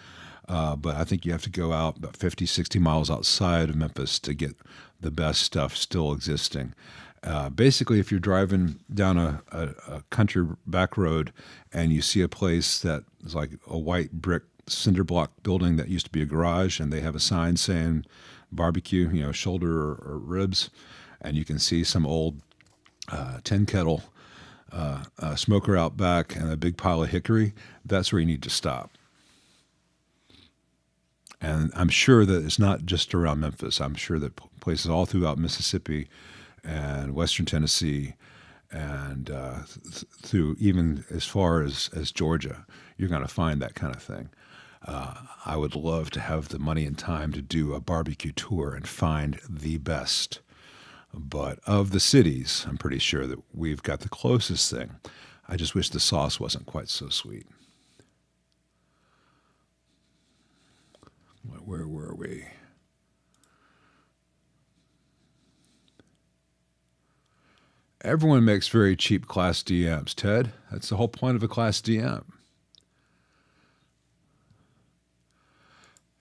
But I think you have to go out about 50, 60 miles outside of Memphis to get the best stuff still existing. Basically, if you're driving down a country back road and you see a place that is like a white brick cinder block building that used to be a garage, and they have a sign saying barbecue, shoulder or ribs, and you can see some old tin kettle smoker out back and a big pile of hickory, that's where you need to stop. And I'm sure that it's not just around Memphis. I'm sure that places all throughout Mississippi and Western Tennessee and through even as far as Georgia, you're going to find that kind of thing. I would love to have the money and time to do a barbecue tour and find the best. But of the cities, I'm pretty sure that we've got the closest thing. I just wish the sauce wasn't quite so sweet. Where were we? Everyone makes very cheap Class D amps, Ted. That's the whole point of a Class D amp.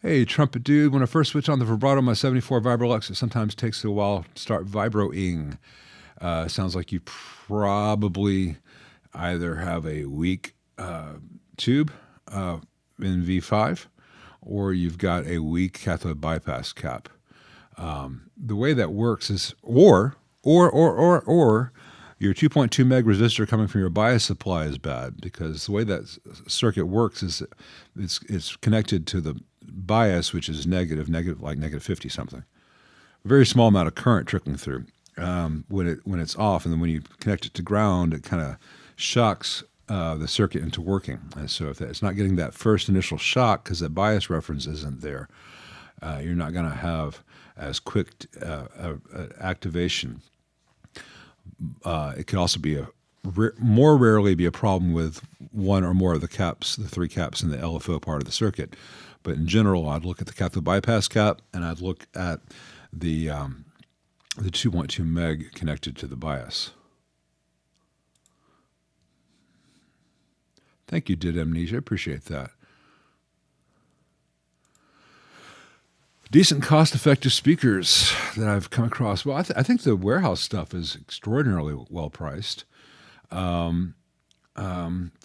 Hey, trumpet dude, when I first switch on the vibrato on my 74 Vibrolux, it sometimes takes a while to start vibroing. Sounds like you probably either have a weak tube in V5 or you've got a weak cathode bypass cap. The way that works is, or your 2.2 meg resistor coming from your bias supply is bad, because the way that circuit works is it's connected to the bias, which is negative like negative 50 something. A very small amount of current trickling through when it's off, and then when you connect it to ground, it kind of shocks the circuit into working. And so if it's not getting that first initial shock because that bias reference isn't there, you're not going to have as quick activation. It could also be more rarely be a problem with one or more of the caps, the three caps in the LFO part of the circuit. But in general, I'd look at the cathode bypass cap, and I'd look at the 2.2 meg connected to the bias. Thank you, Did Amnesia. Appreciate that. Decent cost-effective speakers that I've come across. Well, I think the warehouse stuff is extraordinarily well-priced. For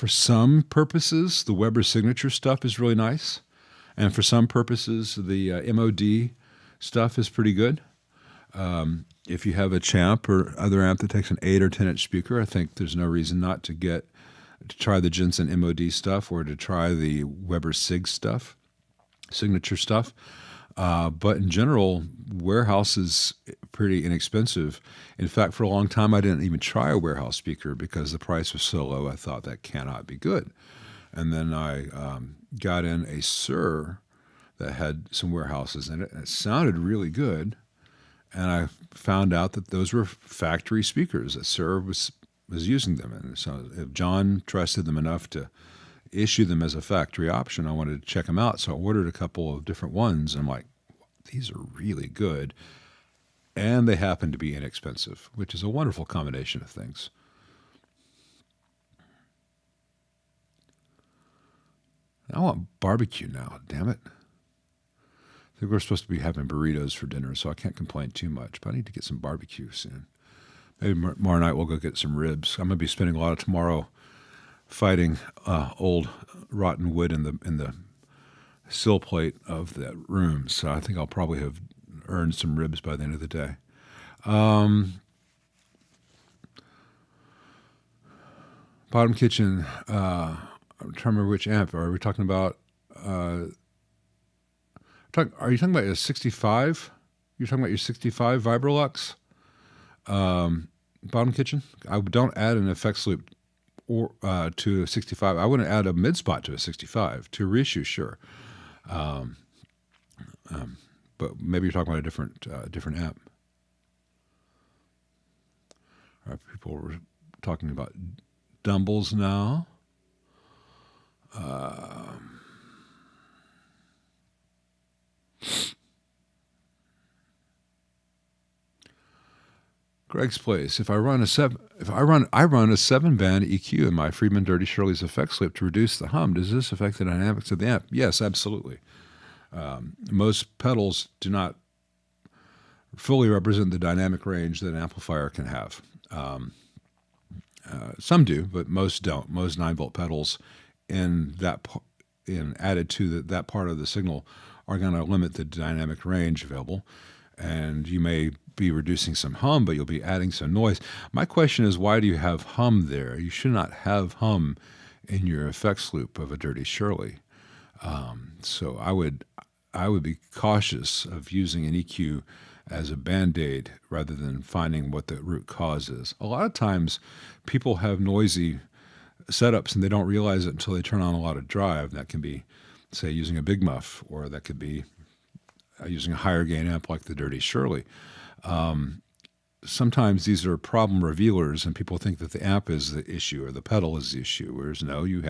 some purposes, the Weber Signature stuff is really nice. And for some purposes, the MOD stuff is pretty good. If you have a Champ or other amp that takes an 8 or 10-inch speaker, I think there's no reason not to try the Jensen MOD stuff or to try the Weber Signature stuff. But in general, warehouse is pretty inexpensive. In fact, for a long time, I didn't even try a warehouse speaker because the price was so low. I thought that cannot be good. And then I got in a Sir that had some warehouses in it, and it sounded really good. And I found out that those were factory speakers, that Sir was using them. And so if John trusted them enough to issue them as a factory option, I wanted to check them out. So I ordered a couple of different ones, and I'm like, these are really good. And they happen to be inexpensive, which is a wonderful combination of things. I want barbecue now, damn it. I think we're supposed to be having burritos for dinner, so I can't complain too much, but I need to get some barbecue soon. Maybe tomorrow night we'll go get some ribs. I'm going to be spending a lot of tomorrow fighting old rotten wood in the sill plate of that room, so I think I'll probably have earned some ribs by the end of the day. Bottom kitchen, I'm trying to remember which amp. Are we talking about? Are you talking about a 65? You're talking about your 65 Vibrolux bottom kitchen? I don't add an effects loop or to a 65. I wouldn't add a mid spot to a 65. To a reissue, sure. But maybe you're talking about a different amp. All right, people were talking about Dumbles now. Greg's Place. I run a 7-band EQ in my Friedman Dirty Shirley's effects loop to reduce the hum. Does this affect the dynamics of the amp? Yes, absolutely. Most pedals do not fully represent the dynamic range that an amplifier can have. Some do, but most don't. Most 9-volt pedals added to that part of the signal are going to limit the dynamic range available, and you may be reducing some hum, but you'll be adding some noise. My question is, why do you have hum there? You should not have hum in your effects loop of a Dirty Shirley. So I would be cautious of using an EQ as a Band-Aid rather than finding what the root cause is. A lot of times people have noisy setups and they don't realize it until they turn on a lot of drive. That can be, say, using a Big Muff, or that could be using a higher gain amp like the Dirty Shirley. Sometimes these are problem revealers, and people think that the amp is the issue or the pedal is the issue. Whereas no, you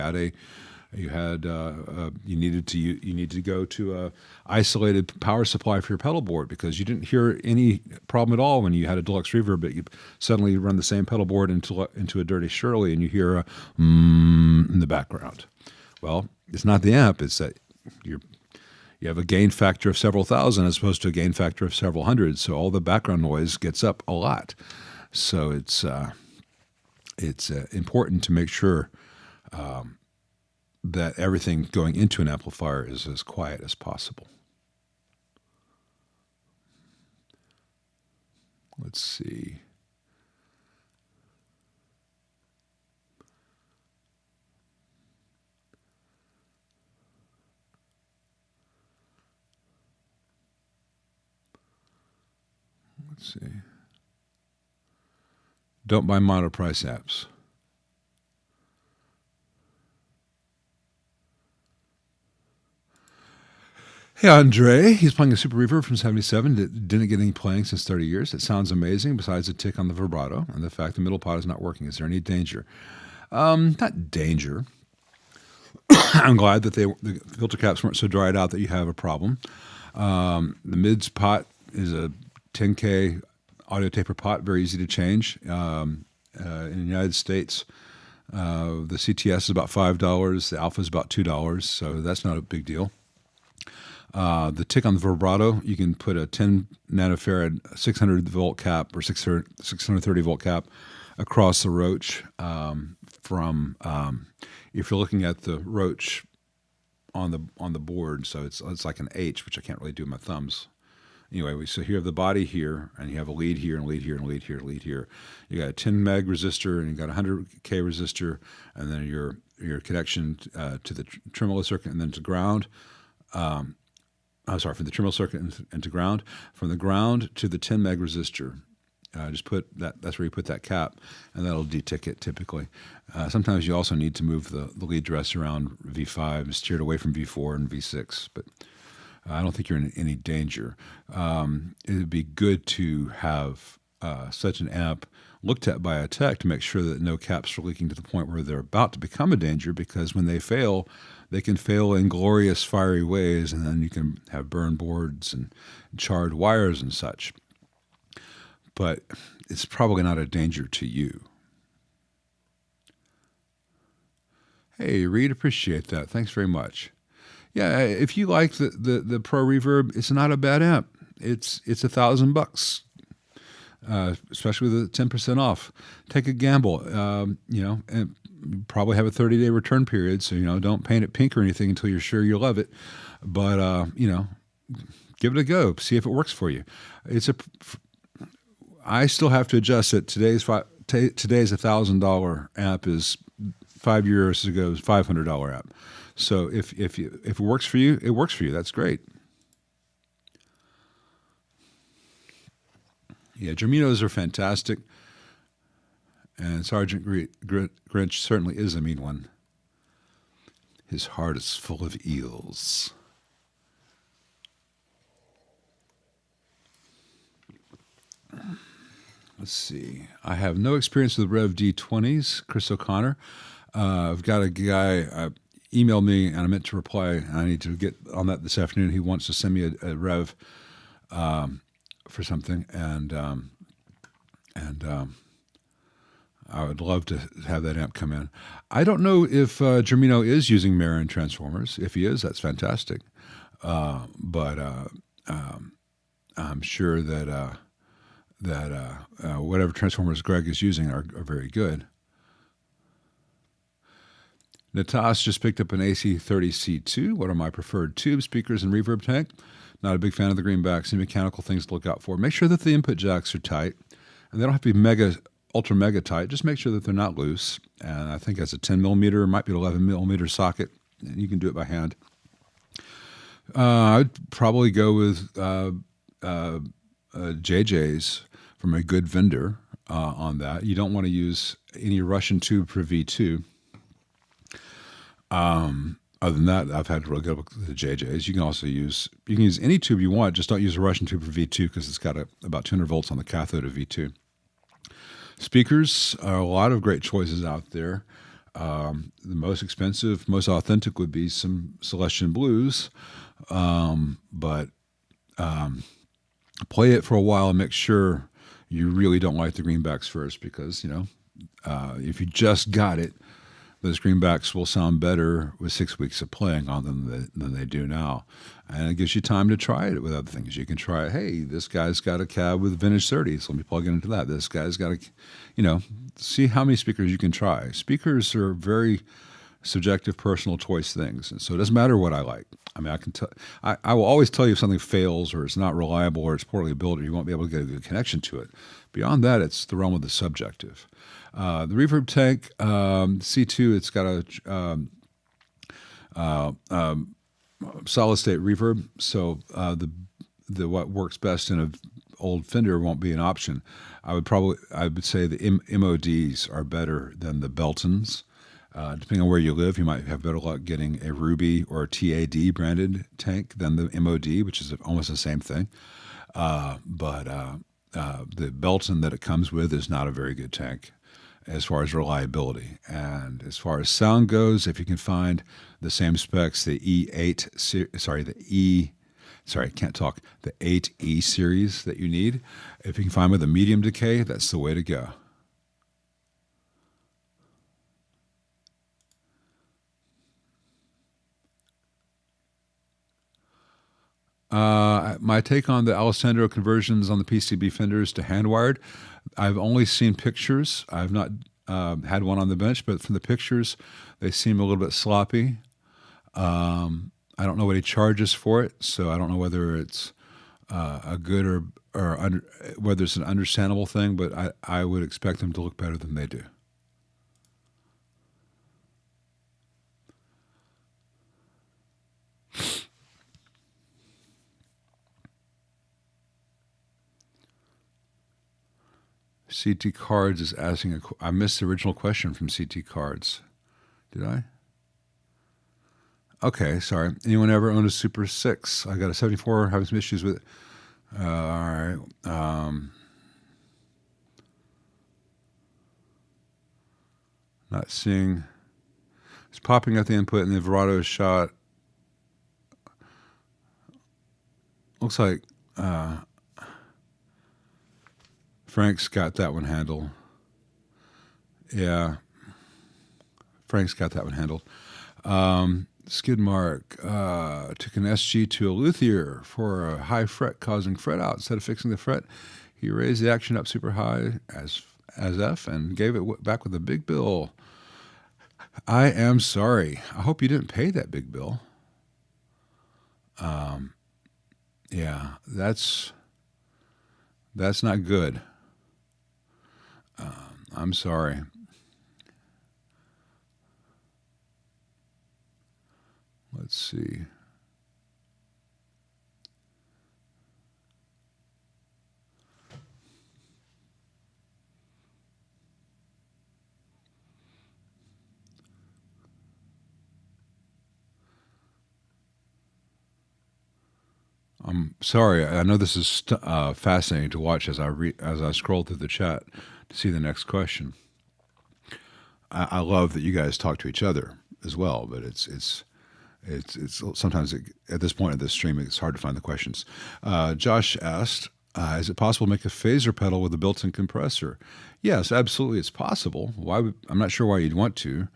needed to go to a isolated power supply for your pedal board because you didn't hear any problem at all when you had a deluxe reverb, but you suddenly run the same pedal board into a Dirty Shirley and you hear a in the background. Well, it's not the amp; it's that you have a gain factor of several thousand as opposed to a gain factor of several hundred, so all the background noise gets up a lot. So it's important to make sure that everything going into an amplifier is as quiet as possible. Let's see. Let's see. Don't buy mono-price apps. Hey, Andre. He's playing a Super Reverb from 77. Didn't get any playing since 30 years. It sounds amazing besides the tick on the vibrato and the fact the middle pot is not working. Is there any danger? Not danger. I'm glad that the filter caps weren't so dried out that you have a problem. The mids pot is a 10K audio taper pot, very easy to change. In the United States, the CTS is about $5. The Alpha is about $2, so that's not a big deal. The tick on the vibrato, you can put a 10 nanofarad 600 volt cap or 630 volt cap across the roach if you're looking at the roach on the board, so it's like an H, which I can't really do with my thumbs. Anyway, so you have the body here, and you have a lead here, and a lead here, and a lead here, and a lead here. You got a 10 meg resistor, and you got a 100K resistor, and then your connection to the tremolo circuit, and then to ground. From the tremolo circuit and to ground. From the ground to the 10 meg resistor, just put that. That's where you put that cap, and that'll detick it typically. Sometimes you also need to move the lead dress around V5, steer it away from V4 and V6, but I don't think you're in any danger. It would be good to have such an amp looked at by a tech to make sure that no caps are leaking to the point where they're about to become a danger, because when they fail, they can fail in glorious fiery ways, and then you can have burned boards and charred wires and such. But it's probably not a danger to you. Hey, Reed, appreciate that. Thanks very much. Yeah, if you like the Pro Reverb, it's not a bad amp. It's $1,000, especially with the 10% off. Take a gamble, and probably have a 30-day return period. So don't paint it pink or anything until you're sure you love it. But give it a go. See if it works for you. I still have to adjust it. Today's $1,000 amp is 5 years ago's $500 amp. So if it works for you, it works for you. That's great. Yeah, Germinos are fantastic, and Sergeant Grinch certainly is a mean one. His heart is full of eels. Let's see. I have no experience with Rev D20s, Chris O'Connor. I've got a guy emailed me, and I meant to reply, and I need to get on that this afternoon. He wants to send me a Rev for something, and I would love to have that amp come in. I don't know if Germino is using Marin transformers. If he is, that's fantastic. But I'm sure that whatever transformers Greg is using are very good. Natas just picked up an AC30C2, one of my preferred tube speakers and reverb tank. Not a big fan of the greenbacks. Any mechanical things to look out for. Make sure that the input jacks are tight, and they don't have to be ultra mega tight. Just make sure that they're not loose. And I think that's a 10 millimeter, might be an 11 millimeter socket, and you can do it by hand. I'd probably go with JJ's from a good vendor on that. You don't want to use any Russian tube for V2. Other than that, I've had really good with the JJ's. You can use any tube you want, just don't use a Russian tube for V2 because it's got about 200 volts on the cathode of V2. Speakers are a lot of great choices out there. The most expensive, most authentic would be some Celestian Blues, but play it for a while and make sure you really don't like the greenbacks first, because if you just got it, those greenbacks will sound better with 6 weeks of playing on them than they do now. And it gives you time to try it with other things. You can try, hey, this guy's got a cab with vintage 30s. Let me plug it into that. This guy's got see how many speakers you can try. Speakers are very subjective, personal choice things. And so it doesn't matter what I like. I mean, I will always tell you if something fails or it's not reliable or it's poorly built or you won't be able to get a good connection to it. Beyond that, it's the realm of the subjective. The reverb tank, C2, it's got a solid state reverb, so the what works best in an old Fender won't be an option. I would say the MODs are better than the Beltons. Depending on where you live, you might have better luck getting a Ruby or a TAD branded tank than the MOD, which is almost the same thing. But the Belton that it comes with is not a very good tank as far as reliability. And as far as sound goes, if you can find the same specs, the the 8E series that you need, if you can find with a medium decay, that's the way to go. My take on the Alessandro conversions on the PCB Fenders to hand-wired, I've only seen pictures. I've not had one on the bench, but from the pictures, they seem a little bit sloppy. I don't know what he charges for it, so I don't know whether it's a good or whether it's an understandable thing, but I would expect them to look better than they do. CT Cards is asking I missed the original question from CT Cards. Did I? Okay, sorry. Anyone ever owned a Super 6? I got a 74, having some issues with it. All right. Not seeing. It's popping at the input and the vibrato shot. Looks like Frank's got that one handled. Yeah. Frank's got that one handled. Skid Mark took an SG to a luthier for a high fret causing fret out. Instead of fixing the fret, he raised the action up super high as F and gave it back with a big bill. I am sorry. I hope you didn't pay that big bill. Yeah, that's not good. I'm sorry. Let's see. I'm sorry. I know this is fascinating to watch as I scroll through the chat to see the next question. I love that you guys talk to each other as well, but it's sometimes at this point of this stream it's hard to find the questions. Josh asked, "Is it possible to make a phaser pedal with a built-in compressor?" Yes, absolutely, it's possible. I'm not sure why you'd want to.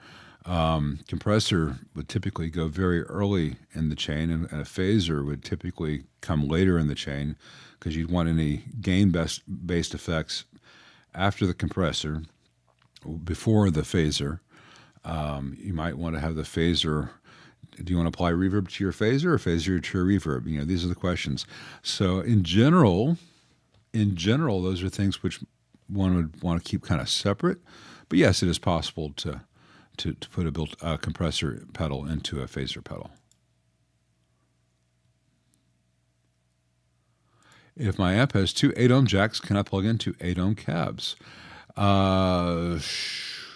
Compressor would typically go very early in the chain, and a phaser would typically come later in the chain because you'd want any gain-based effects after the compressor, before the phaser. You might want to have the phaser. Do you want to apply reverb to your phaser or phaser to your reverb? These are the questions. So in general, those are things which one would want to keep kind of separate. But yes, it is possible to put a built compressor pedal into a phaser pedal. If my amp has two 8-ohm jacks, can I plug in two 8-ohm cabs?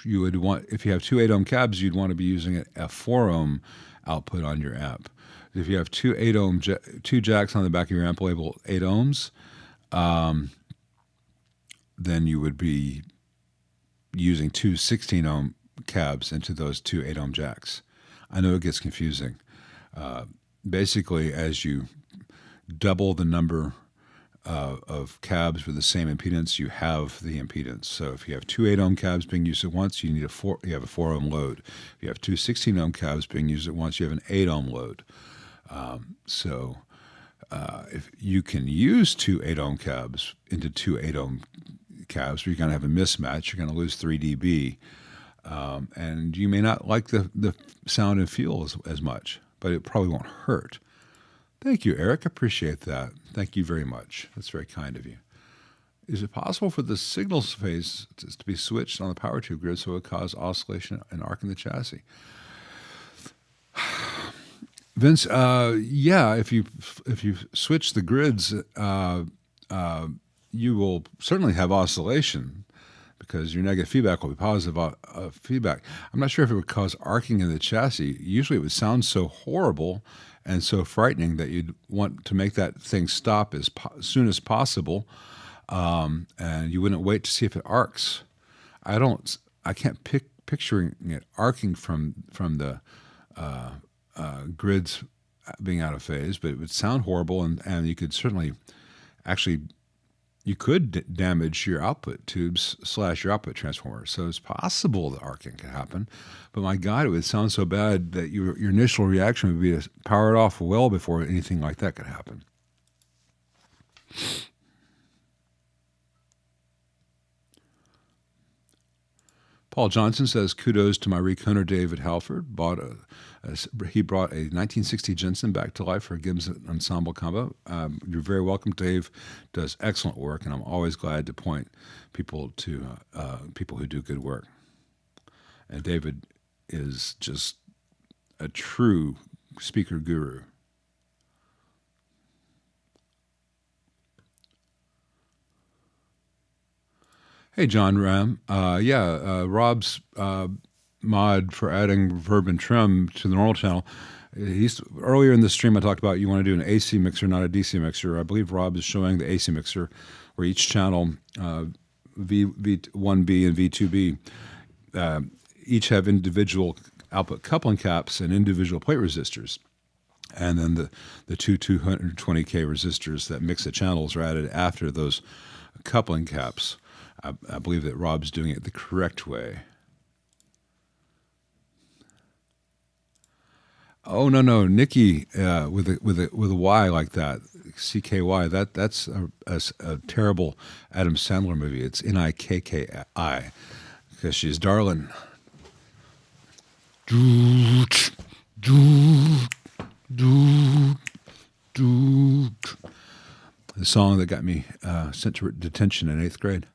You would want, if you have two 8-ohm cabs, you'd want to be using a 4-ohm output on your amp. If you have two 8-ohm two jacks on the back of your amp labeled 8 ohms, then you would be using two 16-ohm cabs into those two 8-ohm jacks. I know it gets confusing. Basically, as you double the number of cabs with the same impedance, you have the impedance. So if you have two 8-ohm cabs being used at once, you have a 4-ohm load. If you have two 16-ohm cabs being used at once, you have an 8-ohm load. If you can use two 8-ohm cabs into two 8-ohm cabs, you're going to have a mismatch. You're going to lose 3 dB. And you may not like the sound and feel as much, but it probably won't hurt. Thank you, Eric. Appreciate that. Thank you very much. That's very kind of you. Is it possible for the signal phase to be switched on the power tube grid so it would cause oscillation and arc in the chassis? Vince, yeah, if you switch the grids, you will certainly have oscillation because your negative feedback will be positive feedback. I'm not sure if it would cause arcing in the chassis. Usually it would sound so horrible and so frightening that you'd want to make that thing stop as soon as possible, and you wouldn't wait to see if it arcs. I can't picturing it arcing from the grids being out of phase, but it would sound horrible, and you could certainly you could damage your output tubes / your output transformer. So it's possible that arcing could happen, but my God, it would sound so bad that your initial reaction would be to power it off well before anything like that could happen. Paul Johnson says, kudos to my reconer David Halford. He brought a 1960 Jensen back to life for a Gibbs ensemble combo. You're very welcome. Dave does excellent work, and I'm always glad to point people to people who do good work. And David is just a true speaker guru. Hey, John Ram. Rob's mod for adding reverb and trim to the normal channel. Earlier in the stream, I talked about you want to do an AC mixer, not a DC mixer. I believe Rob is showing the AC mixer where each channel, V1B and V2B, each have individual output coupling caps and individual plate resistors. And then the two 220K resistors that mix the channels are added after those coupling caps. I believe that Rob's doing it the correct way. Oh no, Nikki with a Y like that, CKY. That's a terrible Adam Sandler movie. It's Nikki because she's darling. The song that got me sent to detention in 8th grade.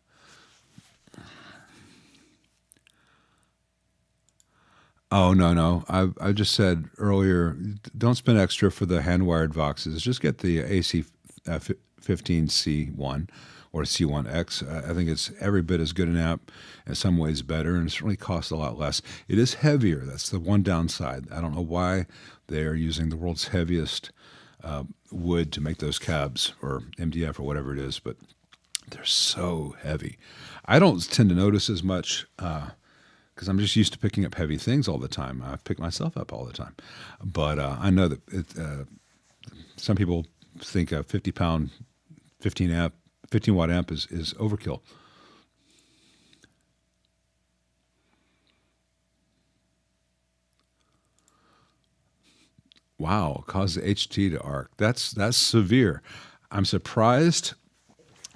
Oh, no. I just said earlier, don't spend extra for the hand-wired Voxes. Just get the AC 15C1 or C1X. I think it's every bit as good an amp, in some ways better, and it certainly costs a lot less. It is heavier. That's the one downside. I don't know why they are using the world's heaviest wood to make those cabs, or MDF or whatever it is, but they're so heavy. I don't tend to notice as much because I'm just used to picking up heavy things all the time. I pick myself up all the time. But I know that some people think a 50-pound, 15-watt amp is overkill. Wow, cause the HT to arc. That's severe. I'm surprised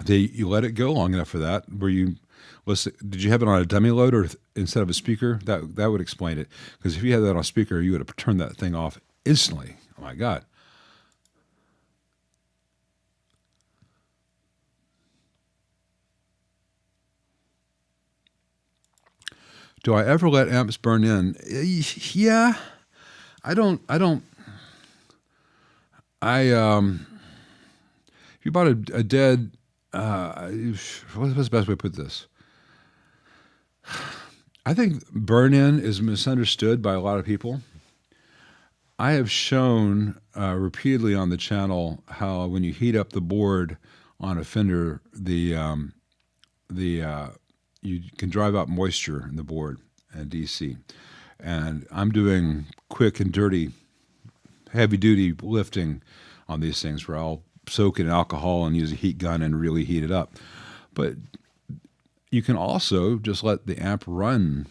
that you let it go long enough for that. Were you Listen, did you have it on a dummy load or instead of a speaker? That would explain it. Because if you had that on a speaker, you would have turned that thing off instantly. Oh my God. Do I ever let amps burn in? Yeah. I don't. If you bought a dead, what's the best way to put this? I think burn-in is misunderstood by a lot of people. I have shown repeatedly on the channel how when you heat up the board on a Fender, you can drive out moisture in the board and DC. And I'm doing quick and dirty, heavy-duty lifting on these things where I'll soak it in alcohol and use a heat gun and really heat it up. But you can also just let the amp run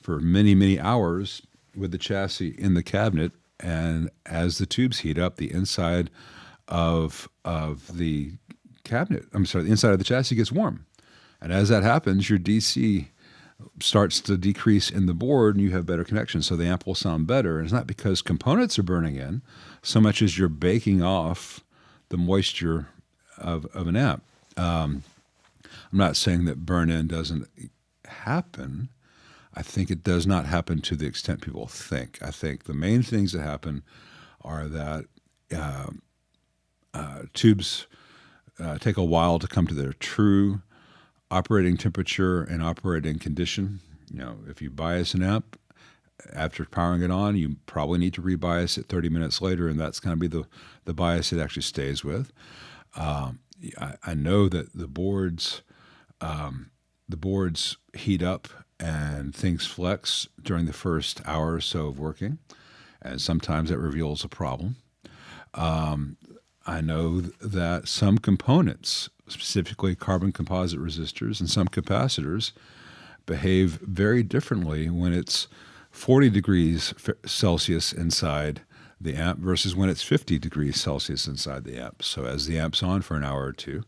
for many, many hours with the chassis in the cabinet, and as the tubes heat up, the inside of the cabinet, the inside of the chassis gets warm. And as that happens, your DC starts to decrease in the board and you have better connection. So the amp will sound better. And it's not because components are burning in so much as you're baking off the moisture of an amp. I'm not saying that burn-in doesn't happen. I think it does not happen to the extent people think. I think the main things that happen are that tubes take a while to come to their true operating temperature and operating condition. If you bias an amp after powering it on, you probably need to rebias it 30 minutes later, and that's going to be the bias it actually stays with. I know that the boards heat up and things flex during the first hour or so of working, and sometimes that reveals a problem. I know that some components, specifically carbon composite resistors and some capacitors, behave very differently when it's 40 degrees Celsius inside the amp versus when it's 50 degrees Celsius inside the amp. So as the amp's on for an hour or two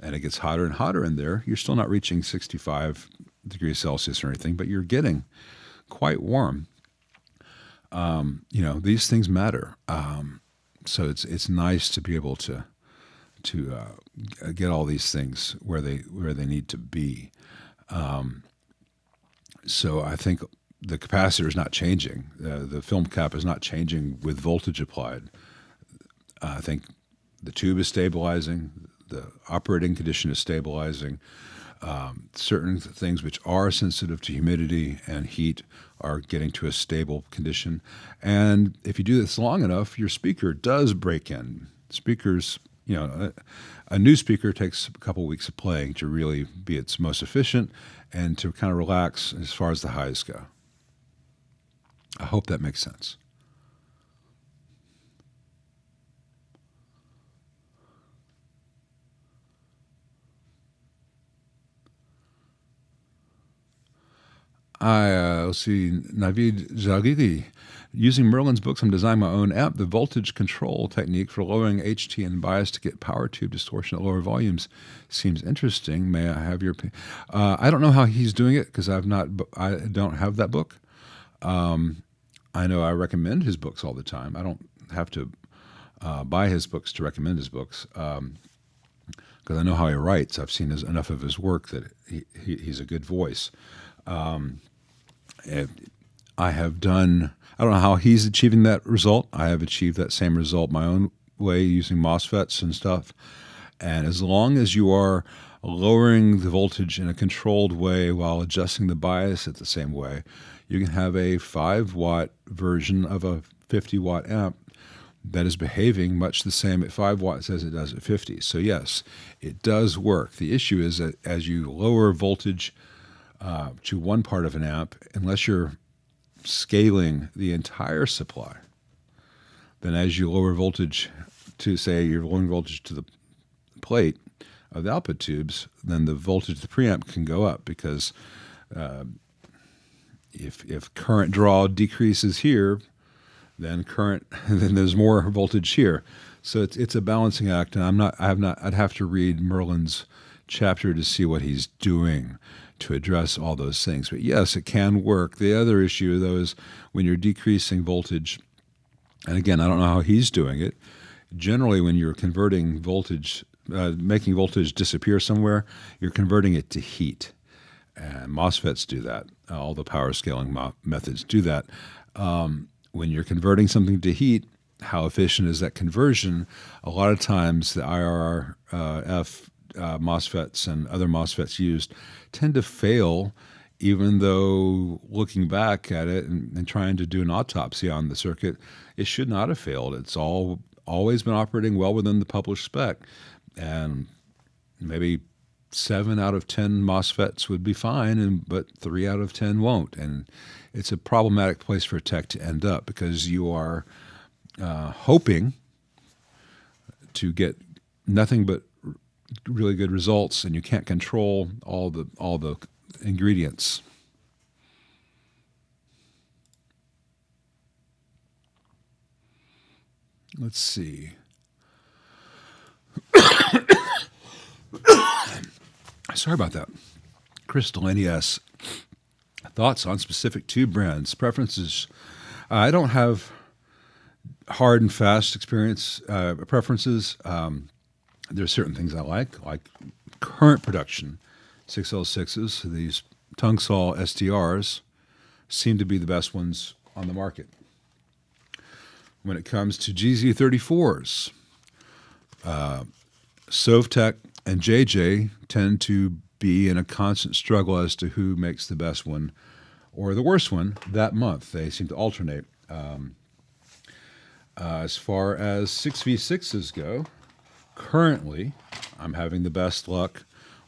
and it gets hotter and hotter in there, you're still not reaching 65 degrees Celsius or anything, but you're getting quite warm. These things matter. So it's nice to be able to get all these things where they need to be. So I think the capacitor is not changing. The film cap is not changing with voltage applied. I think the tube is stabilizing. The operating condition is stabilizing. Certain things which are sensitive to humidity and heat are getting to a stable condition. And if you do this long enough, your speaker does break in. Speakers, a new speaker takes a couple weeks of playing to really be its most efficient and to kind of relax as far as the highs go. I hope that makes sense. Let's see, Navid Zagiri. Using Merlin's books, I'm designing my own amp. The voltage control technique for lowering HT and bias to get power tube distortion at lower volumes seems interesting. May I have your opinion? I don't know how he's doing it because I don't have that book. I know I recommend his books all the time. I don't have to buy his books to recommend his books because I know how he writes. I've seen enough of his work that he's a good voice. I don't know how he's achieving that result. I have achieved that same result my own way using MOSFETs and stuff. And as long as you are lowering the voltage in a controlled way while adjusting the bias at the same way, you can have a 5-watt version of a 50-watt amp that is behaving much the same at 5 watts as it does at 50. So yes, it does work. The issue is that as you lower voltage to one part of an amp, unless you're scaling the entire supply, then as you lower voltage to, say, you're lowering voltage to the plate of the output tubes, then the voltage of the preamp can go up because if current draw decreases here, then there's more voltage here. So it's a balancing act, and I'd have to read Merlin's chapter to see what he's doing to address all those things. But yes, it can work. The other issue, though, is when you're decreasing voltage, and again, I don't know how he's doing it. Generally, when you're converting voltage, making voltage disappear somewhere, you're converting it to heat. And MOSFETs do that. All the power scaling methods do that. When you're converting something to heat, how efficient is that conversion? A lot of times the IRF MOSFETs and other MOSFETs used tend to fail, even though looking back at it and trying to do an autopsy on the circuit, it should not have failed. It's always been operating well within the published spec. And maybe 7 out of 10 MOSFETs would be fine, but 3 out of 10 won't. And it's a problematic place for a tech to end up because you are hoping to get nothing but really good results, and you can't control all the ingredients. Let's see. Sorry about that. Crystal NES. Thoughts on specific tube brands, preferences. I don't have hard and fast preferences. There's certain things I like current production 6L6s. These Tungsol STRs seem to be the best ones on the market. When it comes to GZ34s, Sovtek and JJ tend to be in a constant struggle as to who makes the best one or the worst one that month. They seem to alternate. As far as 6V6s go, currently I'm having the best luck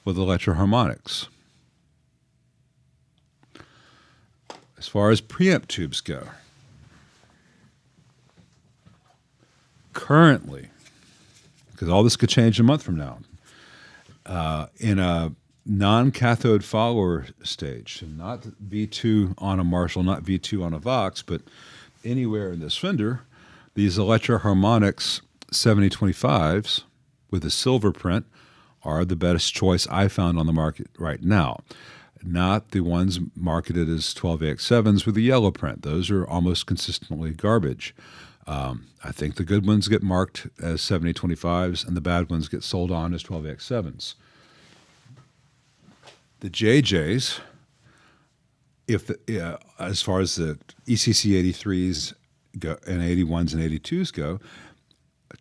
with electroharmonics. As far as preamp tubes go, currently, because all this could change a month from now, in a non-cathode follower stage, not V2 on a Marshall, not V2 on a Vox, but anywhere in this Fender, these electroharmonics 7025s with a silver print are the best choice I found on the market right now. Not the ones marketed as 12AX7s with the yellow print. Those are almost consistently garbage. I think the good ones get marked as 7025s and the bad ones get sold on as 12AX7s. The JJs, as far as the ECC 83s go, and 81s and 82s go,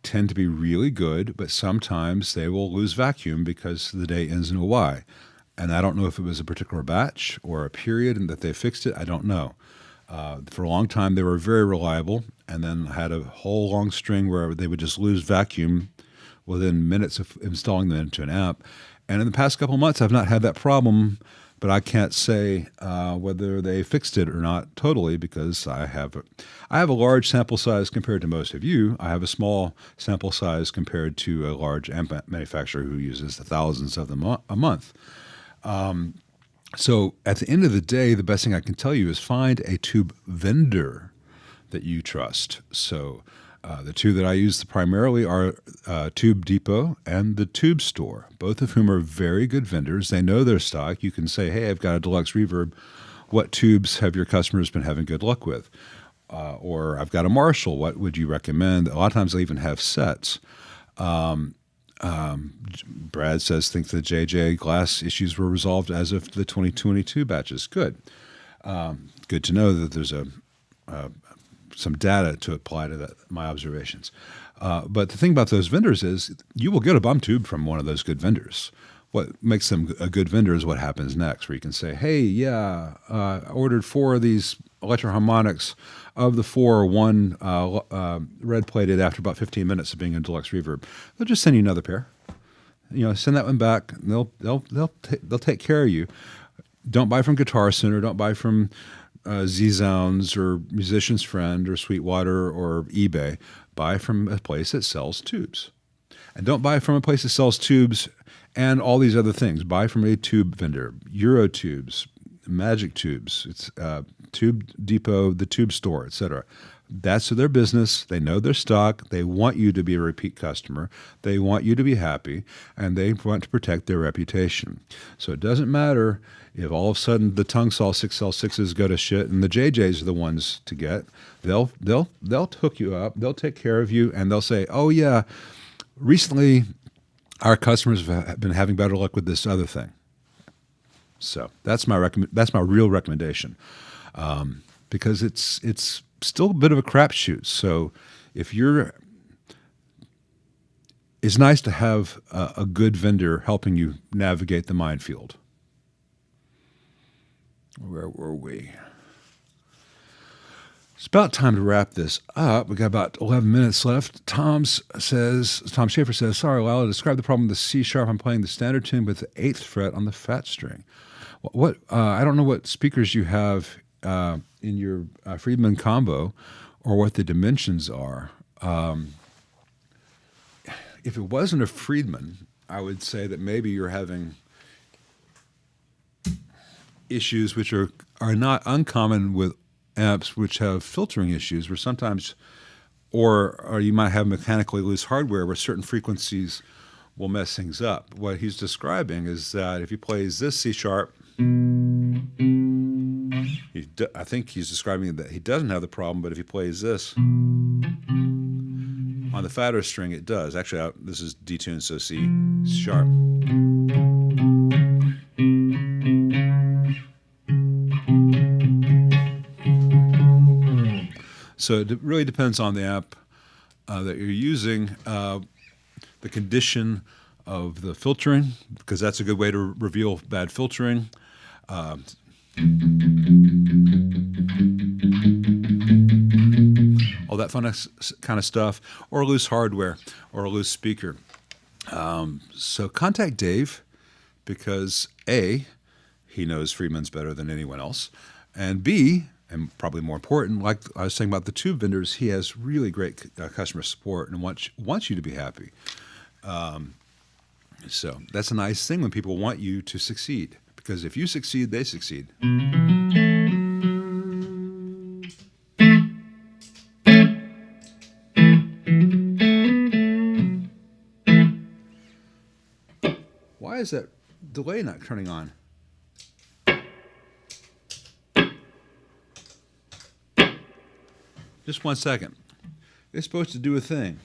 tend to be really good, but sometimes they will lose vacuum because the day ends in a Y. And I don't know if it was a particular batch or a period and that they fixed it. I don't know. For a long time, they were very reliable, and then had a whole long string where they would just lose vacuum within minutes of installing them into an amp. And in the past couple of months, I've not had that problem, but I can't say whether they fixed it or not totally because I have a large sample size compared to most of you. I have a small sample size compared to a large amp manufacturer who uses the thousands of them a month. So at the end of the day, the best thing I can tell you is find a tube vendor that you trust. So the two that I use primarily are Tube Depot and the Tube Store, both of whom are very good vendors. They know their stock. You can say, hey, I've got a deluxe reverb. What tubes have your customers been having good luck with? Or I've got a Marshall. What would you recommend? A lot of times they even have sets. Brad says, think the JJ glass issues were resolved as of the 2022 batches. Good. Good to know that there's some data to apply to my observations. But the thing about those vendors is you will get a bum tube from one of those good vendors. What makes them a good vendor is what happens next, where you can say, hey, yeah, I ordered 4 of these electroharmonics. Of the 4, one red-plated after about 15 minutes of being in deluxe reverb. They'll just send you another pair. Send that one back. And they'll take care of you. Don't buy from Guitar Center. Don't buy from Z-Zounds or Musician's Friend or Sweetwater or eBay. Buy from a place that sells tubes. And don't buy from a place that sells tubes and all these other things. Buy from a tube vendor. Eurotubes, Magic Tubes, it's Tube Depot, the Tube Store, etc. That's their business. They know their stock. They want you to be a repeat customer. They want you to be happy, and they want to protect their reputation. So it doesn't matter if all of a sudden the tongue saw 6L6s go to shit and the JJs are the ones to get. They'll hook you up. They'll take care of you, and they'll say, "Oh yeah, recently our customers have been having better luck with this other thing." So that's my real recommendation, because it's still a bit of a crapshoot. So it's nice to have a good vendor helping you navigate the minefield. Where were we? It's about time to wrap this up. We got about 11 minutes left. Tom Schaefer says, "Sorry, Lila, describe the problem with the C sharp. I'm playing the standard tune with the 8th fret on the fat string." I don't know what speakers you have in your Friedman combo, or what the dimensions are. If it wasn't a Friedman, I would say that maybe you're having issues which are not uncommon with amps which have filtering issues, where sometimes, or you might have mechanically loose hardware where certain frequencies will mess things up. What he's describing is that if he plays this C sharp, I think he's describing that he doesn't have the problem, but if he plays this on the fatter string, it does. Actually, this is detuned, so C sharp. So it really depends on the amp that you're using, the condition of the filtering, because that's a good way to reveal bad filtering. All that fun kind of stuff, or loose hardware, or a loose speaker. So contact Dave, because A, he knows Friedman's better than anyone else, and B, and probably more important, like I was saying about the tube vendors, he has really great customer support and wants you to be happy. So that's a nice thing when people want you to succeed, because if you succeed, they succeed. Why is that delay not turning on? Just 1 second. It's supposed to do a thing.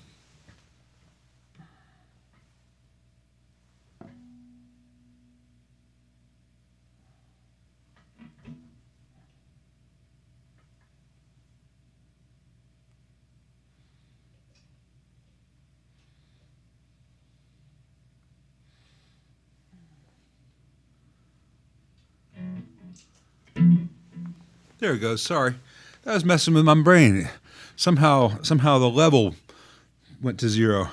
There it goes. Sorry. That was messing with my brain. Somehow the level went to 0.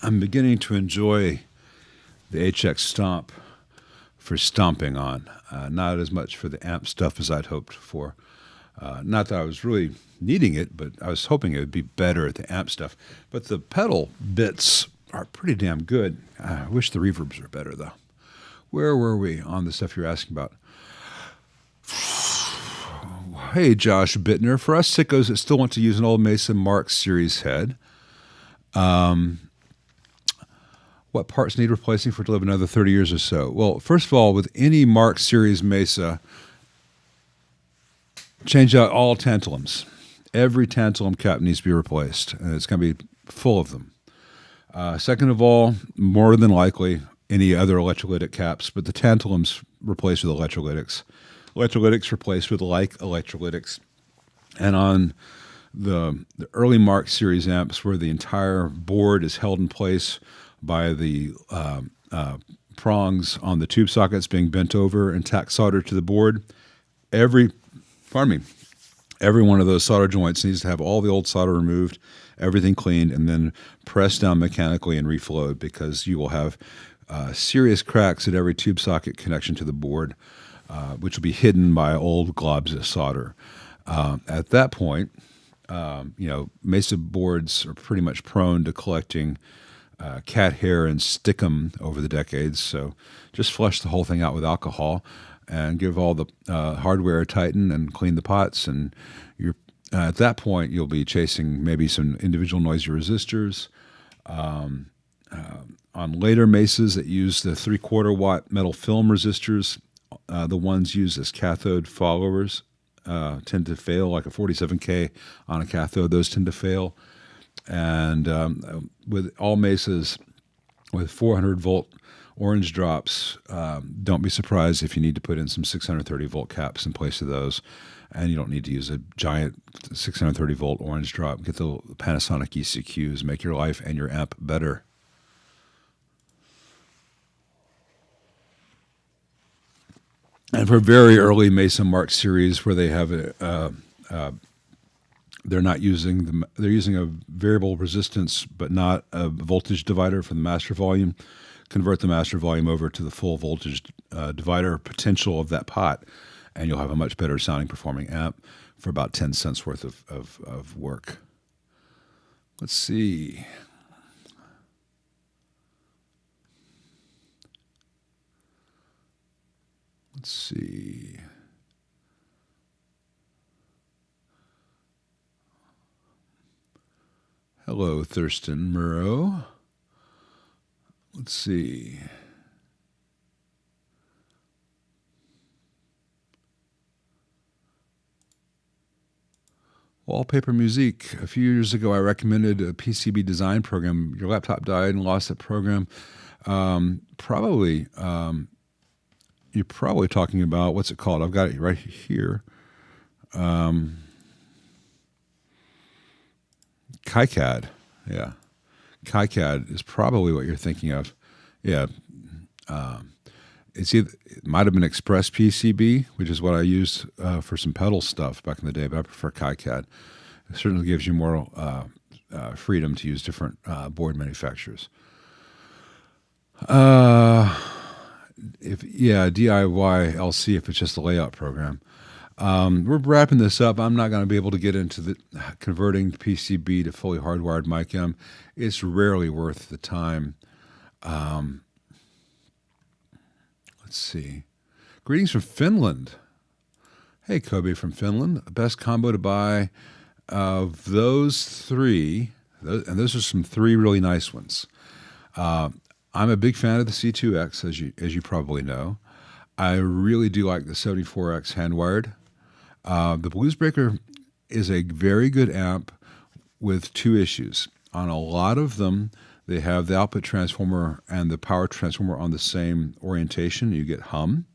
I'm beginning to enjoy the HX Stomp for stomping on, not as much for the amp stuff as I'd hoped for. Not that I was really needing it, but I was hoping it would be better at the amp stuff. But the pedal bits are pretty damn good. I wish the reverbs were better, though. Where were we on the stuff you're asking about? Hey, Josh Bittner. For us sickos that still want to use an old Mesa Mark series head, what parts need replacing for it to live another 30 years or so? Well, first of all, with any Mark Series Mesa, change out all tantalums. Every tantalum cap needs to be replaced, and it's going to be full of them. Second of all, more than likely, any other electrolytic caps, but the tantalums replaced with electrolytics. Electrolytics replaced with like electrolytics. And on the early Mark Series amps, where the entire board is held in place by the prongs on the tube sockets being bent over and tack soldered to the board, every one of those solder joints needs to have all the old solder removed, everything cleaned, and then pressed down mechanically and reflowed, because you will have serious cracks at every tube socket connection to the board which will be hidden by old globs of solder. At that point, mesa boards are pretty much prone to collecting cat hair and stickum over the decades. So just flush the whole thing out with alcohol and give all the hardware a tighten and clean the pots. And you're at that point, you'll be chasing maybe some individual noisy resistors. On later mesas that use the 3/4 watt metal film resistors, the ones used as cathode followers tend to fail, like a 47K on a cathode. Those tend to fail. And with all mesas with 400 volt orange drops, don't be surprised if you need to put in some 630 volt caps in place of those. And you don't need to use a giant 630 volt orange drop. Get the Panasonic ECQs. Make your life and your amp better. And for very early Mesa Mark series, where they have they're not using they're using a variable resistance, but not a voltage divider for the master volume. Convert the master volume over to the full voltage divider potential of that pot, and you'll have a much better sounding performing amp for about 10 cents worth of work. Let's see. Let's see. Hello, Thurston Murrow. Let's see. Wallpaper Music. A few years ago, I recommended a PCB design program. Your laptop died and lost that program. You're probably talking about, what's it called? I've got it right here. KiCad. Yeah. KiCad is probably what you're thinking of. Yeah. It might have been Express PCB, which is what I used for some pedal stuff back in the day, but I prefer KiCad. It certainly gives you more freedom to use different board manufacturers. DIY LC if it's just a layout program. We're wrapping this up. I'm not going to be able to get into the converting PCB to fully hardwired mic M. It's rarely worth the time. Let's see. Greetings from Finland. Hey, Kobe from Finland. Best combo to buy of those three, and those are some three really nice ones. I'm a big fan of the C2X, as you probably know. I really do like the 74X hand-wired. The Bluesbreaker is a very good amp with two issues. On a lot of them, they have the output transformer and the power transformer on the same orientation. You get hum.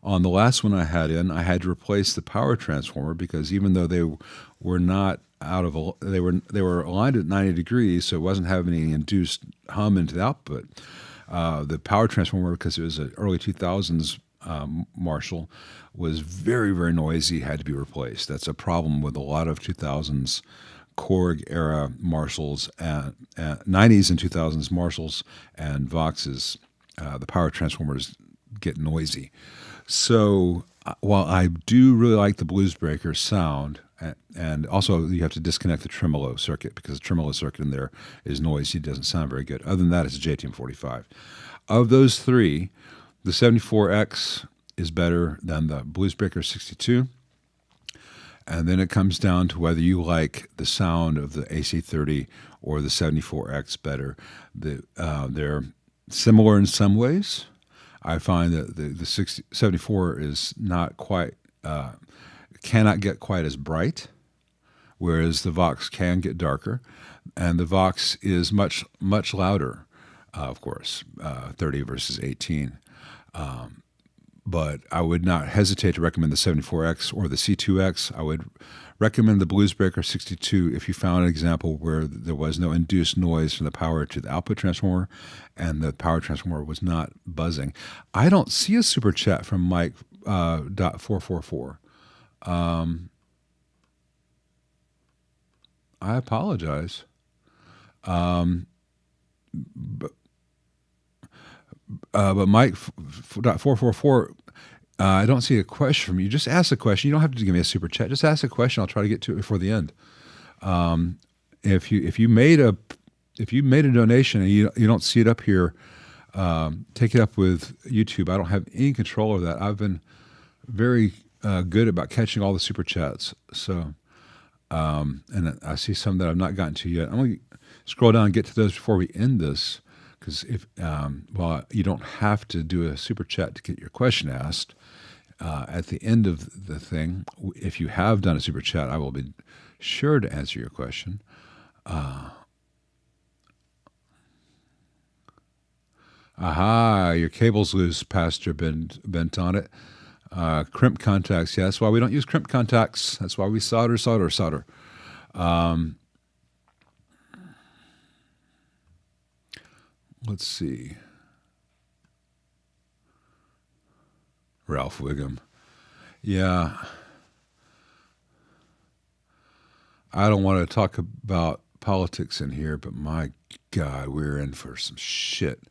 On the last one I had to replace the power transformer because even though they were not they were aligned at 90 degrees, so it wasn't having any induced hum into the output. The power transformer, because it was an early 2000s Marshall, was very, very noisy, had to be replaced. That's a problem with a lot of 2000s Korg era Marshalls and 90s and 2000s Marshalls and Voxes. The power transformers get noisy. So while I do really like the Bluesbreaker sound, and also you have to disconnect the tremolo circuit because the tremolo circuit in there is noisy. It doesn't sound very good. Other than that, it's a JTM45. Of those three, the 74X is better than the Bluesbreaker 62. And then it comes down to whether you like the sound of the AC30 or the 74X better. They're similar in some ways. I find that the 74 is not quite, cannot get quite as bright, whereas the Vox can get darker. And the Vox is much, much louder, of course, 30 versus 18. But I would not hesitate to recommend the 74X or the C2X. I would recommend the Bluesbreaker 62 if you found an example where there was no induced noise from the power to the output transformer and the power transformer was not buzzing. I don't see a super chat from Mike .444. I apologize. But Mike .444, I don't see a question from you. Just ask a question. You don't have to give me a super chat. Just ask a question. I'll try to get to it before the end. If you made a donation and you don't see it up here, take it up with YouTube. I don't have any control over that. I've been very good about catching all the super chats. So, and I see some that I've not gotten to yet. I'm going to scroll down and get to those before we end this, because you don't have to do a super chat to get your question asked. At the end of the thing, if you have done a super chat, I will be sure to answer your question. Aha, your cable's loose, Pastor bent on it. Crimp contacts, yeah, that's why we don't use crimp contacts. That's why we solder. Let's see. Ralph Wiggum. Yeah. I don't want to talk about politics in here, but my God, we're in for some shit.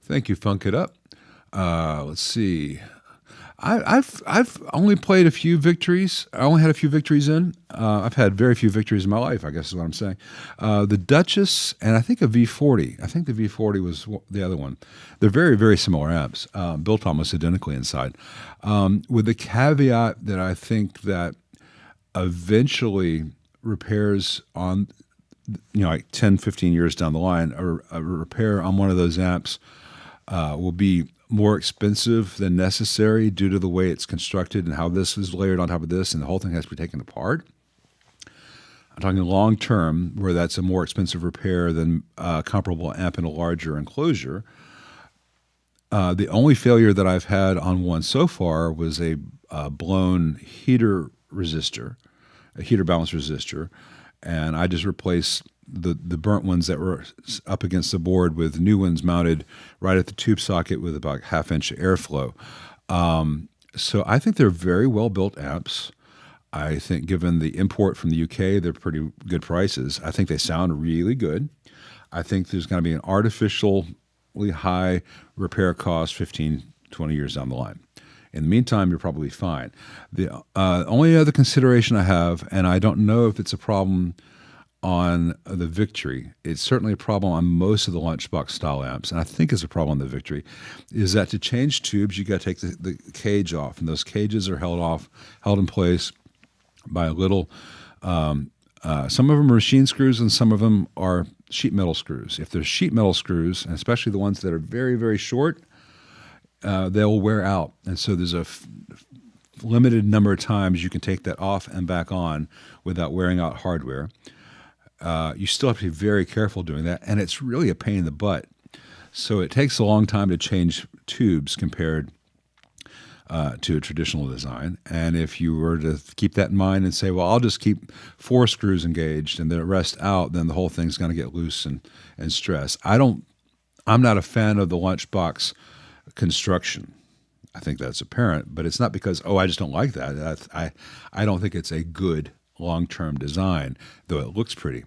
Thank you, Funk It Up. Let's see. I've only played a few victories. I only had a few victories in. I've had very few victories in my life, I guess is what I'm saying. The Duchess and I think a V40. I think the V40 was the other one. They're very, very similar amps, built almost identically inside. With the caveat that I think that eventually repairs on, like 10, 15 years down the line, a repair on one of those amps will be more expensive than necessary due to the way it's constructed and how this is layered on top of this, and the whole thing has to be taken apart. I'm talking long term, where that's a more expensive repair than a comparable amp in a larger enclosure. The only failure that I've had on one so far was a blown heater resistor, a heater balance resistor, and I just replaced the burnt ones that were up against the board with new ones mounted right at the tube socket with about half-inch airflow. So I think they're very well-built amps. I think given the import from the UK, they're pretty good prices. I think they sound really good. I think there's going to be an artificially high repair cost 15, 20 years down the line. In the meantime, you're probably fine. The only other consideration I have, and I don't know if it's a problem on the Victory, it's certainly a problem on most of the lunchbox style amps, and I think it's a problem on the Victory, is that to change tubes, you got to take the cage off, and those cages are held in place by a little, some of them are machine screws and some of them are sheet metal screws. If they're sheet metal screws, and especially the ones that are very, very short, they'll wear out, and so there's a limited number of times you can take that off and back on without wearing out hardware. You still have to be very careful doing that, and it's really a pain in the butt. So it takes a long time to change tubes compared to a traditional design. And if you were to keep that in mind and say, well, I'll just keep 4 screws engaged and the rest out, then the whole thing's going to get loose and stress. I'm not a fan of the lunchbox construction. I think that's apparent, but it's not because, I just don't like that. I don't think it's a good long-term design, though it looks pretty.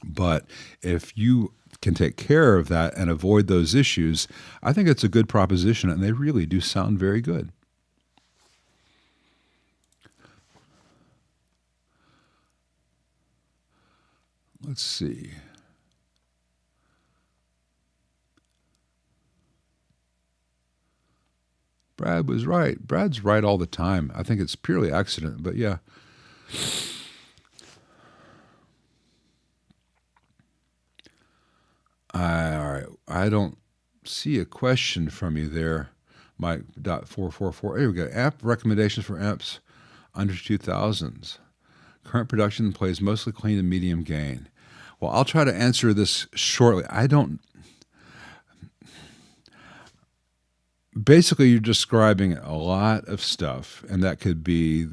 But if you can take care of that and avoid those issues, I think it's a good proposition, and they really do sound very good. Let's see. Brad was right. Brad's right all the time. I think it's purely accident, but yeah. All right. I don't see a question from you there, Mike.444. Here we go. Amp recommendations for amps under 2000s. Current production plays mostly clean and medium gain. Well, I'll try to answer this shortly. Basically, you're describing a lot of stuff, and the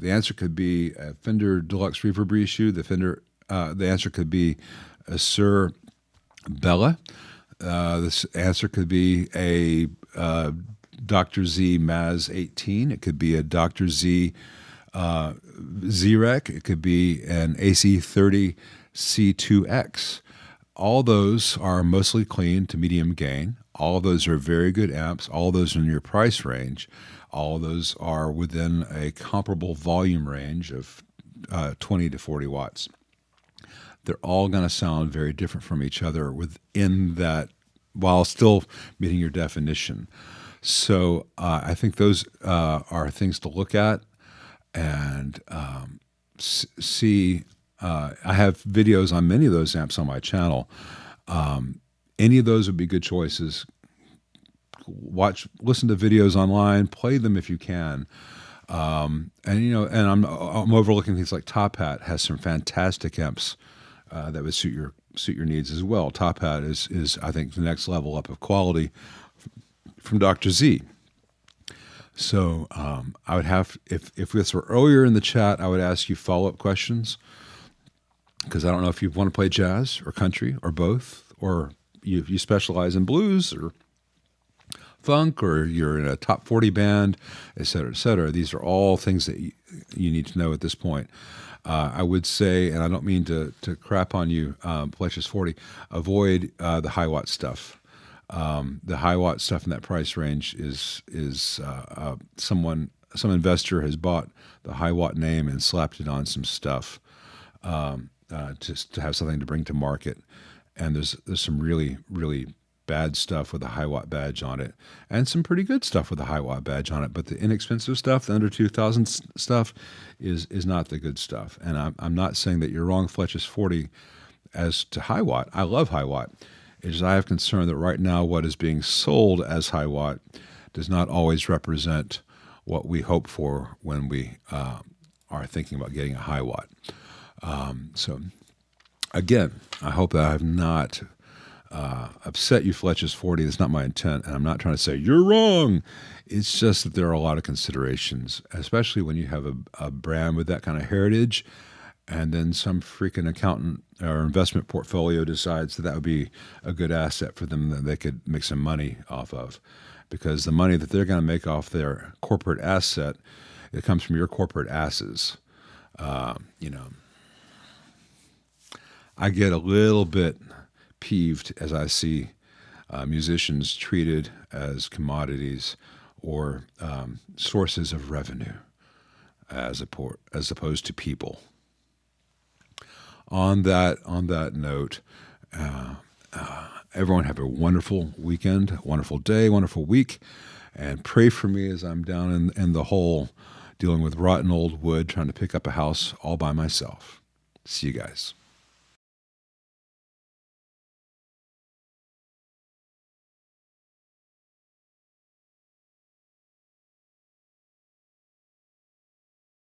answer could be a Fender Deluxe Reverb reissue. The answer could be a Sir Bella. This answer could be a Dr. Z Maz 18. It could be a Dr. Z Z-Rec. It could be an AC30 C2X. All those are mostly clean to medium gain. All of those are very good amps. All of those are in your price range. All of those are within a comparable volume range of 20 to 40 watts. They're all going to sound very different from each other within that, while still meeting your definition. So I think those are things to look at and see. I have videos on many of those amps on my channel. Any of those would be good choices. Listen to videos online, play them if you can. And I'm overlooking things like Top Hat has some fantastic amps that would suit your needs as well. Top Hat is I think the next level up of quality from Dr. Z. So I would have, if this were earlier in the chat, I would ask you follow-up questions, because I don't know if you want to play jazz or country or both, or you specialize in blues or funk, or you're in a top 40 band, et cetera, et cetera. These are all things that you need to know at this point. I would say, and I don't mean to crap on you, Fletcher's 40, avoid the high watt stuff. The high watt stuff in that price range is some investor has bought the high watt name and slapped it on some stuff just to have something to bring to market. And there's some really, really bad stuff with a high watt badge on it, and some pretty good stuff with a high watt badge on it. But the inexpensive stuff, the under 2,000 stuff, is not the good stuff. And I'm not saying that you're wrong, Fletcher's 40, as to high watt. I love high watt. It's just I have concern that right now what is being sold as high watt does not always represent what we hope for when we are thinking about getting a high watt. So again, I hope that I have not upset you, Fletcher's 40. That's not my intent, and I'm not trying to say you're wrong. It's just that there are a lot of considerations, especially when you have a brand with that kind of heritage, and then some freaking accountant or investment portfolio decides that would be a good asset for them that they could make some money off of. Because the money that they're going to make off their corporate asset, it comes from your corporate asses. I get a little bit peeved as I see musicians treated as commodities or sources of revenue as opposed to people. On that note, everyone have a wonderful weekend, wonderful day, wonderful week, and pray for me as I'm down in the hole dealing with rotten old wood, trying to pick up a house all by myself. See you guys.